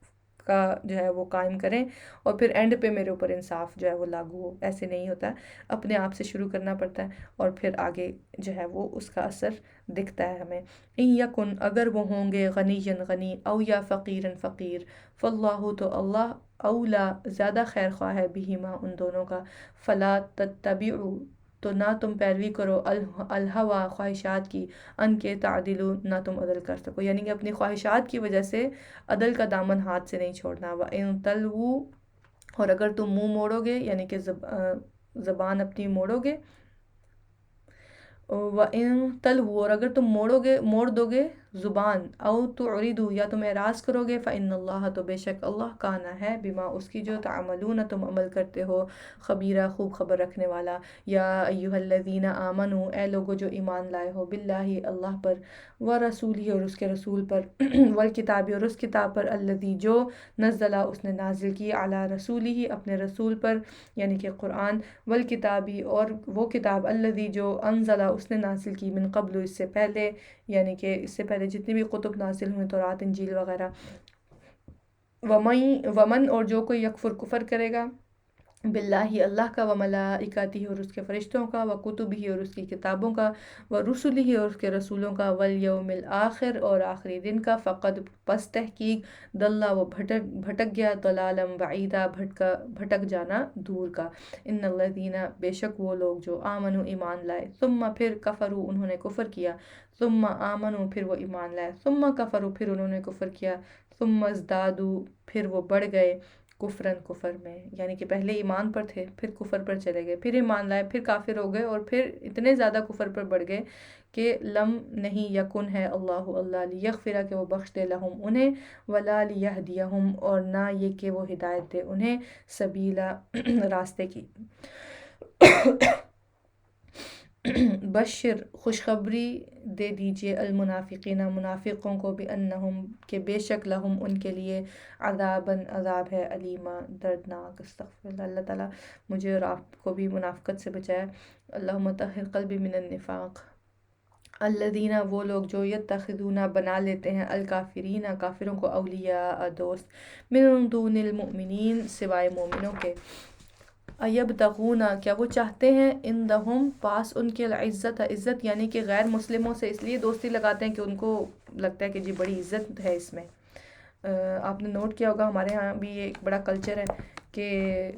کا جو ہے وہ قائم کریں، اور پھر اینڈ پہ میرے اوپر انصاف جو ہے وہ لاگو ہو۔ ایسے نہیں ہوتا، اپنے آپ سے شروع کرنا پڑتا ہے، اور پھر آگے جو ہے وہ اس کا اثر دکھتا ہے ہمیں۔ ان یکن اگر وہ ہوں گے، غنیًا غنی، او یا فقیراً فقیر، فاللہ تو اللہ، اولا زیادہ خیر خواہ ہے، بہما ان دونوں کا، فلا تتبعوا تو نہ تم پیروی کرو، الہوا خواہشات کی، ان کے تعدلوا نہ تم عدل کر سکو، یعنی کہ اپنی خواہشات کی وجہ سے عدل کا دامن ہاتھ سے نہیں چھوڑنا۔ وَإِن تَلْوُوا اور اگر تم منہ موڑو گے، یعنی کہ زبان اپنی موڑو گے، وَإِن تَلْوُوا اور اگر تم موڑ دو گے زبان، او تعرضوا یا تم اعراض کرو گے، فإن اللہ تو بے شک اللہ کانا ہے، بما اس کی جو تعملون تم عمل کرتے ہو، خبیرہ خوب خبر رکھنے والا۔ یا ایھا الذین آمنوا اے لوگو جو ایمان لائے ہو، باللہ اللہ پر، ورسولہ اور اس کے رسول پر، والکتاب اور اس کتاب پر، الذی جو نزلہ اس نے نازل کی، علی رسولہ اپنے رسول پر، یعنی کہ قرآن، والکتابی اور وہ کتاب، الذی جو انزلہ اس نے نازل کی، من قبل اس سے پہلے، یعنی کہ اس سے پہلے جتنی بھی کتب نازل ہوئے، تورات، انجیل وغیرہ، ومن اور جو کوئی یکفر کفر کرے گا، باللہ اللہ کا، و ملائکتہ اور اس کے فرشتوں کا، و کتبہ اور اس کی کتابوں کا، و رسلہ اور اس کے رسولوں کا، والیوم الآخر اور آخری دن کا، فقد پس تحقیق دلہ وہ بھٹک گیا، ضلالا بعیدا بھٹک جانا دور کا، ان الذین بے شک وہ لوگ جو آمنوا ایمان لائے، ثم پھر کفروا انہوں نے کفر کیا، ثم آمنوا پھر وہ ایمان لائے، ثم کفروا پھر انہوں نے کفر کیا، ثم ازدادوا پھر وہ بڑھ گئے، کفرن کفر میں، یعنی کہ پہلے ایمان پر تھے پھر کفر پر چلے گئے، پھر ایمان لائے پھر کافر ہو گئے، اور پھر اتنے زیادہ کفر پر بڑھ گئے کہ لم نہیں یکن ہے اللہ اللہ لیغفر کہ وہ بخش دے لہم انہیں، ولا لیہدیہم اور نہ یہ کہ وہ ہدایت دے انہیں، سبیلا راستے کی۔ بشر خوشخبری دے دیجئے المنافقین منافقوں کو، بأنہم کہ بے شک لہم ان کے لیے عذاباً عذاب ہے، علیما دردناک۔ استغفر اللہ، اللہ تعالیٰ مجھے اور آپ کو بھی منافقت سے بچائے۔ اللہم طہر قلبی من النفاق۔ الذین وہ لوگ جو یتخذون بنا لیتے ہیں، الکافرین کافروں کو، اولیاء دوست، من دون المؤمنین سوائے مومنوں کے، ایبتغون کیا وہ چاہتے ہیں، عندہم پاس ان کے، العزت عزت، یعنی کہ غیر مسلموں سے اس لیے دوستی لگاتے ہیں کہ ان کو لگتا ہے کہ جی بڑی عزت ہے اس میں۔ آپ نے نوٹ کیا ہوگا ہمارے ہاں بھی یہ ایک بڑا کلچر ہے کہ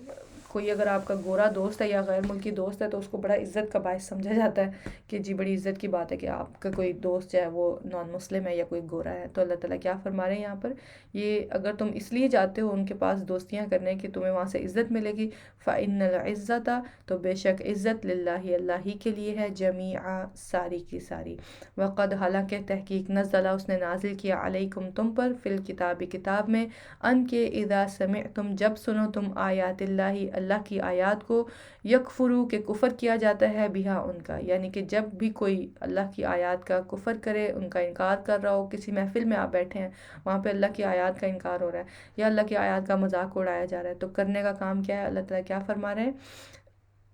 کوئی اگر آپ کا گورا دوست ہے یا غیر ملکی دوست ہے تو اس کو بڑا عزت کا باعث سمجھا جاتا ہے کہ جی بڑی عزت کی بات ہے کہ آپ کا کوئی دوست جو ہے وہ نان مسلم ہے یا کوئی گورا ہے۔ تو اللہ تعالیٰ کیا فرما رہے ہیں یہاں پر، یہ اگر تم اس لیے جاتے ہو ان کے پاس دوستیاں کرنے کہ تمہیں وہاں سے عزت ملے گی، فَإِنَّ الْعِزَّةَ تو بے شک عزت للہ اللہ ہی کے لیے ہے، جمیعا ساری کی ساری، وقد حالانکہ تحقیق نزلہ اس نے نازل کیا، علیکم تم پر، فی الکتاب کتاب میں، ان کے اذا سمعتم جب سنو تم، آیات اللہ کی آیات کو، یکفرو کہ کفر کیا جاتا ہے، بہا ان کا، یعنی کہ جب بھی کوئی اللہ کی آیات کا کفر کرے، ان کا انکار کر رہا ہو، کسی محفل میں آپ بیٹھے ہیں وہاں پہ اللہ کی آیات کا انکار ہو رہا ہے یا اللہ کی آیات کا مذاق اڑایا جا رہا ہے، تو کرنے کا کام کیا ہے، اللہ تعالیٰ کیا فرما رہے ہیں،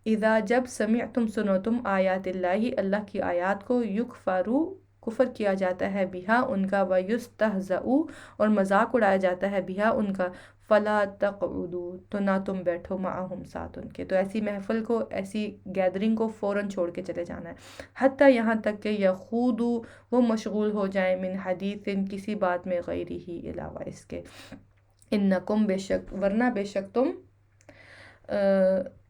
اذا جب سمعتم سنو تم، آیات اللہ کی آیات کو، یکفرو کفر کیا جاتا ہے، بہا ان کا، ویستہزئوا اور مذاق اڑایا جاتا ہے، بہا ان کا، فلا تقعدوا تو نہ تم بیٹھو، معہم ساتھ ان کے، تو ایسی محفل کو، ایسی گیدرنگ کو فوراً چھوڑ کے چلے جانا ہے، حتیٰ یہاں تک کہ یخوضوا وہ مشغول ہو جائیں، من حدیث کسی بات میں، غیرہ ہی علاوہ اس کے، انکم بے شک ورنہ بے شک تم،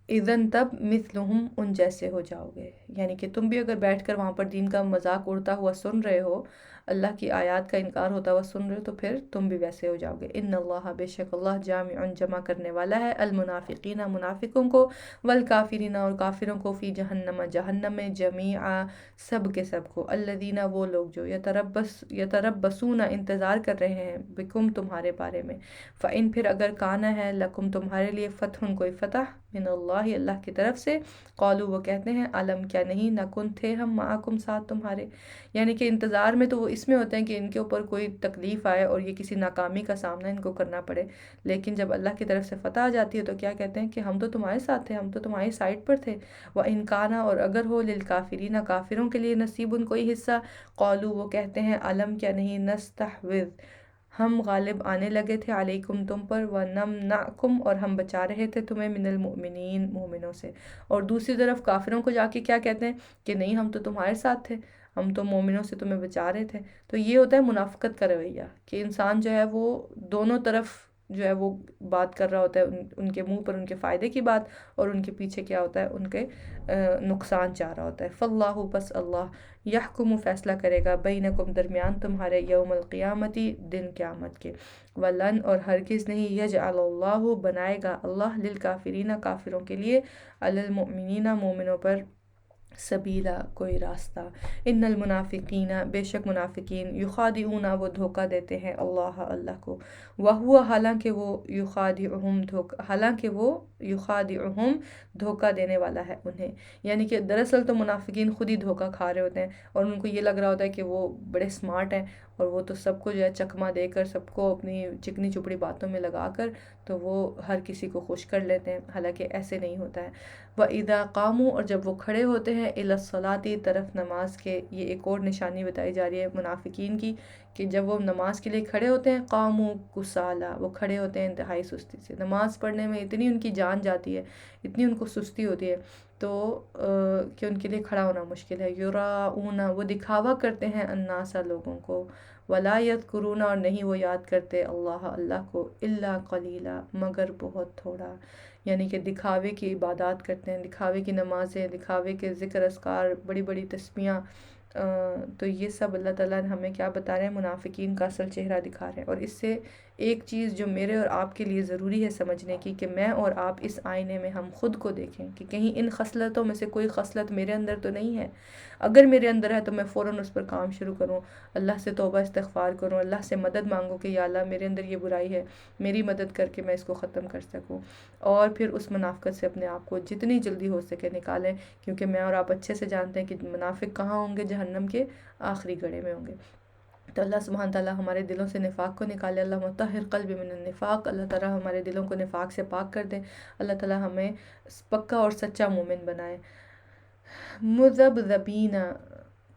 اذن تب مثلہم ان جیسے ہو جاؤ گے، یعنی کہ تم بھی اگر بیٹھ کر وہاں پر دین کا مذاق اڑتا ہوا سن رہے ہو، اللہ کی آیات کا انکار ہوتا ہوا سن رہے ہو، تو پھر تم بھی ویسے ہو جاؤ گے، ان اللہ بے شک اللہ جامع جمع کرنے والا ہے، المنافقین منافقوں کو، والکافرین اور کافروں کو، فی جہنم جہنم میں، جمیعا سب کے سب کو، الذین وہ لوگ جو یتربصون انتظار کر رہے ہیں، بکم تمہارے بارے میں، فَإِن پھر اگر کانا ہے، لکم تمہارے لیے، فتح کوئی فتح، من اللہ اللہ کی طرف سے، قالوا وہ کہتے ہیں، علم کیا نہیں، نکن تھے ہم، معکم ساتھ تمہارے، یعنی کہ انتظار میں تو وہ اس میں ہوتے ہیں کہ ان کے اوپر کوئی تکلیف آئے اور یہ کسی ناکامی کا سامنا ان کو کرنا پڑے، لیکن جب اللہ کی طرف سے فتح آ جاتی ہے تو کیا کہتے ہیں کہ ہم تو تمہارے ساتھ تھے، ہم تو تمہاری سائڈ پر تھے، وَإِن كَانَ اور اگر ہو، للکافرین کافروں کے لیے، نصیب کوئی حصہ، قالوا وہ کہتے ہیں، علم کیا نہیں، نستحوذ ہم غالب آنے لگے تھے، علیکم تم پر، وَنَمْنَعْكُمْ اور ہم بچا رہے تھے تمہیں، من المؤمنین مومنوں سے، اور دوسری طرف کافروں کو جا کے کیا کہتے ہیں کہ نہیں ہم تو تمہارے ساتھ تھے، ہم تو مومنوں سے تمہیں بچا رہے تھے، تو یہ ہوتا ہے منافقت کا رویہ کہ انسان جو ہے وہ دونوں طرف جو ہے وہ بات کر رہا ہوتا ہے، ان کے منہ پر ان کے فائدے کی بات، اور ان کے پیچھے کیا ہوتا ہے، ان کے نقصان چاہ رہا ہوتا ہے، فاللہ پس اللہ، یحکم فیصلہ کرے گا، بینکم درمیان تمہارے، یوم القیامتی دن قیامت کے، ولن اور ہرگز نہیں، یجعل اللہ بنائے گا اللہ، للکافرین کافروں کے لیے، علی المؤمنین مومنوں پر، سبیلا کوئی راستہ، ان المنافقین بے شک منافقین، یخادعون وہ دھوکہ دیتے ہیں، اللہ کو، وہو حالانکہ وہ یخادعہم دھوکہ دینے والا ہے انہیں، یعنی کہ دراصل تو منافقین خود ہی دھوکہ کھا رہے ہوتے ہیں، اور ان کو یہ لگ رہا ہوتا ہے کہ وہ بڑے سمارٹ ہیں، اور وہ تو سب کو جو ہے چکمہ دے کر، سب کو اپنی چکنی چپڑی باتوں میں لگا کر تو وہ ہر کسی کو خوش کر لیتے ہیں، حالانکہ ایسے نہیں ہوتا ہے، وَإِذَا قَامُوا اور جب وہ کھڑے ہوتے ہیں، ہیں الصلاتی طرف نماز کے. یہ ایک اور نشانی بتائی جا رہی ہے منافقین کی کہ جب وہ نماز کے لیے کھڑے ہوتے ہیں قاموا کسالا، وہ کھڑے ہوتے ہیں انتہائی سستی سے. نماز پڑھنے میں اتنی ان کی جان جاتی ہے، اتنی ان کو سستی ہوتی ہے تو کہ ان کے لیے کھڑا ہونا مشکل ہے. یراؤن، وہ دکھاوا کرتے ہیں الناس، لوگوں کو. ولا یذکرون، اور نہیں وہ یاد کرتے اللہ کو الا قلیلا، مگر بہت تھوڑا. یعنی کہ دکھاوے کی عبادات کرتے ہیں، دکھاوے کی نمازیں، دکھاوے کے ذکر اذکار، بڑی بڑی تسبیحاں. تو یہ سب اللہ تعالیٰ نے ہمیں کیا بتا رہے ہیں، منافقین کا اصل چہرہ دکھا رہے ہیں. اور اس سے ایک چیز جو میرے اور آپ کے لیے ضروری ہے سمجھنے کی، کہ میں اور آپ اس آئینے میں ہم خود کو دیکھیں کہ کہیں ان خصلتوں میں سے کوئی خصلت میرے اندر تو نہیں ہے. اگر میرے اندر ہے تو میں فوراً اس پر کام شروع کروں، اللہ سے توبہ استغفار کروں، اللہ سے مدد مانگوں کہ یا اللہ میرے اندر یہ برائی ہے، میری مدد کر کے میں اس کو ختم کر سکوں. اور پھر اس منافقت سے اپنے آپ کو جتنی جلدی ہو سکے نکالیں، کیونکہ میں اور آپ اچھے سے جانتے ہیں کہ منافق کہاں ہوں گے، جہنم کے آخری گڑھے میں ہوں گے. تو اللہ سبحانہ تعالیٰ ہمارے دلوں سے نفاق کو نکالے. اللہ مطہر قلب من النفاق، اللہ تعالیٰ ہمارے دلوں کو نفاق سے پاک کر دے. اللہ تعالیٰ ہمیں پکا اور سچا مومن بنائے. مذبذبین،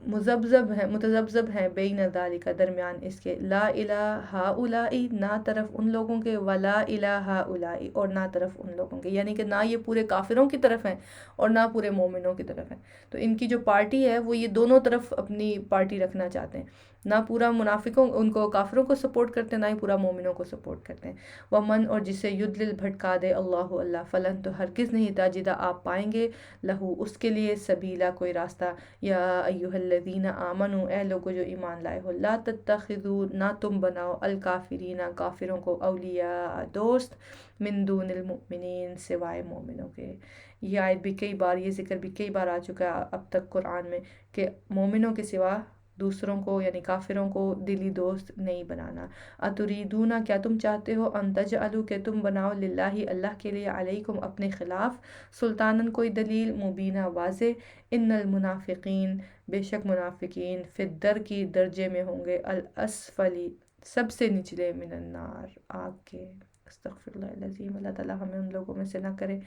متذبذب ہیں بین ذالک، درمیان اس کے. لا الہ ہؤلاء، نہ طرف ان لوگوں کے، ولا الہ ہؤلاء، اور نہ طرف ان لوگوں کے. یعنی کہ نہ یہ پورے کافروں کی طرف ہیں اور نہ پورے مومنوں کی طرف ہیں. تو ان کی جو پارٹی ہے وہ یہ دونوں طرف اپنی پارٹی رکھنا چاہتے ہیں. نہ پورا منافقوں ان کو کافروں کو سپورٹ کرتے ہیں، نہ ہی پورا مومنوں کو سپورٹ کرتے ہیں. ومن، اور جسے یدلل بھٹکا دے اللہ فلن، تو ہرگز نہیں تاجدہ آپ پائیں گے لہو اس کے لیے سبیلا کوئی راستہ. یا ایھا الذین آمنو، اے لوگو جو ایمان لائے ہو. لا تتخذوا، نہ تم بناؤ، الکافرین کافروں کو، اولیاء دوست، من دون المؤمنین سوائے مومنوں کے. یہ آیت بھی کئی بار، یہ ذکر بھی کئی بار آ چکا ہے اب تک قرآن میں کہ مومنوں کے سوا دوسروں کو یعنی کافروں کو دلی دوست نہیں بنانا. اتریدون، کیا تم چاہتے ہو، ان تجعلوا، کہ تم بناؤ، للہ اللہ کے لیے، علیکم اپنے خلاف، سلطانن کوئی دلیل، مبینہ واضح. ان المنافقین، بے شک منافقین، فی الدرکی درجے میں ہوں گے، الاسفلی سب سے نچلے، من النار آگ کے. استغفر اللہ العظیم. اللہ تعالیٰ ہمیں ان لوگوں میں سے نہ کرے.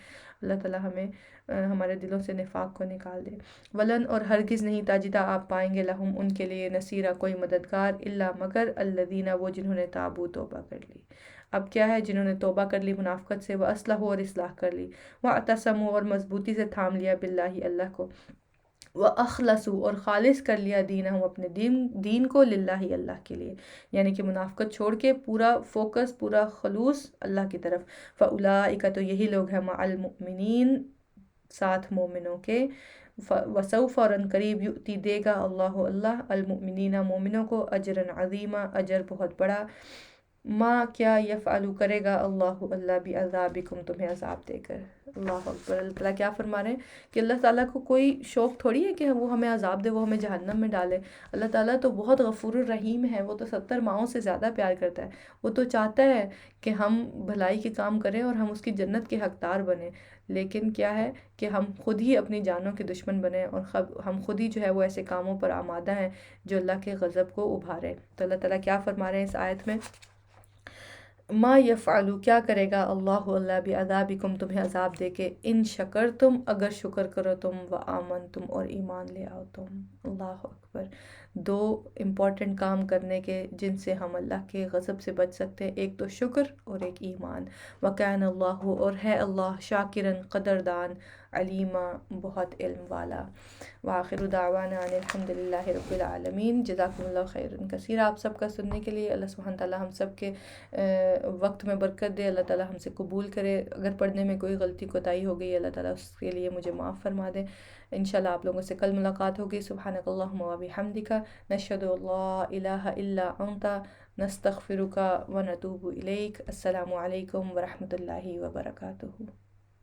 اللہ تعالیٰ ہمیں ہمارے دلوں سے نفاق کو نکال دے. ولن، اور ہرگز نہیں تاجدہ آپ پائیں گے لہم ان کے لیے نصیرہ کوئی مددگار، الا مگر الذین، وہ جنہوں نے تابو توبہ کر لی. اب کیا ہے، جنہوں نے توبہ کر لی منافقت سے، وہ اصلحوا، اور اصلاح کر لی، واعتصموا، اور مضبوطی سے تھام لیا، باللہ اللہ کو، وَأَخْلَصُوا، اور خالص کر لیا، دینہم اپنے دین کو، للہ اللہ کے لیے. یعنی کہ منافقت چھوڑ کے پورا فوکس، پورا خلوص اللہ کی طرف. فَأُولَٰئِکَ، تو یہی لوگ ہیں، مع المؤمنین، ساتھ مومنوں کے. وسوف، فوراً قریب، یؤتی، دے گا، اللہ المؤمنین مومنوں کو، اجرا عظیما، اجر بہت بڑا. ما، کیا، یفعلو کرے گا، اللہ بعذابکم، تمہیں عذاب دے کر. اللہ اکبر. اللہ تعالیٰ کیا فرما رہے ہیں کہ اللہ تعالیٰ کو کوئی شوق تھوڑی ہے کہ وہ ہمیں عذاب دے، وہ ہمیں جہنم میں ڈالے. اللہ تعالیٰ تو بہت غفور الرحیم ہے، وہ تو 70 ماؤں سے زیادہ پیار کرتا ہے. وہ تو چاہتا ہے کہ ہم بھلائی کے کام کریں اور ہم اس کی جنت کے حقدار بنیں. لیکن کیا ہے کہ ہم خود ہی اپنی جانوں کے دشمن بنیں، اور ہم خود ہی جو ہے وہ ایسے کاموں پر آمادہ ہیں جو اللہ کے غضب کو ابھارے. تو اللہ تعالیٰ کیا فرما رہے ہیں اس آیت میں، ما یفعلو، کیا کرے گا، اللہ بعذابکم، تمہیں عذاب دے کے، ان شکرتم، اگر شکر کرو تم، وآمنتم، اور ایمان لے آؤ تم. اللہ اکبر. 2 امپورٹنٹ کام کرنے کے جن سے ہم اللہ کے غضب سے بچ سکتے ہیں، ایک تو شکر اور ایک ایمان. وَكَانَ اللَّهُ، اور ہے اللہ، شاکرن، قدردان، علیما، بہت علم والا. وآخر دعوانا ان الحمد للہ رب العالمین. جزاکم اللہ خیر کثیر آپ سب کا سننے کے لیے. اللہ سبحانہ تعالیٰ ہم سب کے وقت میں برکت دے. اللہ تعالیٰ ہم سے قبول کرے. اگر پڑھنے میں کوئی غلطی کوتاہی ہو گئی، اللہ تعالیٰ اس کے لیے مجھے معاف فرما دے. انشاءاللہ آپ لوگوں سے کل ملاقات ہوگی. سبحانک اللہم و بحمدک، نشہد ان لا الہ الا انت، نستغفرک و نتوب الیک. السلام علیکم ورحمۃ اللہ وبرکاتہ.